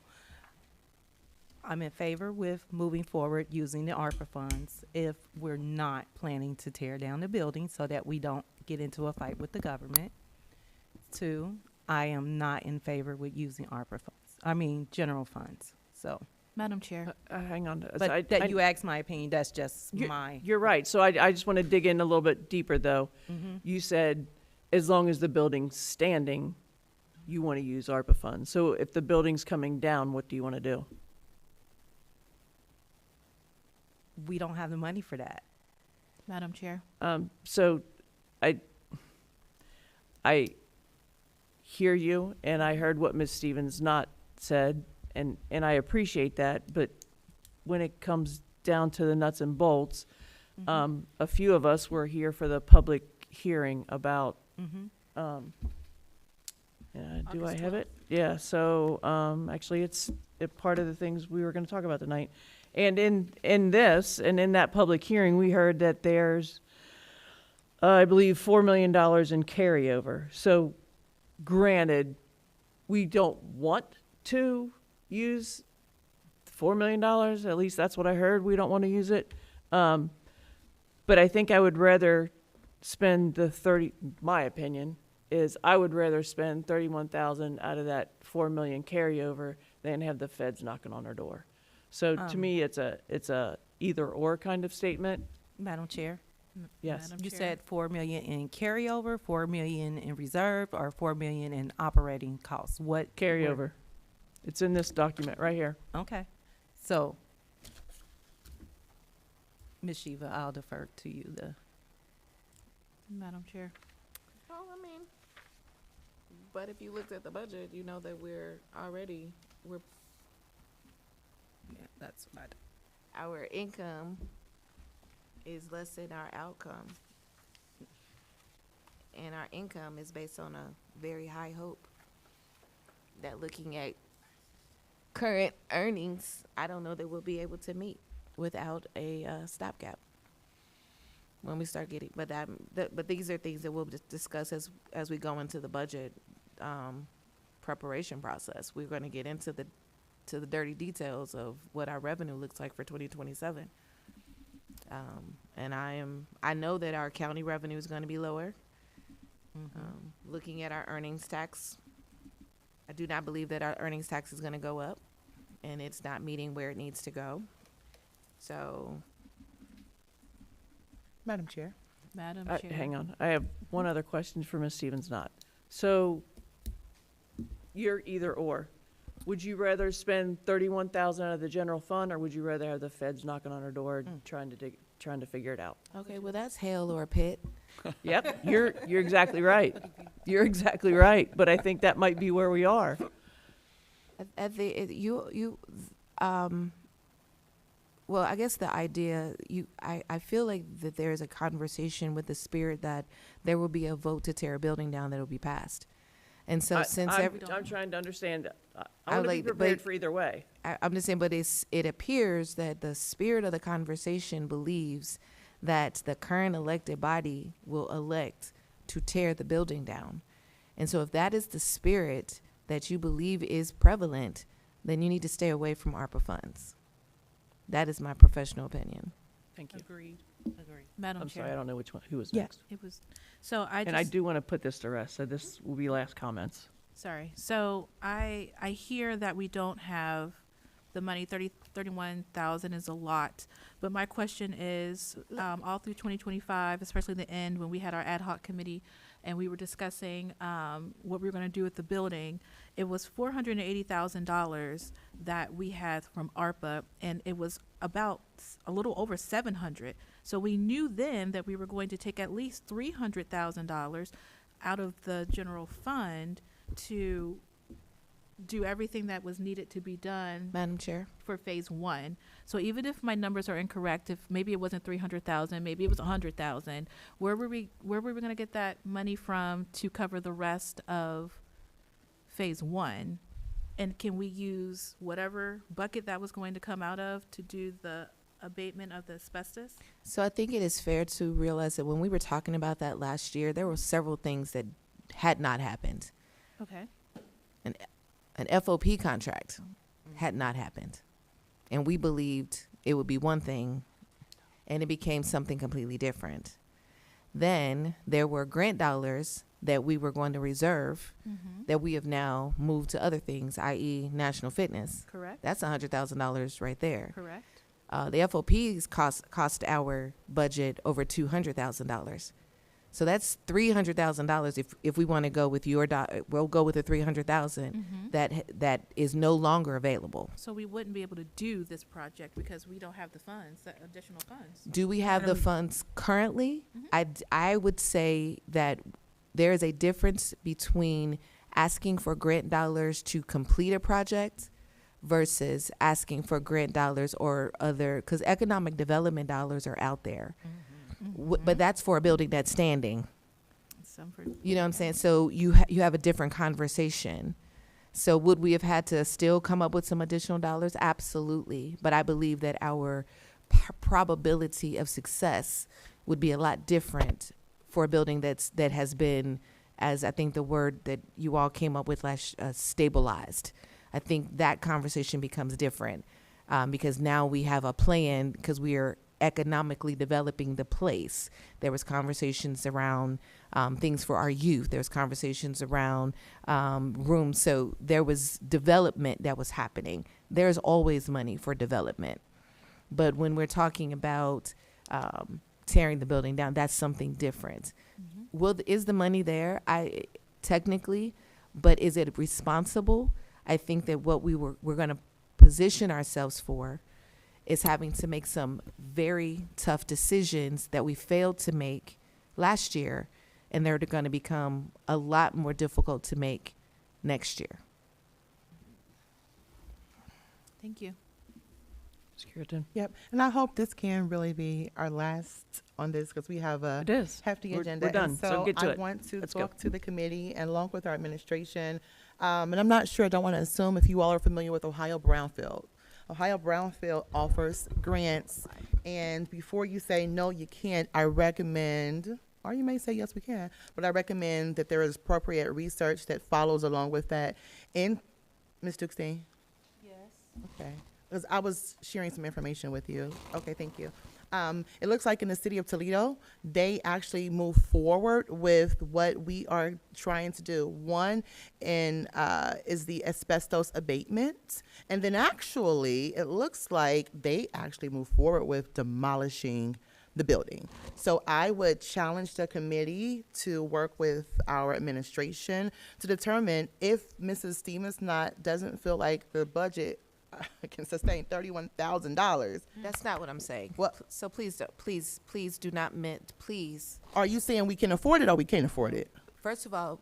I'm in favor with moving forward using the ARPA funds if we're not planning to tear down the building so that we don't get into a fight with the government. 2, I am not in favor with using general funds. So, Madam Chair. Hang on. but you asked my opinion, that's just my. You're right. So I just want to dig in a little bit deeper, though. You said as long as the building's standing, you want to use ARPA funds. So if the building's coming down, what do you want to do? We don't have the money for that. Madam Chair. So I hear you, and I heard what Ms. Stevens not said, and I appreciate that, but when it comes down to the nuts and bolts, a few of us were here for the public hearing about, do I have it? Yeah, so actually it's part of the things we were going to talk about tonight. And in that public hearing, we heard that there's, I believe, $4 million in carryover. So granted, we don't want to use $4 million, at least that's what I heard. We don't want to use it. But I think I would rather spend my opinion is I would rather spend $31,000 out of that $4 million carryover than have the feds knocking on our door. So to me, it's a either or kind of statement. Madam Chair, Yes. you said 4 million in carryover, 4 million in reserve, or 4 million in operating costs. What Carryover. It's in this document right here. Okay, so Ms. Shiva, I'll defer to you. Madam Chair. Oh, but if you looked at the budget, you know that we're Yeah, that's what our income is less than our outcome. And our income is based on a very high hope that looking at current earnings, I don't know that we'll be able to meet without a stopgap when we start getting, but these are things that we'll discuss as we go into the budget preparation process. We're going to get into the dirty details of what our revenue looks like for 2027. And I know that our county revenue is going to be lower. Looking at our earnings tax, I do not believe that our earnings tax is going to go up, and it's not meeting where it needs to go. So, Madam Chair. Madam Chair. Hang on. I have one other question for Ms. Stevens-Knott. So you're either or. Would you rather spend $31,000 out of the general fund, or would you rather have the feds knocking on our door trying to figure it out? okay, well, that's hell or a pit. Yep, you're exactly right. You're exactly right. But I think that might be where we are. Well, I guess the idea, I feel like that there is a conversation with the spirit that there will be a vote to tear a building down that will be passed. And so I'm trying to understand. I want to be prepared for either way. I'm just saying, but it appears that the spirit of the conversation believes that the current elected body will elect to tear the building down. And so if that is the spirit that you believe is prevalent, then you need to stay away from ARPA funds. That is my professional opinion. Thank you. Agreed. Madam I'm Chair. sorry, I don't know who was Yeah. next. It was, so And I do want to put this to rest, so this will be last comments. sorry. So I hear that we don't have the money. 31,000 is a lot. But my question is, all through 2025, especially the end when we had our ad hoc committee, and we were discussing what we were going to do with the building. It was $480,000 that we had from ARPA, and it was about a little over 700. So we knew then that we were going to take at least $300,000 out of the general fund to do everything that was needed to be done Madam Chair. for phase one. So even if my numbers are incorrect, if maybe it wasn't 300,000, maybe it was 100,000, where were we going to get that money from to cover the rest of phase one? And can we use whatever bucket that was going to come out of to do the abatement of the asbestos? So I think it is fair to realize that when we were talking about that last year, there were several things that had not happened. Okay. An FOP contract had not happened. And we believed it would be one thing, and it became something completely different. Then there were grant dollars that we were going to reserve that we have now moved to other things, i.e. National Fitness. Correct. That's $100,000 right there. Correct. The FOPs cost our budget over $200,000. So that's $300,000 if we want to go with we'll go with the $300,000 that is no longer available. So we wouldn't be able to do this project because we don't have the funds, the additional funds. Do we have the funds currently? I would say that there is a difference between asking for grant dollars to complete a project versus asking for grant dollars or other, because economic development dollars are out there. But that's for a building that's standing. You know what I'm saying? So you have a different conversation. So would we have had to still come up with some additional dollars? Absolutely. But I believe that our probability of success would be a lot different for a building that has been, as I think the word that you all came up with last, stabilized. I think that conversation becomes different because now we have a plan because we are economically developing the place. There was conversations around things for our youth. There was conversations around rooms. So there was development that was happening. There's always money for development. But when we're talking about tearing the building down, that's something different. Is the money there? Technically, but is it responsible? I think that what we're going to position ourselves for is having to make some very tough decisions that we failed to make last year, and they're going to become a lot more difficult to make next year. Thank you. Yep, and I hope this can really be our last on this because we have a It is. hefty We're agenda. done, And so get to I it. want to Let's go. talk to the committee and along with our administration. And I'm not sure, I don't want to assume if you all are familiar with Ohio Brownfield. Ohio Brownfield offers grants, and before you say, no, you can't, I recommend, or you may say, yes, we can, but I recommend that there is appropriate research that follows along with that. And, Ms. Duxine? Yes. Okay, because I was sharing some information with you. Okay, thank you. It looks like in the city of Toledo, they actually move forward with what we are trying to do. One is the asbestos abatement. And then actually, it looks like they actually move forward with demolishing the building. So I would challenge the committee to work with our administration to determine if Mrs. Stevens doesn't feel like the budget can sustain $31,000. That's not what I'm saying. What? So please do not please. Are you saying we can afford it or we can't afford it? First of all,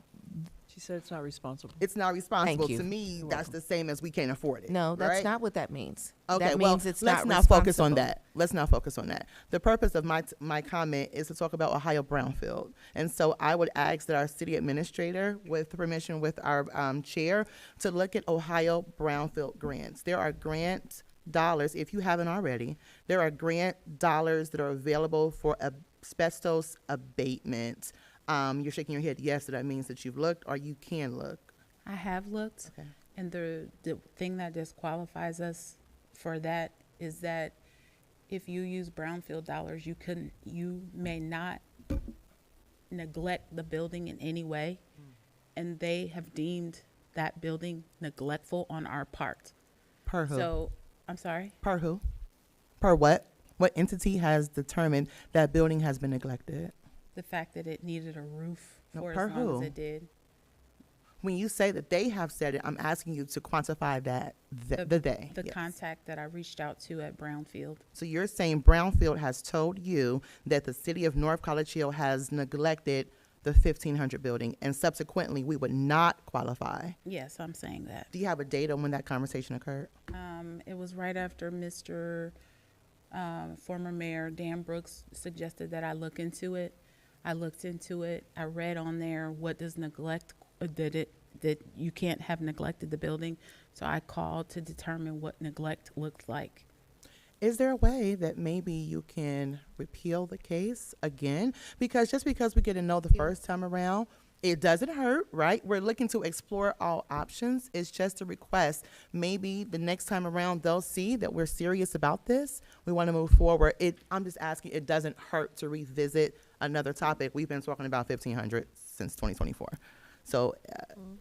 She said it's not responsible. It's not responsible. Thank you. To me, that's the same as we can't afford it. no, that's right? not what that means. Okay, that well, means it's let's not not focus on responsible. that. Let's not focus on that. The purpose of my comment is to talk about Ohio Brownfield. And so I would ask that our city administrator, with permission with our chair, to look at Ohio Brownfield grants. There are grant dollars, if you haven't already, there are grant dollars that are available for asbestos abatement. You're shaking your head yes, so that means that you've looked or you can look. I have looked, Okay. and the thing that disqualifies us for that is that if you use brownfield dollars, you may not neglect the building in any way, and they have deemed that building neglectful on our part. Per who? So, I'm sorry? Per who? Per what? What entity has determined that building has been neglected? The fact that it needed a roof No, for per as long as who? it did. When you say that they have said it, I'm asking you to quantify that, the they. The yes. contact that I reached out to at Brownfield. So you're saying Brownfield has told you that the city of North College Hill has neglected the 1500 building, and subsequently we would not qualify. Yes, I'm saying that. Do you have a date on when that conversation occurred? It was right after Mr. Former Mayor Dan Brooks suggested that I look into it. I looked into it. I read on there what does neglect that you can't have neglected the building. So I called to determine what neglect looked like. Is there a way that maybe you can repeal the case again? Because just because we get a no the first time around, it doesn't hurt, right? We're looking to explore all options. It's just a request. Maybe the next time around they'll see that we're serious about this. We want to move forward. I'm just asking, it doesn't hurt to revisit another topic. We've been talking about 1500 since 2024. So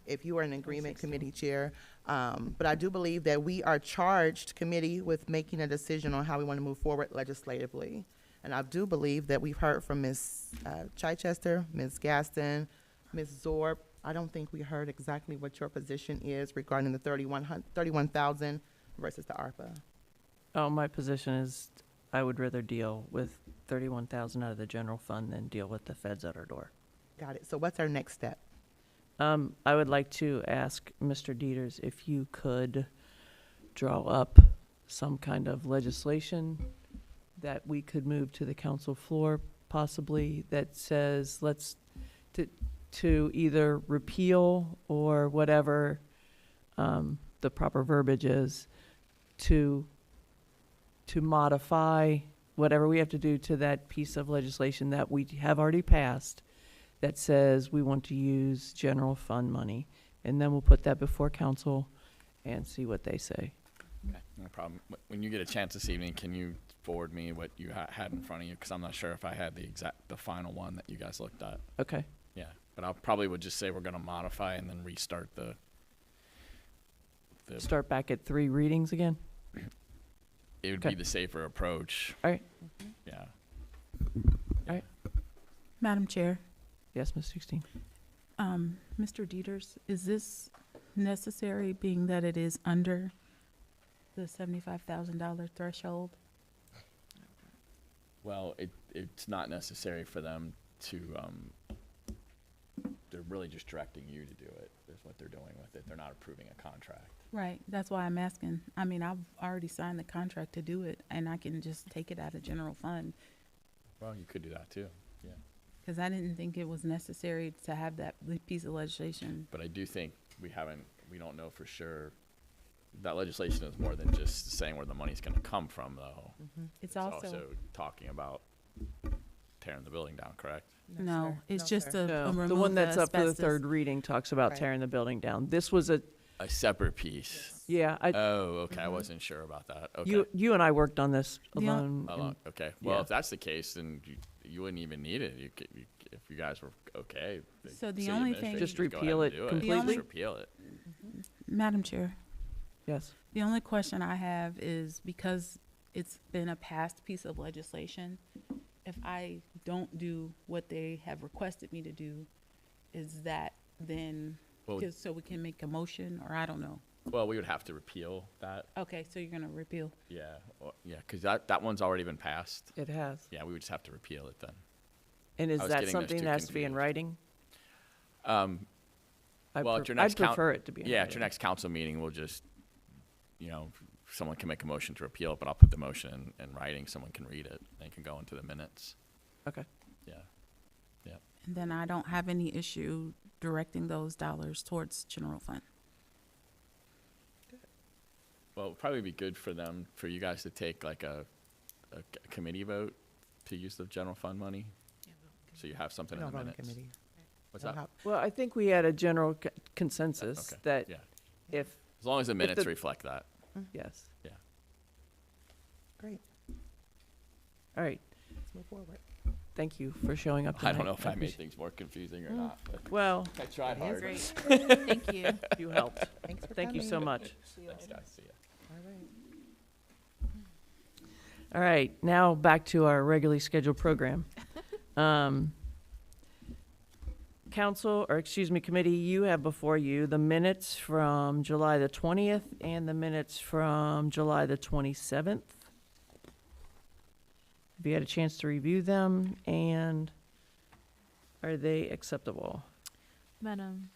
if you are in agreement, committee chair, but I do believe that we are charged, committee, with making a decision on how we want to move forward legislatively. And I do believe that we've heard from Ms. Chichester, Ms. Gaston, Ms. Zorb. I don't think we heard exactly what your position is regarding the 31,000 versus the ARPA. Oh, my position is I would rather deal with 31,000 out of the general fund than deal with the feds at our door. Got it. So what's our next step? I would like to ask Mr. Dieters if you could draw up some kind of legislation that we could move to the council floor, possibly, that says to either repeal or whatever the proper verbiage is, to modify whatever we have to do to that piece of legislation that we have already passed that says we want to use general fund money. And then we'll put that before council and see what they say. Okay, no problem. When you get a chance this evening, can you forward me what you had in front of you? Because I'm not sure if I had the final one that you guys looked at. Okay. Yeah, but I probably would just say we're going to modify and then restart the Start back at 3 readings again? It would Okay. be the safer approach. All right. Yeah. Madam Chair, Yes, Ms. 16. Mr. Dieters, is this necessary, being that it is under the $75,000 threshold? Well, it's not necessary for them to, they're really just directing you to do it, is what they're doing with it. They're not approving a contract. Right, that's why I'm asking. I mean, I've already signed the contract to do it, and I can just take it out of general fund, Well, you could do that too, yeah. because I didn't think it was necessary to have that piece of legislation. But I do think we don't know for sure. That legislation is more than just saying where the money's gonna come from, though. It's It's also, also talking about tearing the building down, correct? no, it's No, just sir. a No, the remove one that's up for the asbestos. third reading talks about Right. tearing the building down. This was a, A separate piece. yeah, Oh, okay, I wasn't sure about that, okay. you and I worked on this The on- alone. Oh, and- okay, well, yeah. if that's the case, then you wouldn't even need it. If you guys were okay. So the city only thing- administrator Just could go ahead repeal and it do completely? Just repeal it. Madam Chair, Yes. the only question I have is, because it's been a passed piece of legislation, if I don't do what they have requested me to do, is that then, Well- just so we can make a motion, or I don't know? Well, we would have to repeal that, Okay, so you're gonna repeal? yeah, because that one's already been passed. It has. Yeah, we would just have to repeal it then. And is I was that getting those something two that has to be in confused. writing? Well, at your next I'd prefer it to be in Yeah, at writing. your next council meeting, we'll just, someone can make a motion to repeal it, but I'll put the motion in writing, someone can read it, and it can go into the minutes. Okay. Yeah. And then I don't have any issue directing those dollars towards general fund. Well, it'd probably be good for you guys to take like a committee vote to use the general fund money. So you have something We in don't the vote in minutes. committee. What's Don't that? have- Well, I think we had a general consensus Okay, that yeah. if, As long as the minutes the- reflect that. yes. Great. All right. Let's move forward. Thank you for showing up I tonight. don't know if I made appreciate- things more confusing or not, but Well, I tried hard. Great, thank you. you helped. Thanks for Thank you so coming. much. Thanks, guys. See ya. All right. All right, now back to our regularly scheduled program. Committee, you have before you the minutes from July the 20th and the minutes from July the 27th. Have you had a chance to review them, and are they acceptable? Madam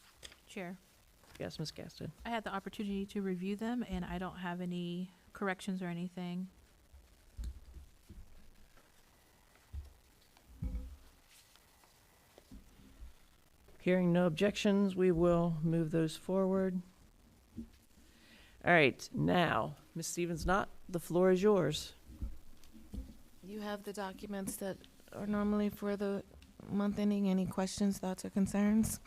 Chair, Yes, Ms. Gaston. I had the opportunity to review them, and I don't have any corrections or anything. Hearing no objections, we will move those forward. All right, now, Ms. Stevens-Knott, the floor is yours. You have the documents that are normally for the month ending. Any questions, thoughts, or concerns?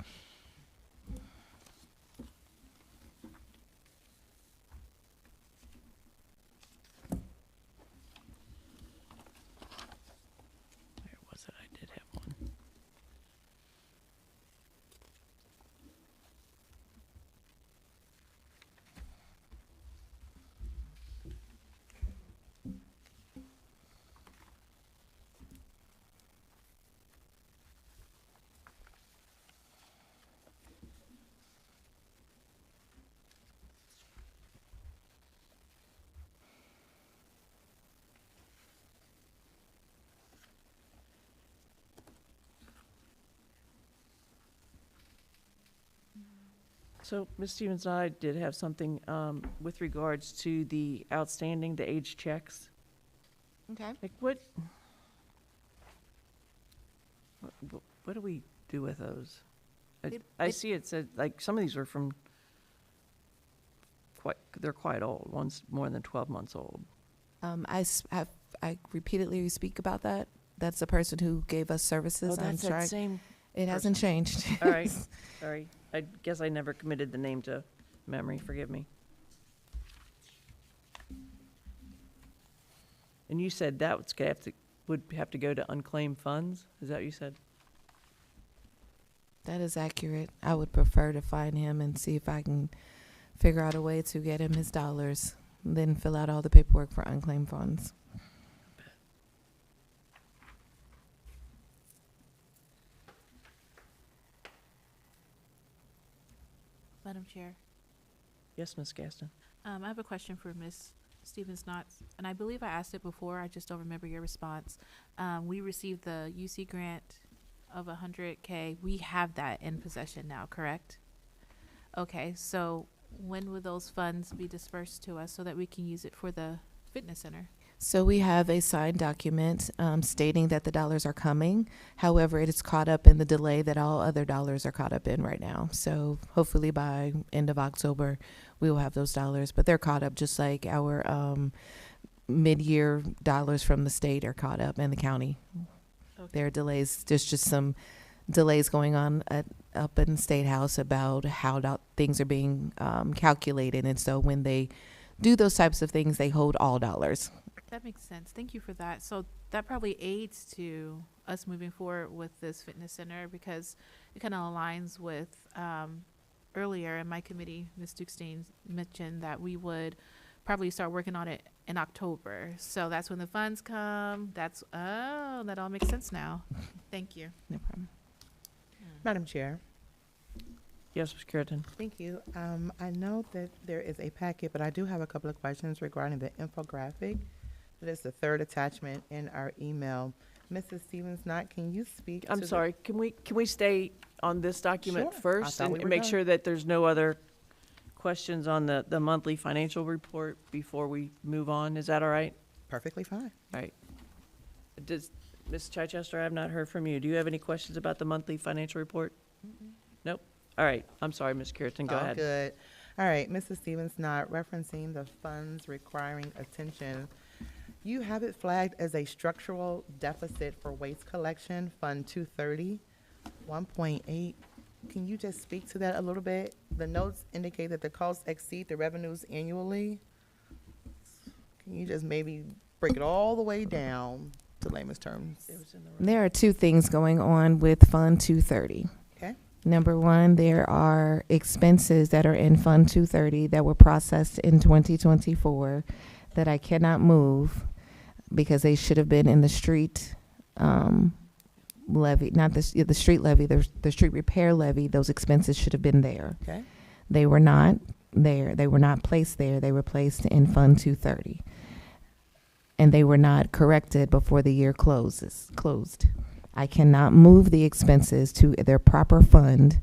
Where was it? I did have one. So, Ms. Stevens and I did have something with regards to the outstanding, the age checks. Okay. Like, what do we do with those? I see it said, like, some of these are from they're quite old. One's more than 12 months old. I repeatedly speak about that. That's the person who gave us services on that's that strike. same. It hasn't changed. All right, sorry. I guess I never committed the name to memory, forgive me. And you said that would have to go to unclaimed funds? Is that what you said? That is accurate. I would prefer to find him and see if I can figure out a way to get him his dollars, and then fill out all the paperwork for unclaimed funds. Madam Chair, Yes, Ms. Gaston. I have a question for Ms. Stevens-Knott, and I believe I asked it before. I just don't remember your response. We received the UC grant of $100K. We have that in possession now, correct? Okay, so when will those funds be dispersed to us so that we can use it for the fitness center? So we have a signed document stating that the dollars are coming. However, it is caught up in the delay that all other dollars are caught up in right now. So hopefully by end of October, we will have those dollars. But they're caught up just like our mid-year dollars from the state are caught up in the county. Okay. There are delays. There's just some delays going on up in the State House about how things are being calculated. And so when they do those types of things, they hold all dollars. That makes sense. Thank you for that. So that probably aids to us moving forward with this fitness center because it kind of aligns with earlier in my committee, Ms. Dukestein mentioned that we would probably start working on it in October. So that's when the funds come. That all makes sense now. Thank you. No problem. Madam Chair. Yes, Ms. Curitin. Thank you. I know that there is a packet, but I do have a couple of questions regarding the infographic. That is the third attachment in our email. Mrs. Stevens-Knott, can you speak? I'm sorry, can we stay on this document Sure. I first thought we and were make done. sure that there's no other questions on the monthly financial report before we move on? Is that all right? Perfectly fine. All right. Does, Ms. Chichester, I have not heard from you. Do you have any questions about the monthly financial report? Nope. All right. I'm sorry, Ms. Curitin, go All ahead. good. All right, Mrs. Stevens-Knott, referencing the funds requiring attention, you have it flagged as a structural deficit for waste collection, Fund 230, 1.8. Can you just speak to that a little bit? The notes indicate that the costs exceed the revenues annually. Can you just maybe break it all the way down to layman's terms? It was in the room. There are two things going on with Fund 230. Okay. Number one, there are expenses that are in Fund 230 that were processed in 2024 that I cannot move because they should have been in the street levy, not the street levy, the street repair levy, those expenses should have been there. Okay. They were not there. They were not placed there. They were placed in Fund 230. And they were not corrected before the year closed. I cannot move the expenses to their proper fund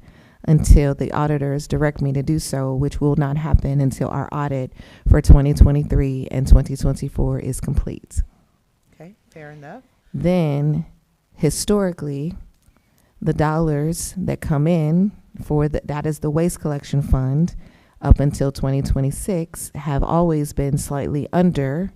until the auditors direct me to do so, which will not happen until our audit for 2023 and 2024 is complete. Okay, fair enough. Then, historically, the dollars that come in for that is the waste collection fund up until 2026 have always been slightly under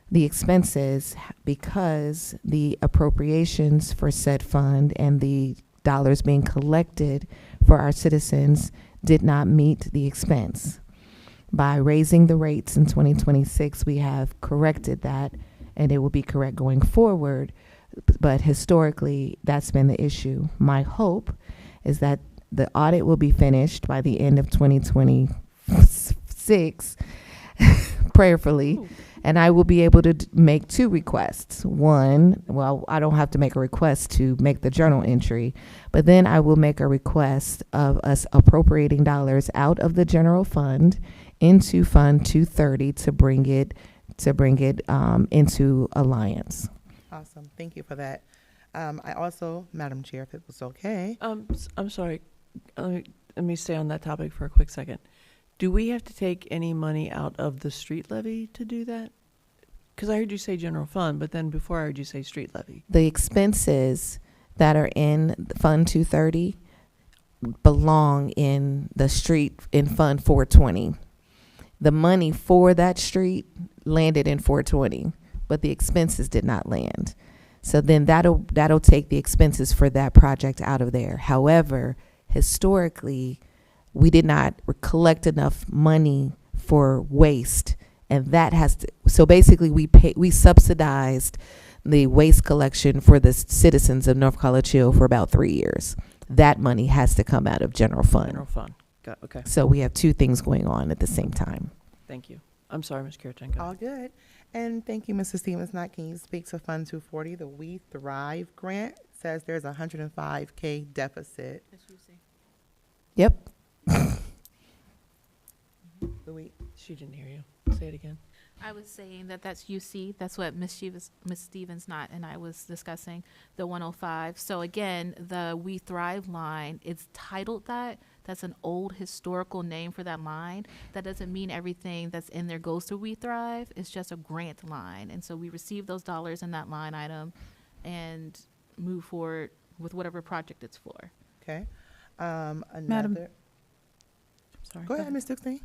the expenses because the appropriations for said fund and the dollars being collected for our citizens did not meet the expense. By raising the rates in 2026, we have corrected that, and it will be correct going forward. But historically, that's been the issue. My hope is that the audit will be finished by the end of 2026, prayerfully. Ooh. And I will be able to make two requests. One, well, I don't have to make a request to make the journal entry, but then I will make a request of us appropriating dollars out of the general fund into Fund 230 to bring it into Alliance. Awesome. Thank you for that. I also, Madam Chair, if it was okay. I'm sorry. Let me stay on that topic for a quick second. Do we have to take any money out of the street levy to do that? Because I heard you say general fund, but then before I heard you say street levy. The expenses that are in Fund 230 belong in the street in Fund 420. The money for that street landed in 420, but the expenses did not land. So then that'll take the expenses for that project out of there. However, historically, we did not collect enough money for waste, and that has to, so basically we subsidized the waste collection for the citizens of North College Hill for about 3 years. That money has to come out of general fund. General fund. Got, okay. So we have two things going on at the same time. Thank you. I'm sorry, Ms. Kiratenko. All good. And thank you, Mrs. Stevens-Knott. Can you speak to Fund 240, the We Thrive grant? Says there's a $105K deficit. Yep. She didn't hear you. Say it again. I was saying that's UC. That's what Miss Stevens-Knott and I was discussing, the 105. So again, the We Thrive line, it's titled that. That's an old historical name for that line. That doesn't mean everything that's in there goes to We Thrive. It's just a grant line. And so we receive those dollars in that line item and move forward with whatever project it's for. Okay. Madam- Sorry. Go ahead, Ms. Dixon.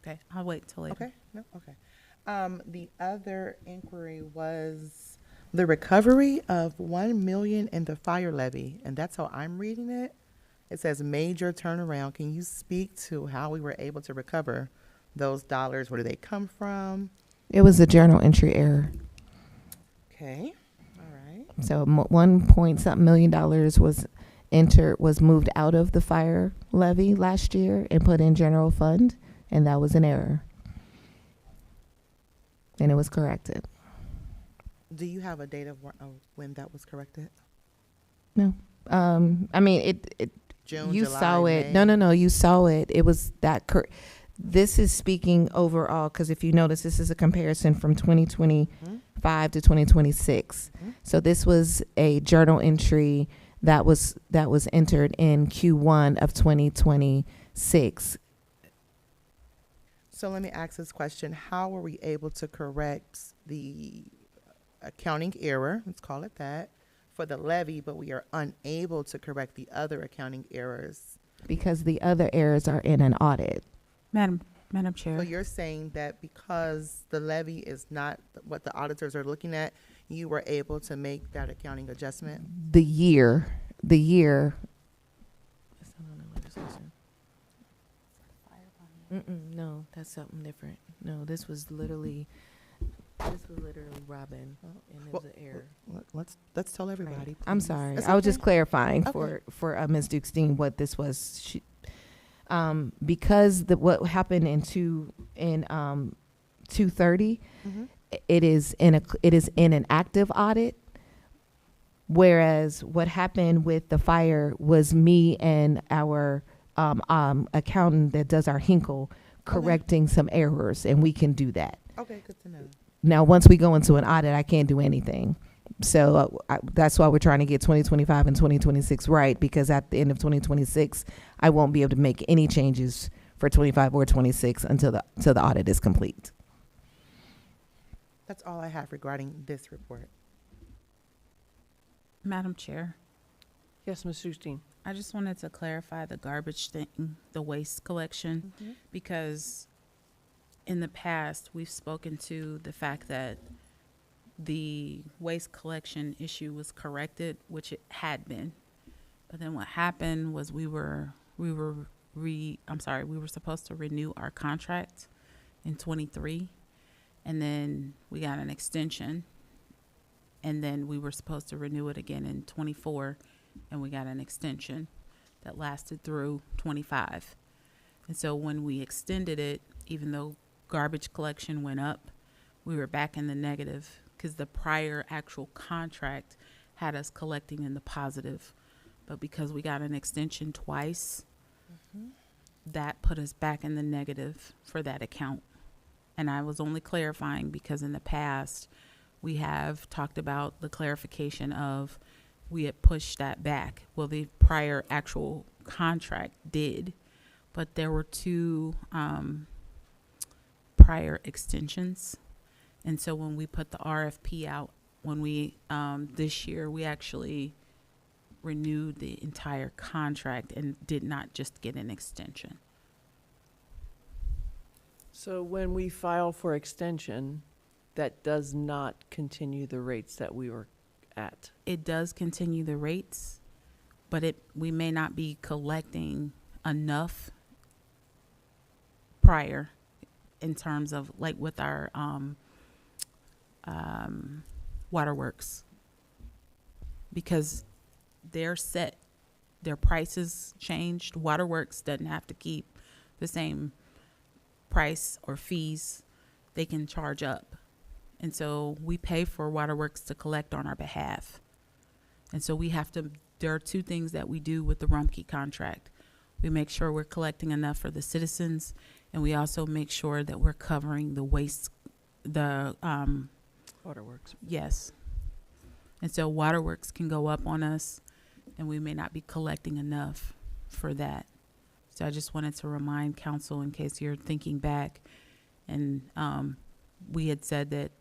Okay, I'll wait till later. Okay. No. Okay. The other inquiry was the recovery of $1 million in the fire levy, and that's how I'm reading it. It says major turnaround. Can you speak to how we were able to recover those dollars? Where did they come from? It was a journal entry error. Okay. All right. So $1 million was moved out of the fire levy last year and put in general fund, and that was an error. And it was corrected. Do you have a date of when that was corrected? No. I mean, it June, you July, saw it. May? No, you saw it. It was that this is speaking overall, because if you notice, this is a comparison from 2025 to 2026. Mm-hmm. So this was a journal entry that was entered in Q1 of 2026. So let me ask this question. How were we able to correct the accounting error, let's call it that, for the levy, but we are unable to correct the other accounting errors? Because the other errors are in an audit. Madam Chair. So you're saying that because the levy is not what the auditors are looking at, you were able to make that accounting adjustment? The year. No, that's something different. No, this was literally Robin, and it was an error. Let's tell everybody. I'm please. sorry. It's I was okay. just clarifying Okay. for Ms. Dukestein what this was. Because what happened in 230, Mhm. it is in an active audit. Whereas what happened with the fire was me and our accountant that does our Hinkle correcting some errors, and we can do that. Okay, good to know. Now, once we go into an audit, I can't do anything. So that's why we're trying to get 2025 and 2026 right, because at the end of 2026, I won't be able to make any changes for 25 or 26 until the audit is complete. That's all I have regarding this report. Madam Chair, Yes, Ms. Justine. I just wanted to clarify the garbage thing, the waste collection, because in the past, we've spoken to the fact that the waste collection issue was corrected, which it had been. But then what happened was we were supposed to renew our contract in 23, and then we got an extension, and then we were supposed to renew it again in 24, and we got an extension that lasted through 25. And so when we extended it, even though garbage collection went up, we were back in the negative because the prior actual contract had us collecting in the positive. But because we got an extension twice, that put us back in the negative for that account. And I was only clarifying because in the past, we have talked about the clarification of we had pushed that back. Well, the prior actual contract did, but there were two prior extensions. And so when we put the RFP out, when we, this year, we actually renewed the entire contract and did not just get an extension. So when we file for extension, that does not continue the rates that we were at. It does continue the rates, but we may not be collecting enough prior in terms of like with our waterworks, because they're set, their prices changed. Waterworks doesn't have to keep the same price or fees. They can charge up. And so we pay for Waterworks to collect on our behalf. And so there are two things that we do with the Rumpke contract. We make sure we're collecting enough for the citizens, and we also make sure that we're covering the waste, Waterworks. yes. And so Waterworks can go up on us, and we may not be collecting enough for that. So I just wanted to remind council, in case you're thinking back, and we had said that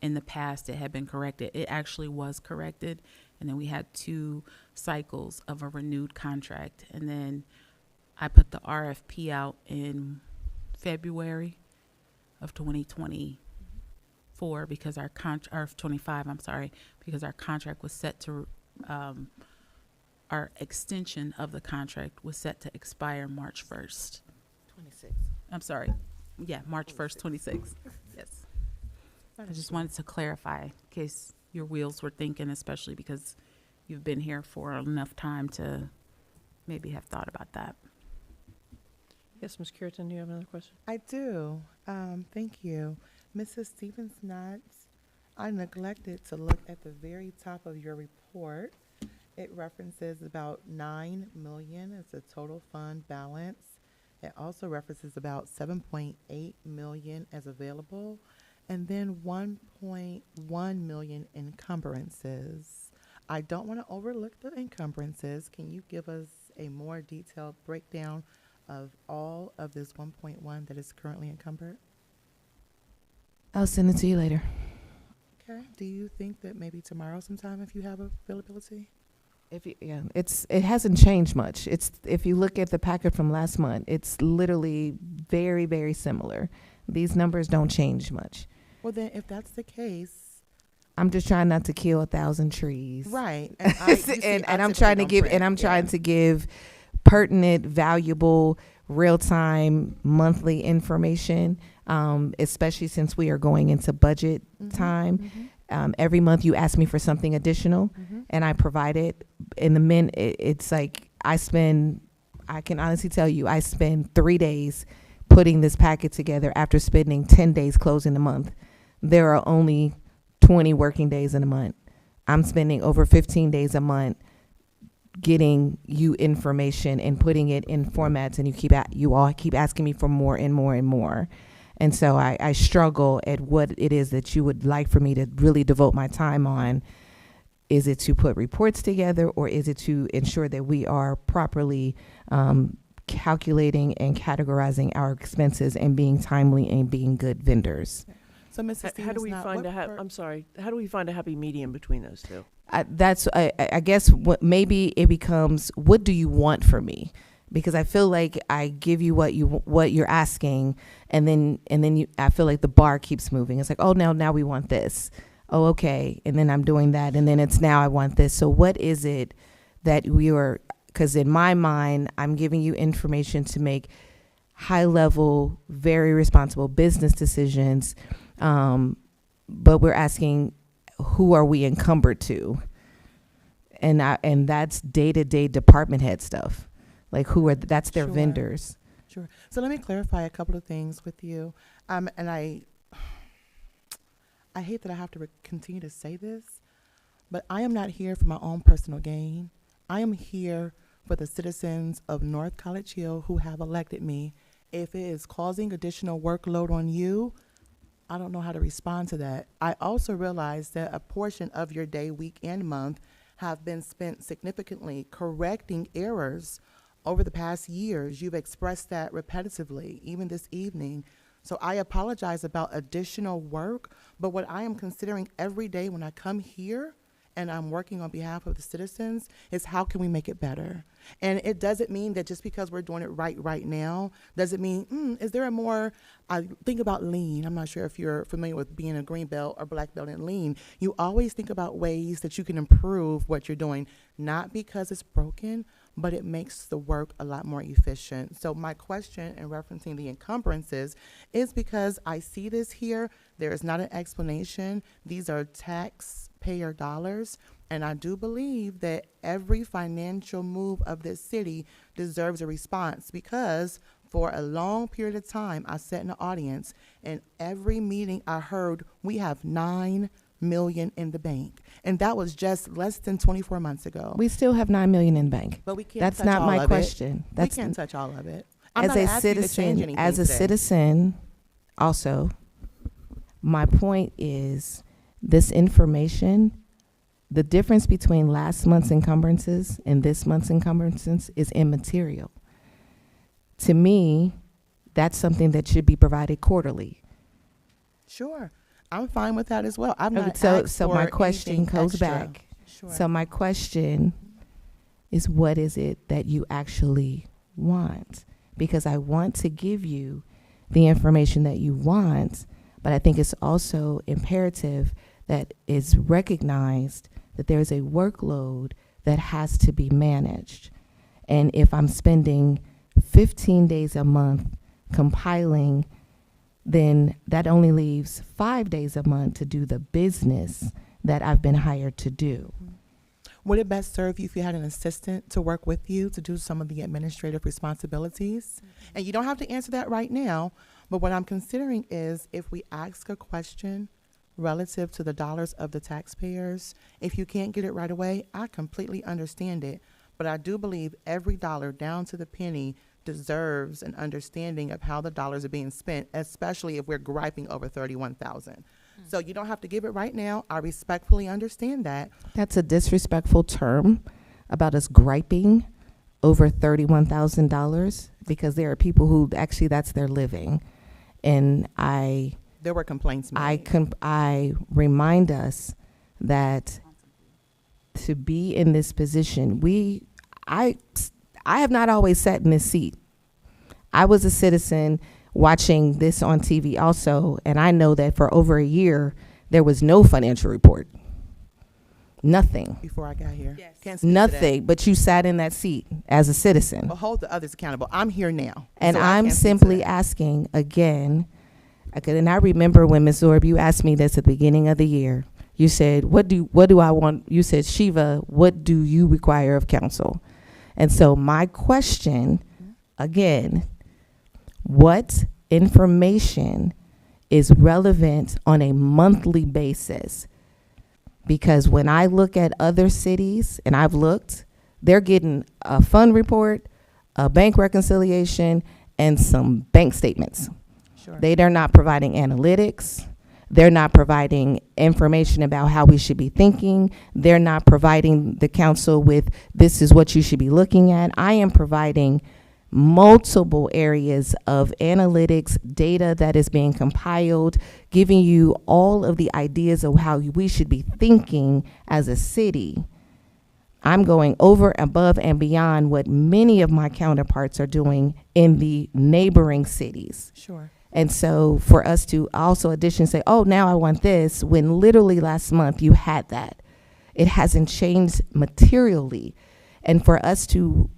in the past it had been corrected. It actually was corrected, and then we had 2 cycles of a renewed contract. And then I put the RFP out in February of 2024 because our or 25, I'm sorry, because our contract was set to our extension of the contract was set to expire March 1st. 26. I'm sorry. Yeah, March 1st, 26. Yes. I just wanted to clarify in case your wheels were thinking, especially because you've been here for enough time to maybe have thought about that. Yes, Ms. Curitan, do you have another question? I do. Thank you. Mrs. Stevens-Knotts, I neglected to look at the very top of your report. It references about $9 million as a total fund balance. It also references about $7.8 million as available, and then $1.1 million encumbrances. I don't want to overlook the encumbrances. Can you give us a more detailed breakdown of all of this 1.1 that is currently encumbered? I'll send it to you later. Okay. Do you think that maybe tomorrow sometime, if you have availability? It hasn't changed much. If you look at the packet from last month, it's literally very, very similar. These numbers don't change much. Well, then, if that's the case, I'm just trying not to kill 1,000 trees. right? And I'm trying to give pertinent, valuable, real-time monthly information, especially since we are going into budget time. Every month you ask me for something additional, and I provide it. In the it's like I can honestly tell you, I spend 3 days putting this packet together after spending 10 days closing the month. There are only 20 working days in a month. I'm spending over 15 days a month getting you information and putting it in formats, and you all keep asking me for more and more and more. And so I struggle at what it is that you would like for me to really devote my time on. Is it to put reports together, or is it to ensure that we are properly calculating and categorizing our expenses and being timely and being good vendors? So, Mrs. How do we find I'm sorry, how do we find a happy medium between those two? I guess what maybe it becomes, what do you want from me? Because I feel like I give you what you're asking, and then I feel like the bar keeps moving. It's like, oh, now we want this. Oh, okay. And then I'm doing that, and then it's now I want this. So what is it that we are, because in my mind, I'm giving you information to make high level, very responsible business decisions. But we're asking, who are we encumbered to? And that's day-to-day department head stuff. Like that's their Sure. vendors. Sure. So let me clarify a couple of things with you. And I hate that I have to continue to say this, but I am not here for my own personal gain. I am here for the citizens of North College Hill who have elected me. If it is causing additional workload on you, I don't know how to respond to that. I also realize that a portion of your day, week, and month have been spent significantly correcting errors over the past years. You've expressed that repetitively, even this evening. So I apologize about additional work, but what I am considering every day when I come here and I'm working on behalf of the citizens is how can we make it better? And it doesn't mean that just because we're doing it right now, doesn't mean, is there a more, I think about lean. I'm not sure if you're familiar with being a green belt or black belt in lean. You always think about ways that you can improve what you're doing, not because it's broken, but it makes the work a lot more efficient. So my question in referencing the encumbrances is because I see this here, there is not an explanation. These are taxpayer dollars, and I do believe that every financial move of this city deserves a response, because for a long period of time, I sat in the audience, and every meeting I heard, we have $9 million in the bank. And that was just less than 24 months ago. We still have $9 million in bank. But we can't That's touch not all my of question. It. That's we can't touch all of it. I'm as not a asking you to change citizen. anything As a today. citizen, also, my point is this information. The difference between last month's encumbrances and this month's encumbrances is immaterial. To me, that's something that should be provided quarterly. Sure. I'm fine with that as well. I've not So asked my for question anything goes extra. back. Sure. So my question is, what is it that you actually want? Because I want to give you the information that you want, but I think it's also imperative that it's recognized that there's a workload that has to be managed. And if I'm spending 15 days a month compiling, then that only leaves 5 days a month to do the business that I've been hired to do. Would it best serve you if you had an assistant to work with you to do some of the administrative responsibilities? And you don't have to answer that right now, but what I'm considering is if we ask a question relative to the dollars of the taxpayers, if you can't get it right away, I completely understand it. But I do believe every dollar down to the penny deserves an understanding of how the dollars are being spent, especially if we're griping over $31,000. So you don't have to give it right now. I respectfully understand that. That's a disrespectful term about us griping over $31,000, because there are people who actually that's their living. And There were complaints made. I remind us that to be in this position, I have not always sat in this seat. I was a citizen watching this on TV also, and I know that for over a year, there was no financial report. Nothing. Before I got here. Yes. Can't speak to Nothing, but you sat in that seat as a citizen. that. But hold the others accountable. I'm here now. And so I I'm can't speak to simply that. asking again, and I remember when Ms. Zorb, you asked me this at the beginning of the year. You said, what do I want? You said, Shiva, what do you require of council? And so my question, again, what information is relevant on a monthly basis Because when I look at other cities, and I've looked, they're getting a fund report, a bank reconciliation, and some bank statements. Sure. They're not providing analytics. They're not providing information about how we should be thinking. They're not providing the council with, this is what you should be looking at. I am providing multiple areas of analytics, data that is being compiled, giving you all of the ideas of how we should be thinking as a city. I'm going over, above, and beyond what many of my counterparts are doing in the neighboring cities. Sure. And so for us to also addition say, oh, now I want this, when literally last month you had that. It hasn't changed materially. And for us to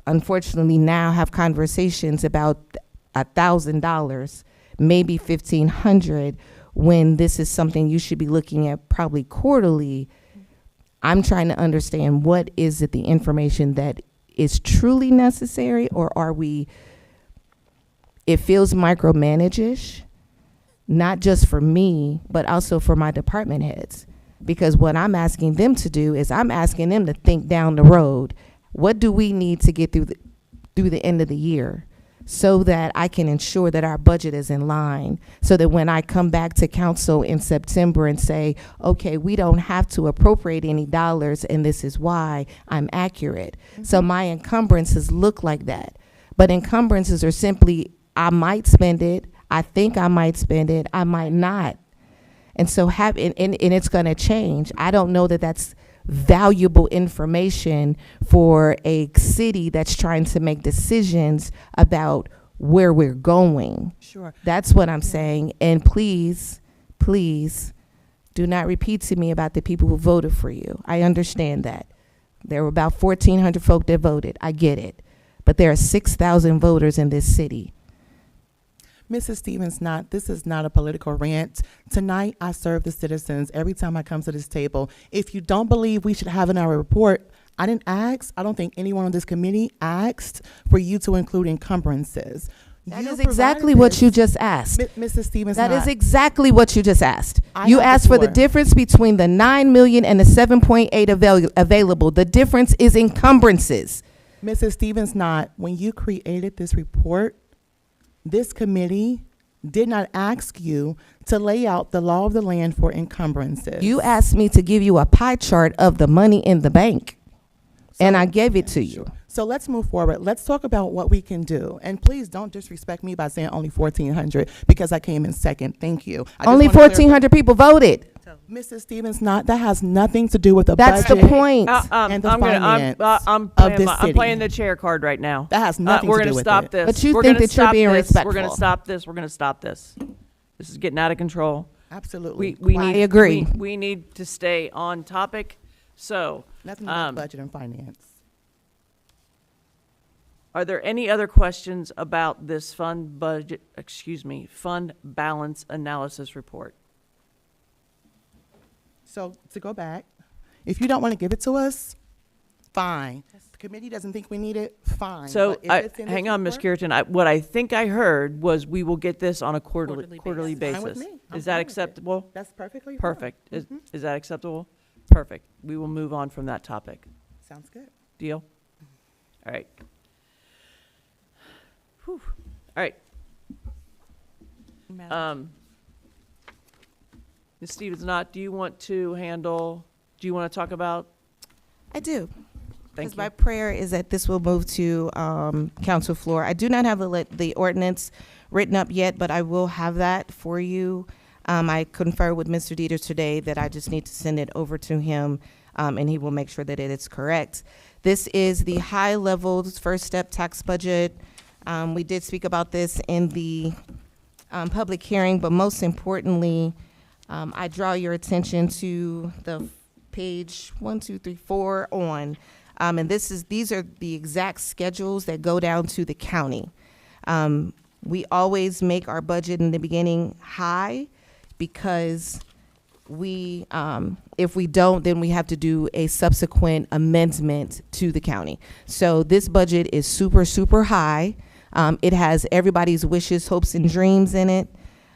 unfortunately now have conversations about $1,000, maybe $1,500, when this is something you should be looking at probably quarterly, I'm trying to understand, what is it, the information that is truly necessary, or are we, it feels micromanage-ish, not just for me, but also for my department heads. Because what I'm asking them to do is I'm asking them to think down the road. What do we need to get through the end of the year, so that I can ensure that our budget is in line, so that when I come back to council in September and say, okay, we don't have to appropriate any dollars and this is why, I'm accurate. So my encumbrances look like that. But encumbrances are simply, I might spend it, I think I might spend it, I might not. And so and it's gonna change. I don't know that that's valuable information for a city that's trying to make decisions about where we're going. Sure. That's what I'm saying. And please, please do not repeat to me about the people who voted for you. I understand that. There were about 1,400 folk that voted. I get it. But there are 6,000 voters in this city. Mrs. Stevens, this is not a political rant. Tonight, I serve the citizens every time I come to this table. If you don't believe we should have in our report, I didn't ask, I don't think anyone on this committee asked for you to include encumbrances. That is exactly what you just asked. Mrs. Stevens, That is exactly what you just asked. I You have asked for the before. difference between the 9 million and the 7.8 available. The difference is encumbrances. Mrs. Stevens, when you created this report, this committee did not ask you to lay out the law of the land for encumbrances. You asked me to give you a pie chart of the money in the bank, and I gave it to you. So let's move forward. Let's talk about what we can do. And please don't disrespect me by saying only 1,400 because I came in second. Thank you. Only 1,400 people voted. Mrs. Stevens, that has nothing to do with the That's budget. the point. And the I'm finance playing the chair card right now. That has nothing We're to do gonna with stop it. this. But you We're think gonna that you're stop being this. respectful. We're gonna stop this. We're gonna stop this. This is getting out of control. Absolutely. We I need, agree. We need to stay on topic. So, Nothing about budget and finance. are there any other questions about this fund balance analysis report? So to go back, if you don't want to give it to us, fine. The committee doesn't think we need it, fine. So, But if it's in this hang on, Ms. report, Curitan. What I think I heard was we will get this on a quarterly Fine with basis. me. I'm Is that fine with it. acceptable? That's perfectly fine. Perfect. Is that acceptable? Perfect. We will move on from that topic. Sounds good. Deal? All right. Whew. All right. Ms. Stevens, do you want to talk about? I do. Thank Because you. my prayer is that this will move to council floor. I do not have the ordinance written up yet, but I will have that for you. I conferred with Mr. Dieters today that I just need to send it over to him, and he will make sure that it is correct. This is the high-level first step tax budget. We did speak about this in the public hearing, but most importantly, I draw your attention to the page 1, 2, 3, 4 on, and these are the exact schedules that go down to the county. We always make our budget in the beginning high because if we don't, then we have to do a subsequent amendment to the county. So this budget is super, super high. It has everybody's wishes, hopes, and dreams in it.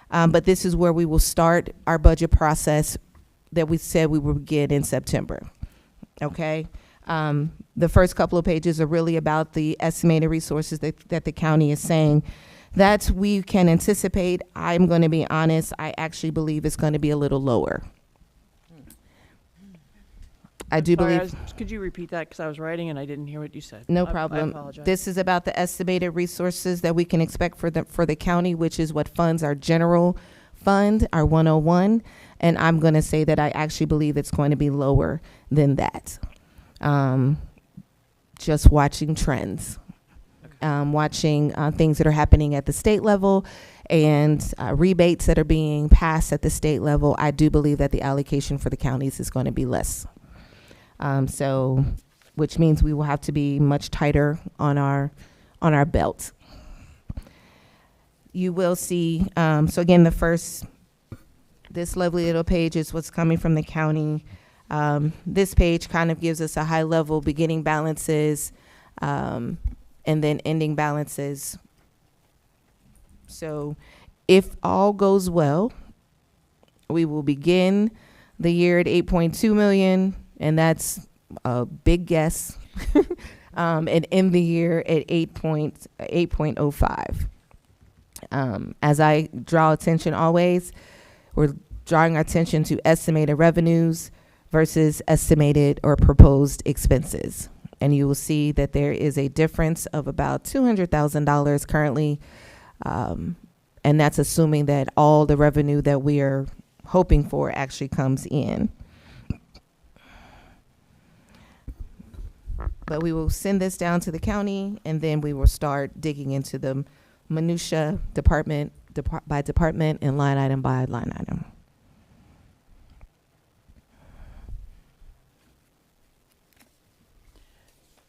But this is where we will start our budget process that we said we would get in September. Okay. The first couple of pages are really about the estimated resources that the county is saying that we can anticipate. I'm going to be honest, I actually believe it's going to be a little lower. I do believe. Could you repeat that? Because I was writing and I didn't hear what you said. No I problem. apologize. This is about the estimated resources that we can expect for the county, which is what funds our general fund, our 101. And I'm going to say that I actually believe it's going to be lower than that. Just watching trends, watching things that are happening at the state level and rebates that are being passed at the state level. I do believe that the allocation for the counties is going to be less. So, which means we will have to be much tighter on our belt. You will see, so again, this lovely little page is what's coming from the county. This page kind of gives us a high level beginning balances, and then ending balances. So if all goes well, we will begin the year at 8.2 million, and that's a big guess, and end the year at 8.05. As I draw attention always, we're drawing attention to estimated revenues versus estimated or proposed expenses. And you will see that there is a difference of about $200,000 currently. And that's assuming that all the revenue that we are hoping for actually comes in. But we will send this down to the county, and then we will start digging into the minutia department by department and line item by line item.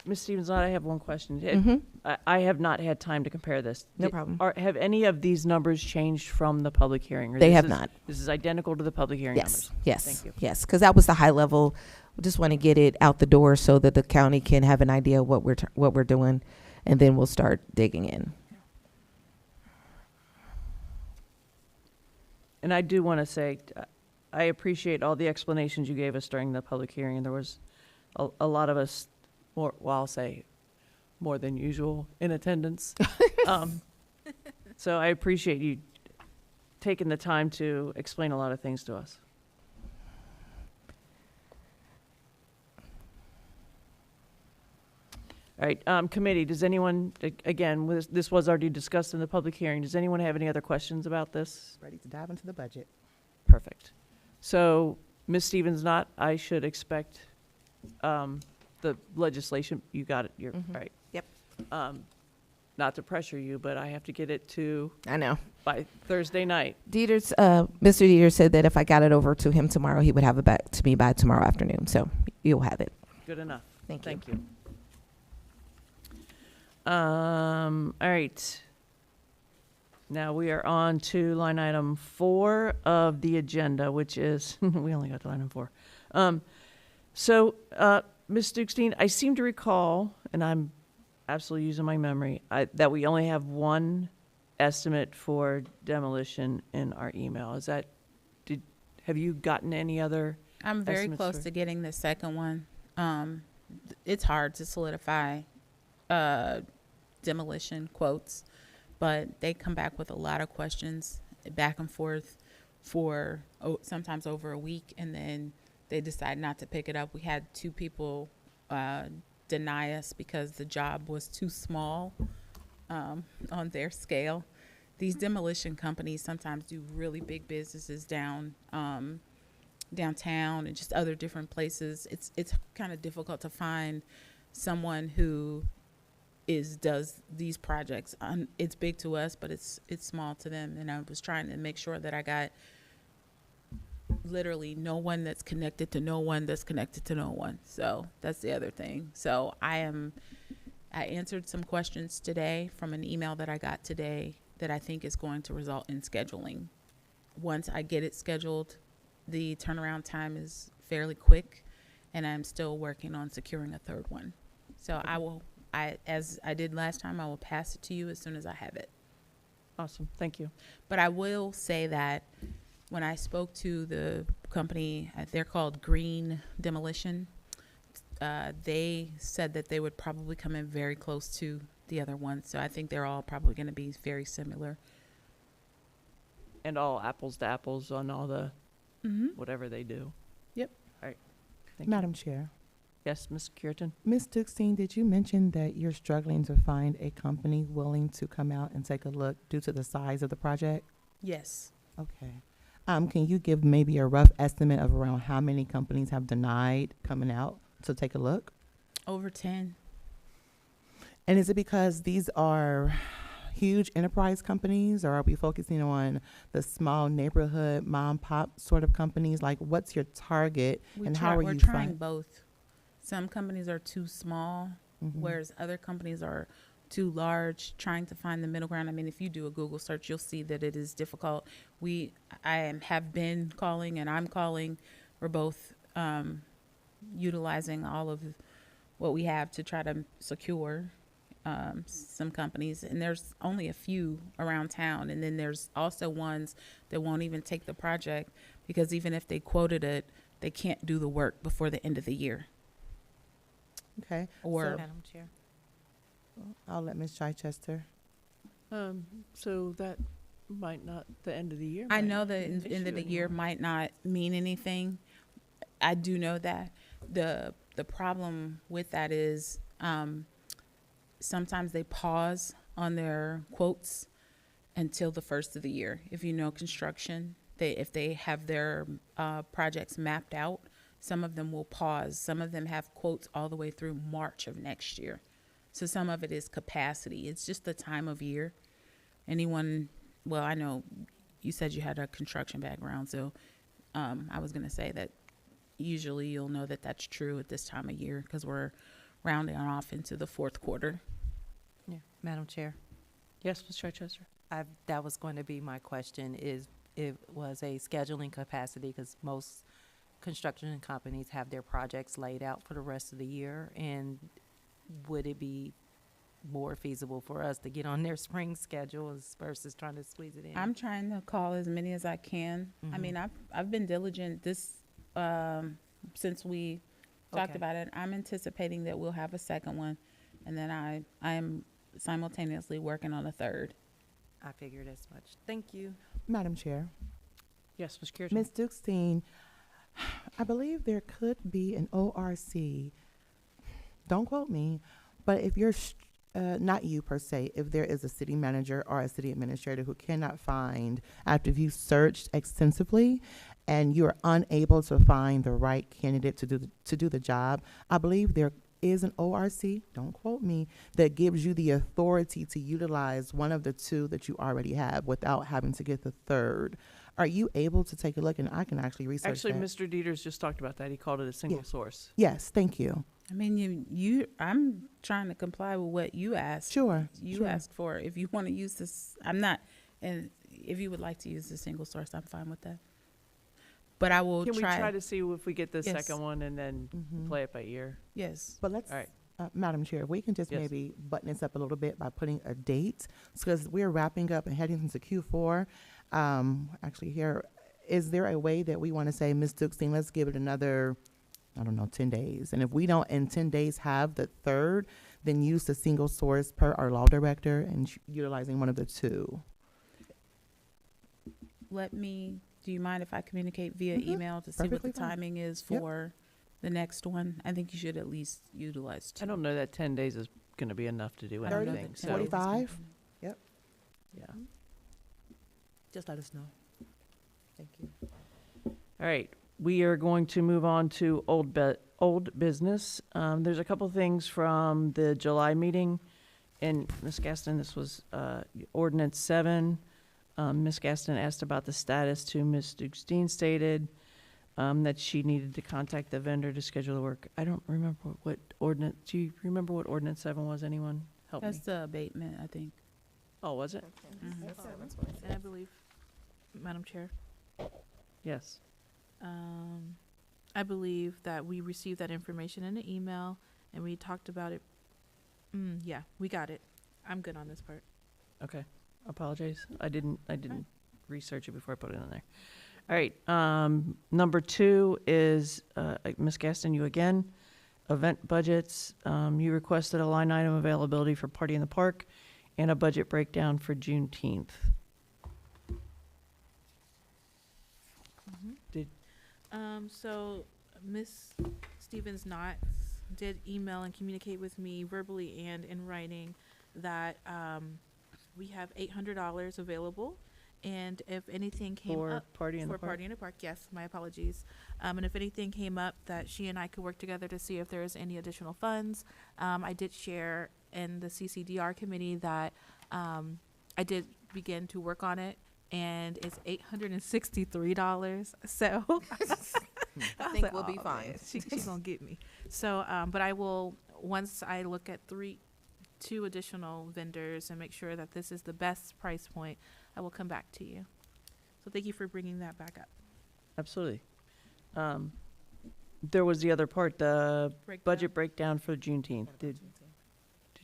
Ms. Stevens, I have one question. I have not had time to compare this. No problem. Have any of these numbers changed from the public hearing? Or They this have is- not. This is identical to the public hearing Yes, numbers? yes, Thank you. yes, because that was the high level. We just want to get it out the door so that the county can have an idea of what we're doing, and then we'll start digging in. And I do want to say, I appreciate all the explanations you gave us during the public hearing. And there was a lot of us, I'll say more than usual in attendance. So I appreciate you taking the time to explain a lot of things to us. All right, committee, does anyone, again, this was already discussed in the public hearing. Does anyone have any other questions about this? Ready to dive into the budget. Perfect. So, Ms. Stevens, I should expect the legislation, you got it, you're right. Yep. Not to pressure you, but I have to get it to I know. by Thursday night. Mr. Dieter said that if I got it over to him tomorrow, he would have it back to me by tomorrow afternoon. So you'll have it. Good enough. Thank you. Thank you. All right. Now we are on to line item 4 of the agenda, which is, we only got to line item 4. So, Ms. Dukestein, I seem to recall, and I'm absolutely using my memory, that we only have one estimate for demolition in our email. Is that, have you gotten any other? I'm very estimates close for- to getting the second one. It's hard to solidify demolition quotes, but they come back with a lot of questions back and forth for sometimes over a week, and then they decide not to pick it up. We had 2 people deny us because the job was too small on their scale. These demolition companies sometimes do really big businesses downtown and just other different places. It's kind of difficult to find someone who does these projects. It's big to us, but it's small to them. And I was trying to make sure that I got literally no one that's connected to no one that's connected to no one. So that's the other thing. So I answered some questions today from an email that I got today that I think is going to result in scheduling. Once I get it scheduled, the turnaround time is fairly quick, and I'm still working on securing a third one. So as I did last time, I will pass it to you as soon as I have it. Awesome, thank you. But I will say that when I spoke to the company, they're called Green Demolition. They said that they would probably come in very close to the other ones. So I think they're all probably going to be very similar. And all apples to apples on all the, Mm-hmm. whatever they do. Yep. All right. Thank you. Madam Chair. Yes, Ms. Curtin? Ms. Dixon, did you mention that you're struggling to find a company willing to come out and take a look due to the size of the project? Yes. Okay. Can you give maybe a rough estimate of around how many companies have denied coming out to take a look? Over 10. And is it because these are huge enterprise companies, or are we focusing on the small neighborhood mom pop sort of companies? Like, what's your target, and how are We're you trying both. Some companies are too small, Mhm. whereas other companies are too large, trying to find the middle ground. I mean, if you do a Google search, you'll see that it is difficult. Have been calling, and I'm calling. We're both utilizing all of what we have to try to secure some companies. And there's only a few around town. And then there's also ones that won't even take the project because even if they quoted it, they can't do the work before the end of the year. Okay. Or Madam Chair. I'll let Ms. Chichester. So that might not, the end of the year. I might know not the be an end of issue the year anymore. might not mean anything. I do know that. The problem with that is sometimes they pause on their quotes until the first of the year. If you know construction, if they have their projects mapped out, some of them will pause. Some of them have quotes all the way through March of next year. So some of it is capacity. It's just the time of year. Well, I know you said you had a construction background, so I was going to say that usually you'll know that that's true at this time of year because we're rounding off into the fourth quarter. Yeah, Madam Chair. Yes, Ms. Chichester? That was going to be my question, is it was a scheduling capacity because most construction companies have their projects laid out for the rest of the year, and would it be more feasible for us to get on their spring schedule versus trying to squeeze it in? I'm trying to call as many as I can. I mean, I've been diligent since we talked Okay. about it. I'm anticipating that we'll have a second one, and then I am simultaneously working on a third. I figured as much. Thank you. Madam Chair. Yes, Ms. Curtin? Ms. Dixon, I believe there could be an ORC. Don't quote me, but if you're not you per se, if there is a city manager or a city administrator who cannot find, after you've searched extensively and you're unable to find the right candidate to do the job, I believe there is an ORC, don't quote me, that gives you the authority to utilize one of the two that you already have without having to get the third. Are you able to take a look? And I can actually research Actually, that. Mr. Dieters just talked about that. He called it a single Yeah. source. Yes, thank you. I mean, I'm trying to comply with what you asked. Sure. You sure. asked for. If you want to use this, I'm not. And if you would like to use the single source, I'm fine with that. But I will Can we try. try to see if we get the Yes. second one and then Mhm. play it by ear? Yes. But let's, All right. Madam Chair, if we can just Yes. maybe button this up a little bit by putting a date, because we're wrapping up and heading into Q4. Actually, here, is there a way that we want to say, Ms. Dixon, let's give it another, 10 days? And if we don't in 10 days have the third, then use the single source per our law director and utilizing one of the two. Do you mind if I communicate via Mhm. email to see what Perfectly the fine. timing is Yep. for the next one? I think you should at least utilize two. I don't know that 10 days is going to be enough to do I don't know anything. that So, 10 days is gonna 45? be- yeah. Just let us know. Thank you. All right, we are going to move on to old business. There's a couple things from the July meeting, and Ms. Gaston, this was ordinance 7. Ms. Gaston asked about the status to Ms. Dukestein stated that she needed to contact the vendor to schedule the work. I don't remember what ordinance. Do you remember what ordinance 7 was? Anyone help That's me? the abatement, I think. Oh, was it? And I believe, Madam Chair, Yes. I believe that we received that information in an email and we talked about it. Yeah, we got it. I'm good on this part. Okay. Apologize. I didn't research it before I put it in there. All right, number 2 is, Ms. Gaston, you again, event budgets. You requested a line item availability for Party in the Park and a budget breakdown for Juneteenth. Did, So Miss Stevens Knott did email and communicate with me verbally and in writing that we have $800 available, and if anything came for up Party in the for Park? Party in the Park, yes, my apologies. And if anything came up, that she and I could work together to see if there is any additional funds. I did share in the CCDR committee that I did begin to work on it, and it's $863. So I think we'll be fine. She's gonna get me. So, but I will, once I look at two additional vendors and make sure that this is the best price point, I will come back to you. So thank you for bringing that back up. Absolutely. There was the other part, the Breakdown. budget breakdown for Juneteenth. Did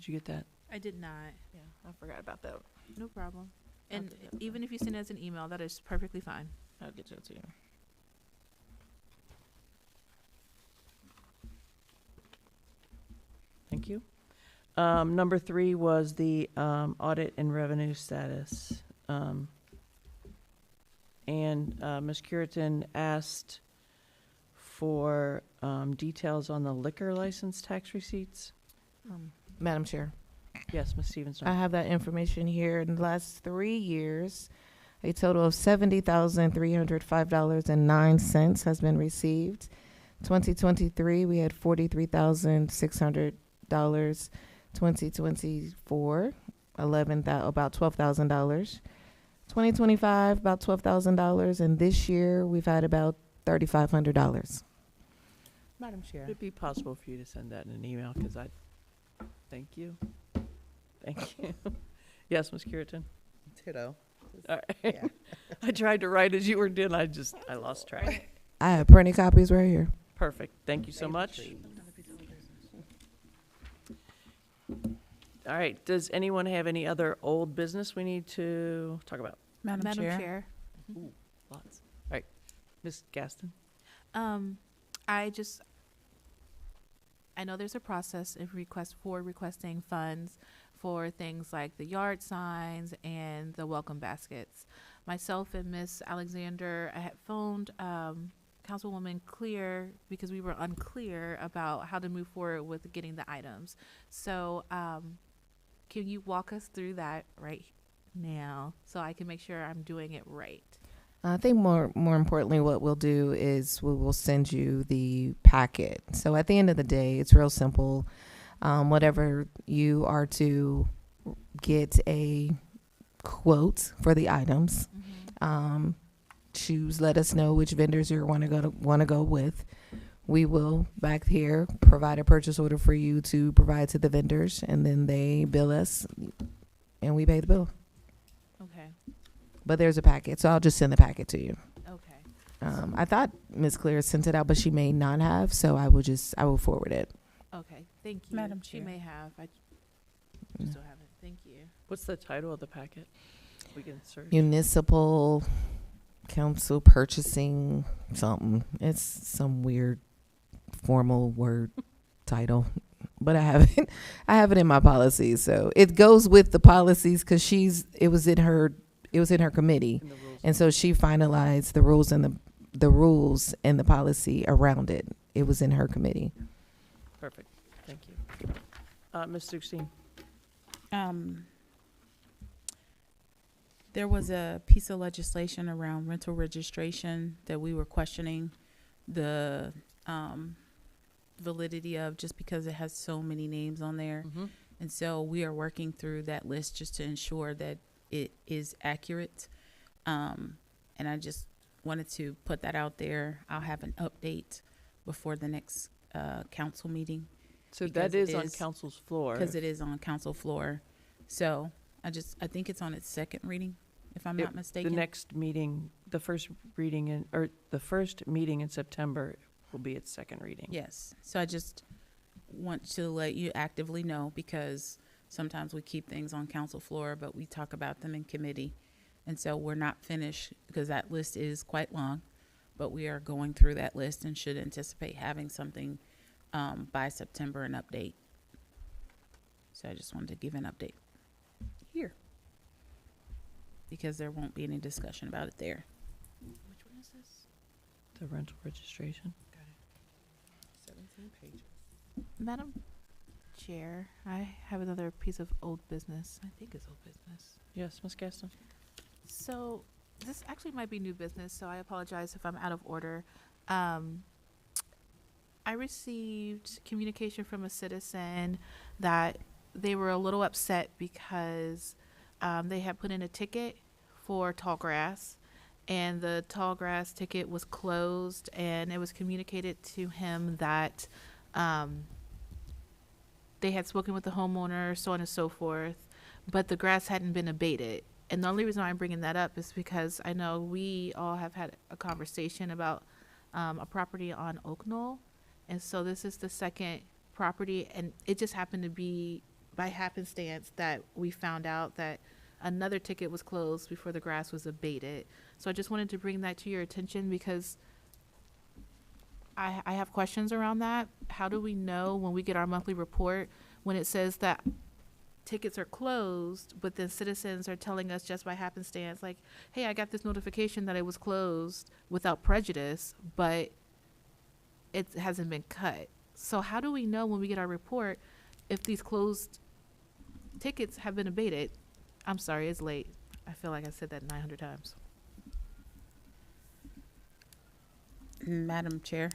you get that? I did not. Yeah, I forgot about that. No problem. I'll And get that even if you send it as an email, that is perfectly fine. I'll get that to you. Thank you. Number 3 was the audit and revenue status. And Ms. Curitan asked for details on the liquor license tax receipts. Madam Chair, Yes, Ms. Stevens. I have that information here. In the last 3 years, a total of $70,305.09 has been received. 2023, we had $43,600. 2024, about $12,000. 2025, about $12,000, and this year we've had about $3,500. Madam Chair. Would it be possible for you to send that in an email? Because thank you. Thank you. Yes, Ms. Curitan. Ditto. All right. Yeah. I tried to write as you were doing. I lost track. I have printed copies right here. Perfect. Thank you so much. All right. Does anyone have any other old business we need to talk about? Madam Chair. Ooh, lots. All right. Ms. Gaston. I know there's a process of requesting funds for things like the yard signs and the welcome baskets. Myself and Miss Alexander, I had phoned Councilwoman Clear because we were unclear about how to move forward with getting the items. So can you walk us through that right now so I can make sure I'm doing it right? I think more importantly, what we'll do is we will send you the packet. So at the end of the day, it's real simple. Whatever you are to get a quote for the items, let us know which vendors you want to go with. We will back here provide a purchase order for you to provide to the vendors, and then they bill us, and we pay the bill. Okay. But there's a packet, so I'll just send the packet to you. Okay. I thought Ms. Clear sent it out, but she may not have, so I will forward it. Okay. Thank you. Madam She Chair. may have. I just don't have it. Thank you. What's the title of the packet? We can search. Municipal Council Purchasing something. It's some weird formal word title, but I have it in my policies, so it goes with the policies because it was in her committee, In the rules. and so she finalized the rules and the rules and the policy around it. It was in her committee. Perfect. Thank you. Ms. Zuckstein. There was a piece of legislation around rental registration that we were questioning the validity of, just because it has so many names on there. And so we are working through that list just to ensure that it is accurate. And I just wanted to put that out there. I'll have an update before the next council meeting. So Because that it is on is- council's floor. Because it is on council floor. So I think it's on its second reading, if I'm not mistaken. The next meeting, the first meeting in September will be its second reading. Yes. So I just want to let you actively know, because sometimes we keep things on council floor, but we talk about them in committee. And so we're not finished because that list is quite long, but we are going through that list and should anticipate having something by September, an update. So I just wanted to give an update here because there won't be any discussion about it there. Which one is this? The rental registration. 17 pages. Madam Chair, I have another piece of old business. I think it's old business. Yes, Ms. Gaston. So this actually might be new business, so I apologize if I'm out of order. I received communication from a citizen that they were a little upset because they had put in a ticket for tall grass, and the tall grass ticket was closed, and it was communicated to him that they had spoken with the homeowner, so on and so forth, but the grass hadn't been abated. And the only reason why I'm bringing that up is because I know we all have had a conversation about a property on Oak Knoll. And so this is the second property, and it just happened to be by happenstance that we found out that another ticket was closed before the grass was abated. So I just wanted to bring that to your attention because I have questions around that. How do we know when we get our monthly report when it says that tickets are closed, but then citizens are telling us just by happenstance, like, hey, I got this notification that it was closed without prejudice, but it hasn't been cut. So how do we know when we get our report if these closed tickets have been abated? I'm sorry, it's late. I feel like I said that 900 times. Madam Chair,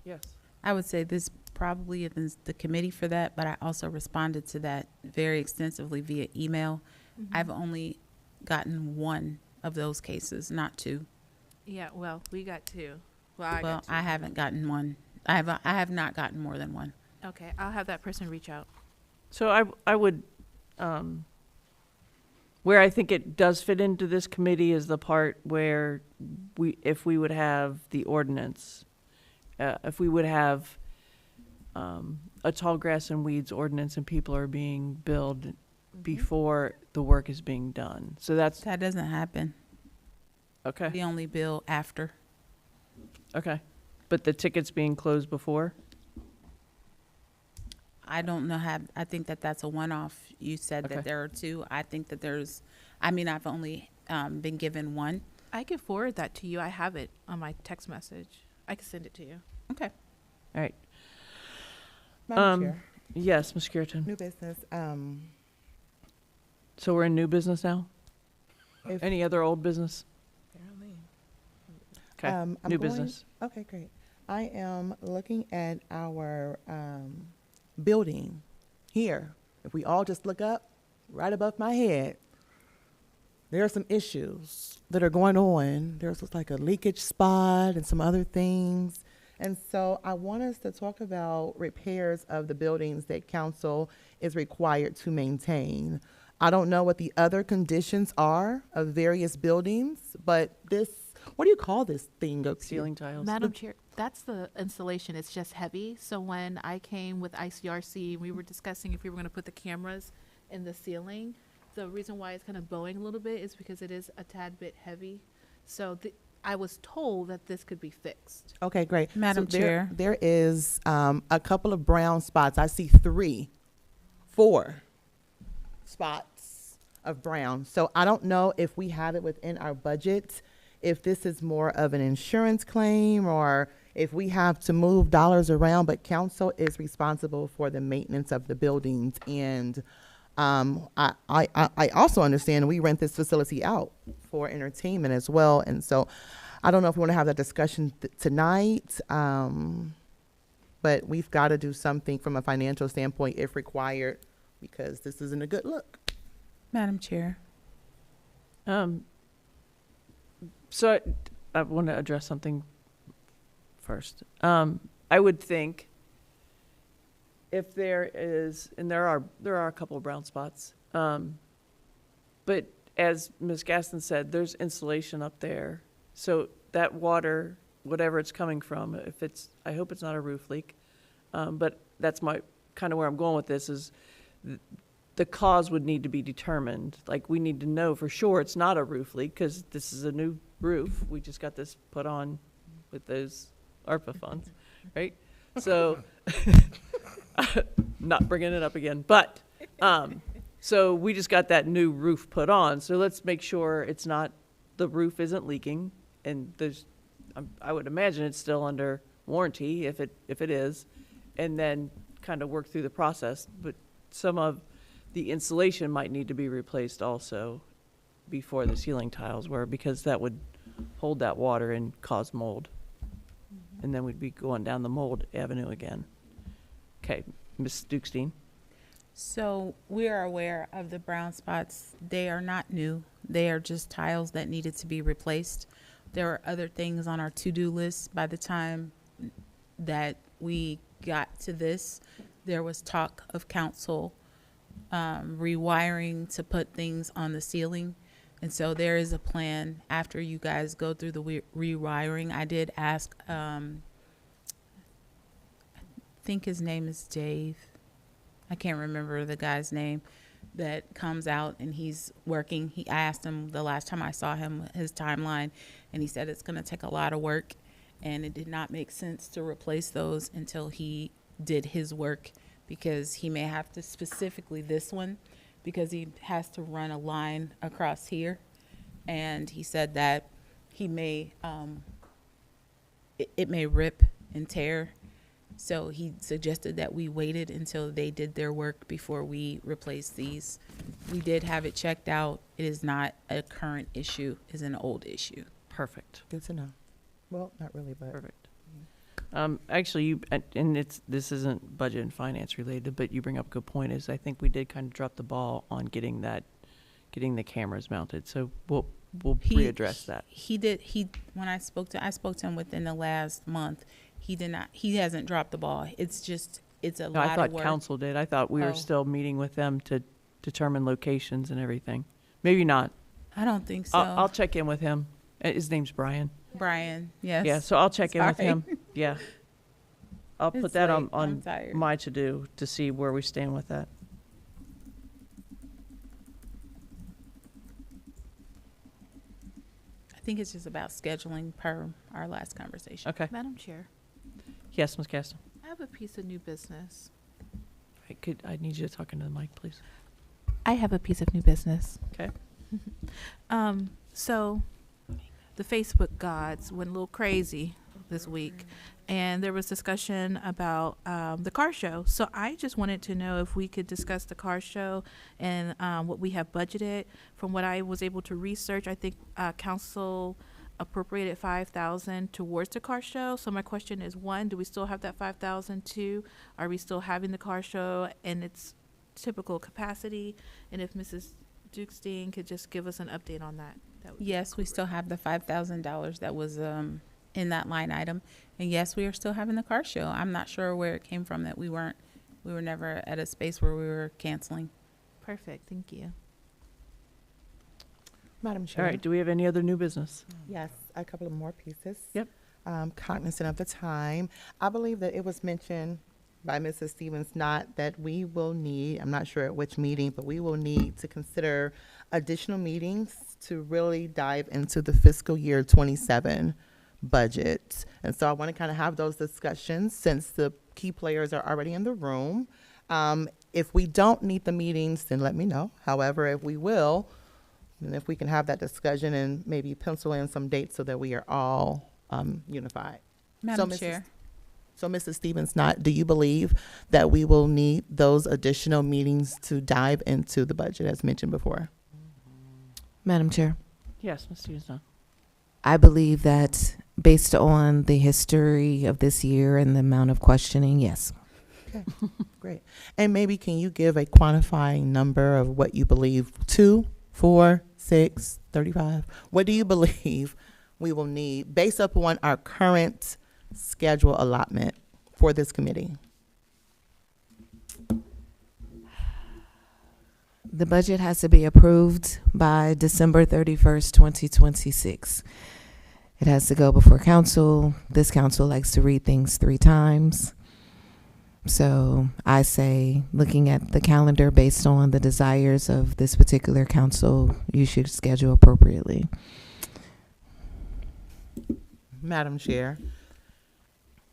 Yes. I would say this probably is the committee for that, but I also responded to that very extensively via email. I've only gotten one of those cases, not two. Yeah, well, we got two. Well, Well, I haven't gotten one. I have not gotten more than one. Okay, I'll have that person reach out. So I would, where I think it does fit into this committee is the part where if we would have the ordinance, if we would have a tall grass and weeds ordinance and people are being billed before the work is being done. So that's, That doesn't happen. okay, We only bill after. okay. But the ticket's being closed before? I don't know how, I think that that's a one-off. You said Okay. that there are two. I think that I've only been given one. I can forward that to you. I have it on my text message. I can send it to you. Okay. All right. Madam Chair, Yes, Ms. Cureton. new business. So we're in new business now? If- Any other old business? Okay, I'm new going- business. Okay, great. I am looking at our building here. If we all just look up, right above my head, there are some issues that are going on. There's like a leakage spot and some other things. And so I want us to talk about repairs of the buildings that council is required to maintain. I don't know what the other conditions are of various buildings, but this, what do you call this thing up here? Ceiling tiles. Madam Chair, that's the installation. It's just heavy. So when I came with ICRC, we were discussing if we were going to put the cameras in the ceiling. The reason why it's kind of bowing a little bit is because it is a tad bit heavy. So I was told that this could be fixed. Okay, great. Madam Chair. There is a couple of brown spots. I see 4 spots of brown. So I don't know if we have it within our budget, if this is more of an insurance claim or if we have to move dollars around, but council is responsible for the maintenance of the buildings. And I also understand we rent this facility out for entertainment as well. And so I don't know if we want to have that discussion tonight, but we've got to do something from a financial standpoint if required, because this isn't a good look. Madam Chair. So I want to address something first. I would think if there is, and there are a couple of brown spots, but as Ms. Gaston said, there's insulation up there. So that water, whatever it's coming from, I hope it's not a roof leak, but that's kind of where I'm going with this is the cause would need to be determined. Like, we need to know for sure it's not a roof leak, because this is a new roof. We just got this put on with those ARPA funds, right? So, not bringing it up again, but, so we just got that new roof put on. So let's make sure it's not, the roof isn't leaking, and there's, I would imagine it's still under warranty if it is, and then kind of work through the process. But some of the insulation might need to be replaced also before the ceiling tiles were, because that would hold that water and cause mold. And then we'd be going down the mold avenue again. Okay, Ms. Dukestein? So we are aware of the brown spots. They are not new. They are just tiles that needed to be replaced. There were other things on our to-do list. By the time that we got to this, there was talk of council rewiring to put things on the ceiling. And so there is a plan after you guys go through the rewiring. I did ask, I think his name is Dave. I can't remember the guy's name that comes out and he's working. I asked him the last time I saw him, his timeline, and he said it's going to take a lot of work, and it did not make sense to replace those until he did his work, because he may have to, specifically this one, because he has to run a line across here. And he said that he may, it may rip and tear. So he suggested that we waited until they did their work before we replaced these. We did have it checked out. It is not a current issue, it's an old issue. Perfect. Good to know. Well, not really, but. Perfect. Actually, this isn't budget and finance related, but you bring up a good point, is I think we did kind of drop the ball on getting the cameras mounted. So we'll readdress that. When I spoke to him within the last month, he hasn't dropped the ball. It's a lot I of thought work. council did. I thought we Oh. were still meeting with them to determine locations and everything. Maybe not. I don't think so. I'll check in with him. His name's Brian. Brian, yes. Yeah, so I'll check in with Sorry. him. Yeah. I'll put It's that late. I'm on tired. my to-do to see where we stand with that. I think it's just about scheduling per our last conversation. Okay. Madam Chair, Yes, Ms. Caston. I have a piece of new business. I need you to talk into the mic, please. I have a piece of new business. Okay. So the Facebook gods went a little crazy this week, and there was discussion about the car show. So I just wanted to know if we could discuss the car show and what we have budgeted. From what I was able to research, I think council appropriated $5,000 towards the car show. So my question is, one, do we still have that $5,000? Two, are we still having the car show in its typical capacity? And if Mrs. Dukestein could just give us an update on that. That would be Yes, we still have the $5,000 that was in that line item. And yes, we are still having the car show. I'm not sure where it came from that we were never at a space where we were canceling. perfect. Thank you. Madam Chair. All right, do we have any other new business? Yes, a couple of more pieces. Yep. Cognizant of the time, I believe that it was mentioned by Mrs. Stevens, not that we will need, I'm not sure at which meeting, but we will need to consider additional meetings to really dive into the fiscal year 27 budget. And so I want to kind of have those discussions since the key players are already in the room. If we don't need the meetings, then let me know. However, if we will, and if we can have that discussion and maybe pencil in some dates so that we are all unified. Madam Mrs. Chair. So, Mrs. Stevens, do you believe that we will need those additional meetings to dive into the budget as mentioned before? Madam Chair, Yes, Ms. Stevens. I believe that based on the history of this year and the amount of questioning, yes. Okay, great. And maybe can you give a quantifying number of what you believe, 2, 4, 6, 35? What do you believe we will need based upon our current schedule allotment for this committee? The budget has to be approved by December 31st, 2026. It has to go before council. This council likes to read things 3 times. So I say, looking at the calendar based on the desires of this particular council, you should schedule appropriately. Madam Chair.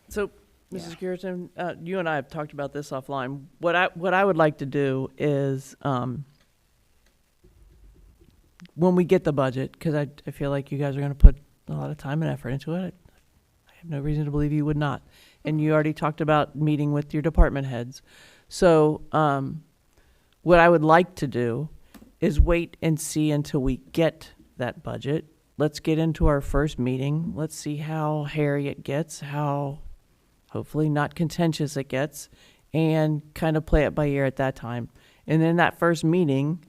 So, Mrs. Curtin, you and I have talked about this offline. What I would like to do is, when we get the budget, because I feel like you guys are going to put a lot of time and effort into it. I have no reason to believe you would not. And you already talked about meeting with your department heads. So, what I would like to do is wait and see until we get that budget. Let's get into our first meeting. Let's see how hairy it gets, how hopefully not contentious it gets, and kind of play it by ear at that time. And in that first meeting,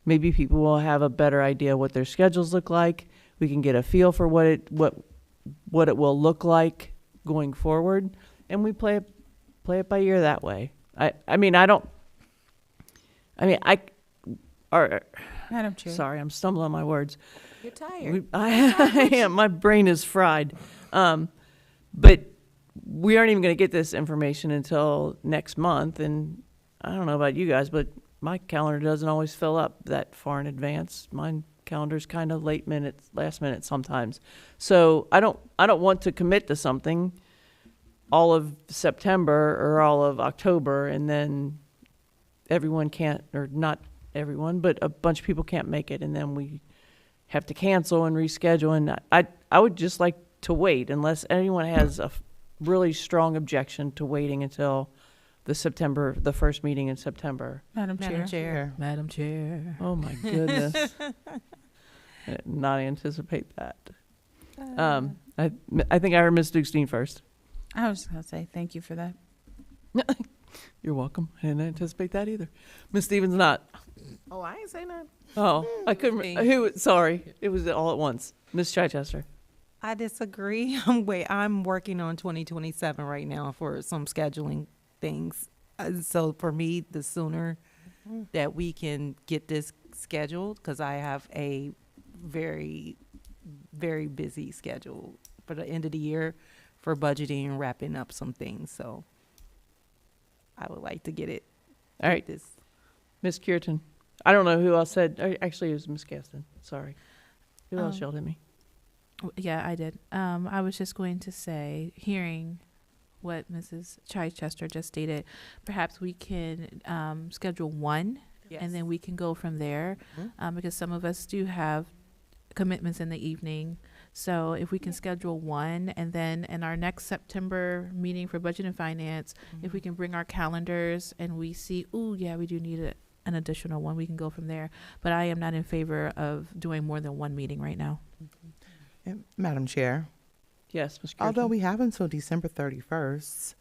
maybe people will have a better idea what their schedules look like. We can get a feel for what it will look like going forward, and we play it by ear that way. Madam Chair. Sorry, I'm stumbling on my words. You're tired. I am. My brain is fried. But we aren't even going to get this information until next month. And I don't know about you guys, but my calendar doesn't always fill up that far in advance. My calendar's kind of last minute sometimes. So I don't want to commit to something all of September or all of October, and then everyone can't, or not everyone, but a bunch of people can't make it, and then we have to cancel and reschedule. And I would just like to wait, unless anyone has a really strong objection to waiting until the first meeting in September. Madam Chair. Madam Chair. Oh my goodness. I did not anticipate that. I think I heard Ms. Dukestein first. I was just going to say thank you for that. You're welcome. I didn't anticipate that either. Ms. Stevens, not. Oh, I ain't say nothing. Oh, I couldn't. Sorry, it was all at once. Ms. Chichester. I disagree. I'm working on 2027 right now for some scheduling things. So for me, the sooner that we can get this scheduled, because I have a very, very busy schedule for the end of the year for budgeting and wrapping up some things. So I would like to get it. All right, Ms. Curtin. I don't know who else said. Actually, it was Ms. Gaston. Sorry. Who else yelled at me? Yeah, I did. I was just going to say, hearing what Mrs. Chichester just stated, perhaps we can schedule one, and then we can go from there, because some of us do have commitments in the evening. So if we can schedule one, and then in our next September meeting for budget and finance, if we can bring our calendars and we see, oh yeah, we do need an additional one, we can go from there. But I am not in favor of doing more than one meeting right now. And Madam Chair, Yes, Ms. Curtin. although we have until December 31st,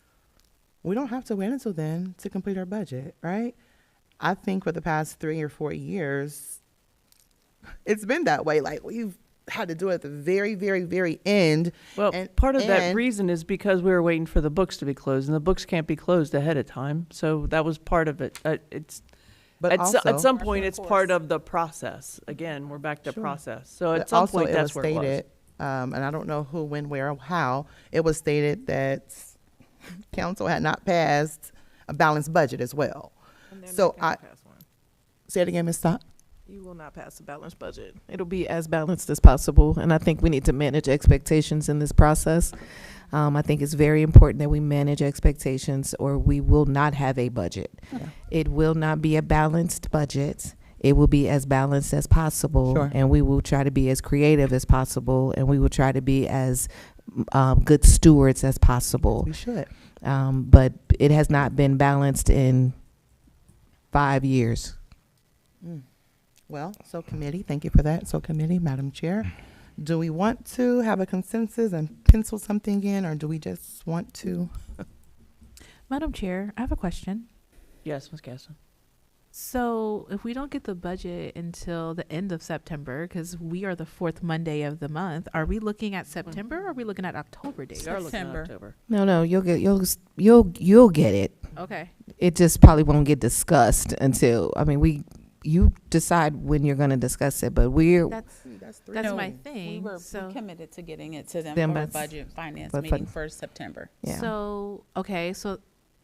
we don't have to wait until then to complete our budget, right? I think for the past 3 or 4 years, it's been that way. Like, we've had to do it at the very, very, very end. Well, part of that reason is because we were waiting for the books to be closed, and the books can't be closed ahead of time. So that was part of it. But At some point, it's part of the process. Again, we're back to process. So at some point, that's where it was. And I don't know who, when, where, or how, it was stated that council had not passed a balanced budget as well. So say it again, Ms. Stott. You will not pass a balanced budget. It'll be as balanced as possible, and I think we need to manage expectations in this process. I think it's very important that we manage expectations, or we will not have a budget. Yeah. It will not be a balanced budget. It will be as balanced as possible, sure. And we will try to be as creative as possible, and we will try to be as good stewards as possible. We should. But it has not been balanced in 5 years. Well, so committee, thank you for that. So committee, Madam Chair, do we want to have a consensus and pencil something in, or do we just want to? Madam Chair, I have a question. Yes, Ms. Gaston. So if we don't get the budget until the end of September, because we are the fourth Monday of the month, are we looking at September or are we looking at October dates? We are looking at October. No, you'll get it. Okay. It just probably won't get discussed until, you decide when you're going to discuss it, but that's my thing. We committed to getting it to them Then for a that's- budget and finance but meeting first September. Yeah. So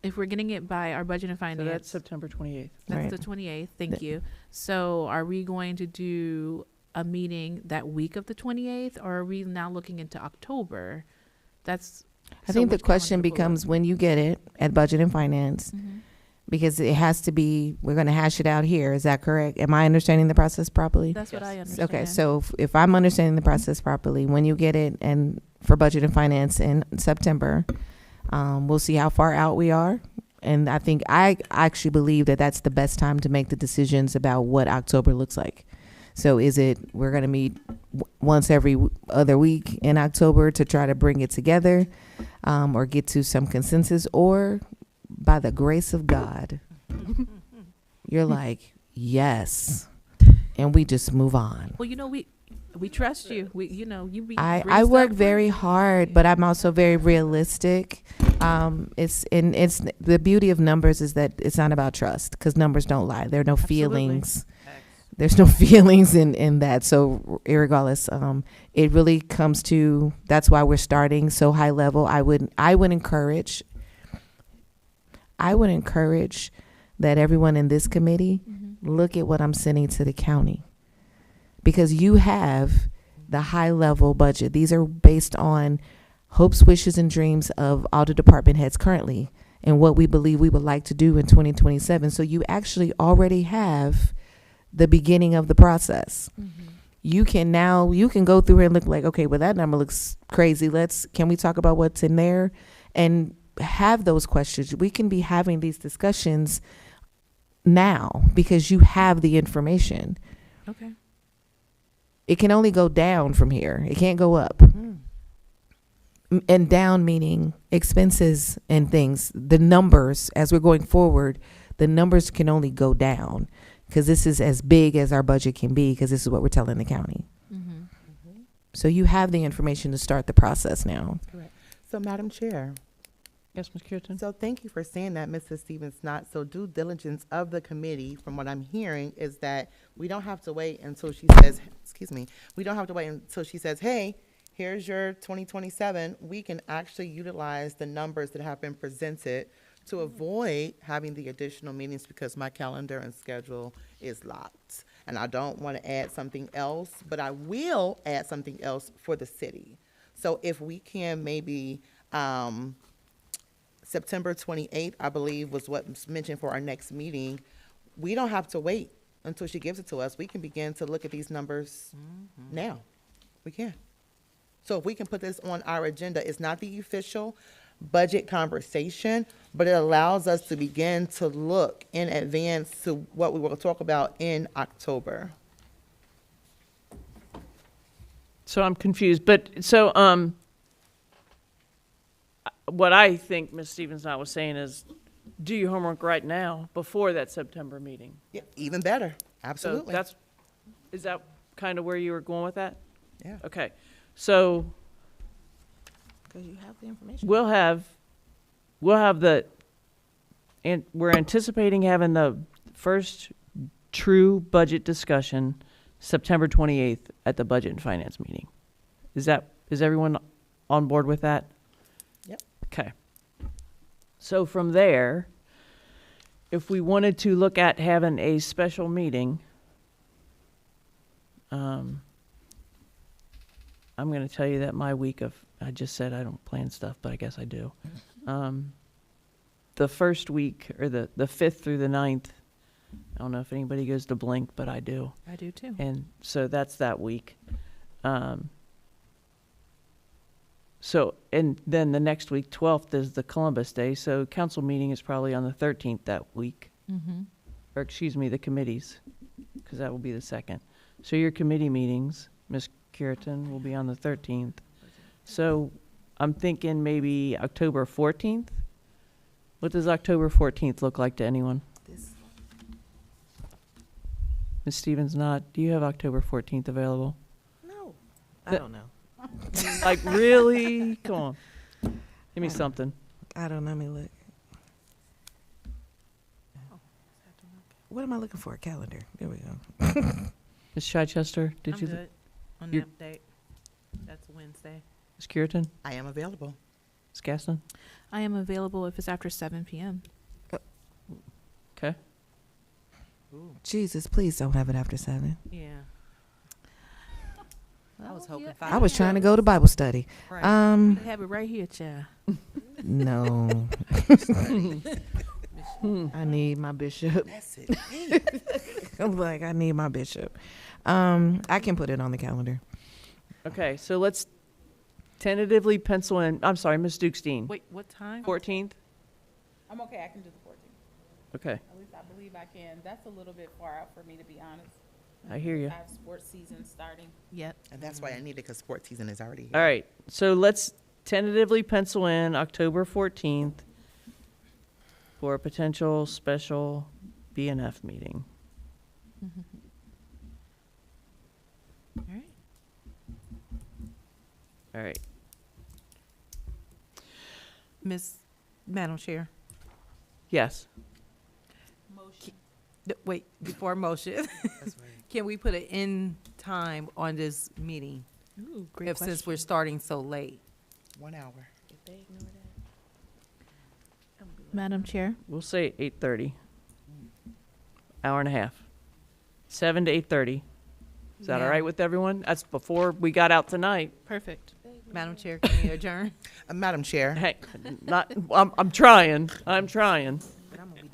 if we're getting it by our budget and So that's finance, September 28th. that's Right. the 28th. Thank The- you. So are we going to do a meeting that week of the 28th, or are we now looking into October? That's. I so think the which calendar question to pull up? becomes when you get it at budget and finance, Mhm. because it has to be, we're going to hash it out here. Is that correct? Am I understanding the process properly? That's what I Yes. understand. Okay, so if I'm understanding the process properly, when you get it and for budget and finance in September, we'll see how far out we are. And I actually believe that that's the best time to make the decisions about what October looks like. So is it, we're going to meet once every other week in October to try to bring it together, or get to some consensus, or by the grace of God, you're like, yes, and we just move on. Well, we trust you. You bring I stuff work forward. very hard, but I'm also very realistic. It's the beauty of numbers is that it's not about trust, because numbers don't lie. There are no Absolutely. feelings. There's no feelings in that. So irregardless, it really comes to, that's why we're starting so high level. I would encourage that everyone in this committee look at what I'm sending to the county, because you have the high level budget. These are based on hopes, wishes, and dreams of all the department heads currently and what we believe we would like to do in 2027. So you actually already have the beginning of the process. You can go through and look like, okay, well, that number looks crazy. Can we talk about what's in there and have those questions? We can be having these discussions now because you have the information. Okay. It can only go down from here. It can't go up. And down meaning expenses and things. The numbers, as we're going forward, the numbers can only go down, because this is as big as our budget can be, because this is what we're telling the county. So you have the information to start the process now. Correct. So, Madam Chair, Yes, Ms. Curtin? so thank you for saying that, Mrs. Stevens. Not so due diligence of the committee, from what I'm hearing, is that we don't have to wait until she says, we don't have to wait until she says, hey, here's your 2027. We can actually utilize the numbers that have been presented to avoid having the additional meetings, because my calendar and schedule is locked. And I don't want to add something else, but I will add something else for the city. So if we can maybe, September 28th, I believe, was what was mentioned for our next meeting. We don't have to wait until she gives it to us. We can begin to look at these numbers now. We can. So if we can put this on our agenda, it's not the official budget conversation, but it allows us to begin to look in advance to what we will talk about in October. So I'm confused, but so, what I think Ms. Stevens and I was saying is, do your homework right now before that September meeting. Yeah, even better. So Absolutely. is that kind of where you were going with that? Yeah. Okay, so Because you have the information. we'll have and we're anticipating having the first true budget discussion September 28th at the Budget and Finance meeting. Is everyone on board with that? Yep. Okay. So from there, if we wanted to look at having a special meeting, I'm going to tell you that my week of, I just said I don't plan stuff, but I guess I do. The first week, or the 5th through the 9th, I don't know if anybody goes to Blink, but I do. I do too. And so that's that week. So, and then the next week, 12th, is the Columbus Day. So council meeting is probably on the 13th that week. Or excuse me, the committees, because that will be the 2nd. So your committee meetings, Ms. Curitin, will be on the 13th. So I'm thinking maybe October 14th. What does October 14th look like to anyone? Ms. Stevens, do you have October 14th available? No. I That- don't know. Like, really? Come on. Give me something. I don't know. Let me look. What am I looking for? A calendar. There we go. Ms. Chichester, did I'm you? good on you're- that date. That's Wednesday. Ms. Curitin? I am available. Ms. Gaston? I am available if it's after 7 p.m. Okay. Jesus, please don't have it after 7. Yeah. I was hoping yeah. 5. I was trying to go to Bible study. Right. I have it right here, child. No. I need my bishop. That's it. I'm like, I need my bishop. I can put it on the calendar. Okay, so let's tentatively pencil in, I'm sorry, Ms. Dukestein. Wait, what time? 14th? I'm okay, I can do the 14th. Okay, At least I believe I can. That's a little bit far out for me, to be honest. I hear you. I have sports season starting. Yep. And that's why I need it, because sports season is already All here. right, so let's tentatively pencil in October 14th for a potential special BNF meeting. All right. All right, Madam Chair. yes. Wait, before motion, can we put an end time on this meeting? Ooh, great If, question. since we're starting so late. 1 hour. Madam Chair, We'll say 8:30. Hour and a half. 7 to 8:30. Is that all Yeah. right with everyone? That's before we got out tonight. perfect. Madam Chair, can we adjourn? Madam Chair, Hey, I'm trying. I'm trying.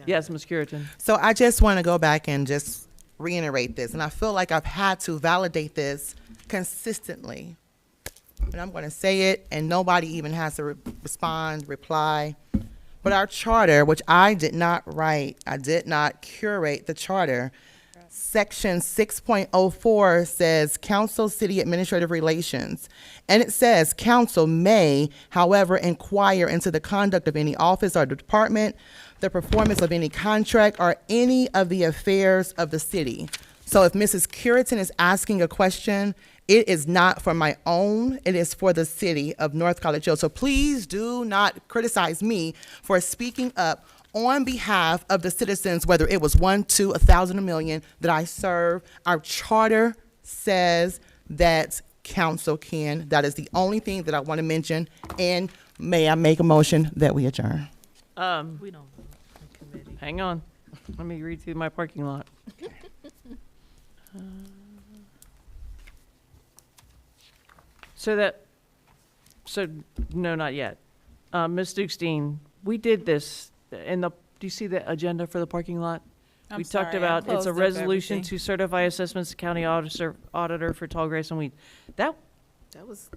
Yes, Ms. Curitan. so I just want to go back and just reiterate this, and I feel like I've had to validate this consistently. And I'm going to say it, and nobody even has to respond, reply. But our charter, which I did not write, I did not curate the charter. Section 6.04 says Council City Administrative Relations. And it says council may, however, inquire into the conduct of any office or department, the performance of any contract, or any of the affairs of the city. So if Mrs. Curitan is asking a question, it is not for my own, it is for the city of North College Hill. So please do not criticize me for speaking up on behalf of the citizens, whether it was 1, 2, 1,000, 1,000,000 that I serve. Our charter says that council can. That is the only thing that I want to mention. And may I make a motion that we adjourn? We don't vote in committee. Hang on. Let me read through my parking lot. So no, not yet. Ms. Dukestein, we did this in the, do you see the agenda for the parking lot? I'm We talked sorry, I about, it's closed a up resolution everything. to certify assessments to county auditor for tall grass and weed. That was.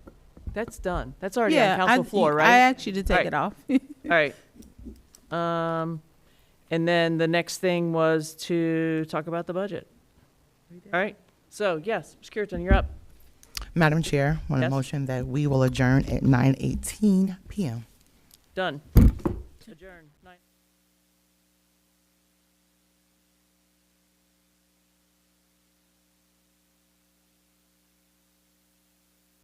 That's done. That's already on council floor, I right? asked you to take Right. it off. All right. And then the next thing was to talk about the budget. All right. So, yes, Ms. Curitan, you're up. Madam Chair, I want Yes. a motion that we will adjourn at 9:18 p.m. Done. Adjourn. 9.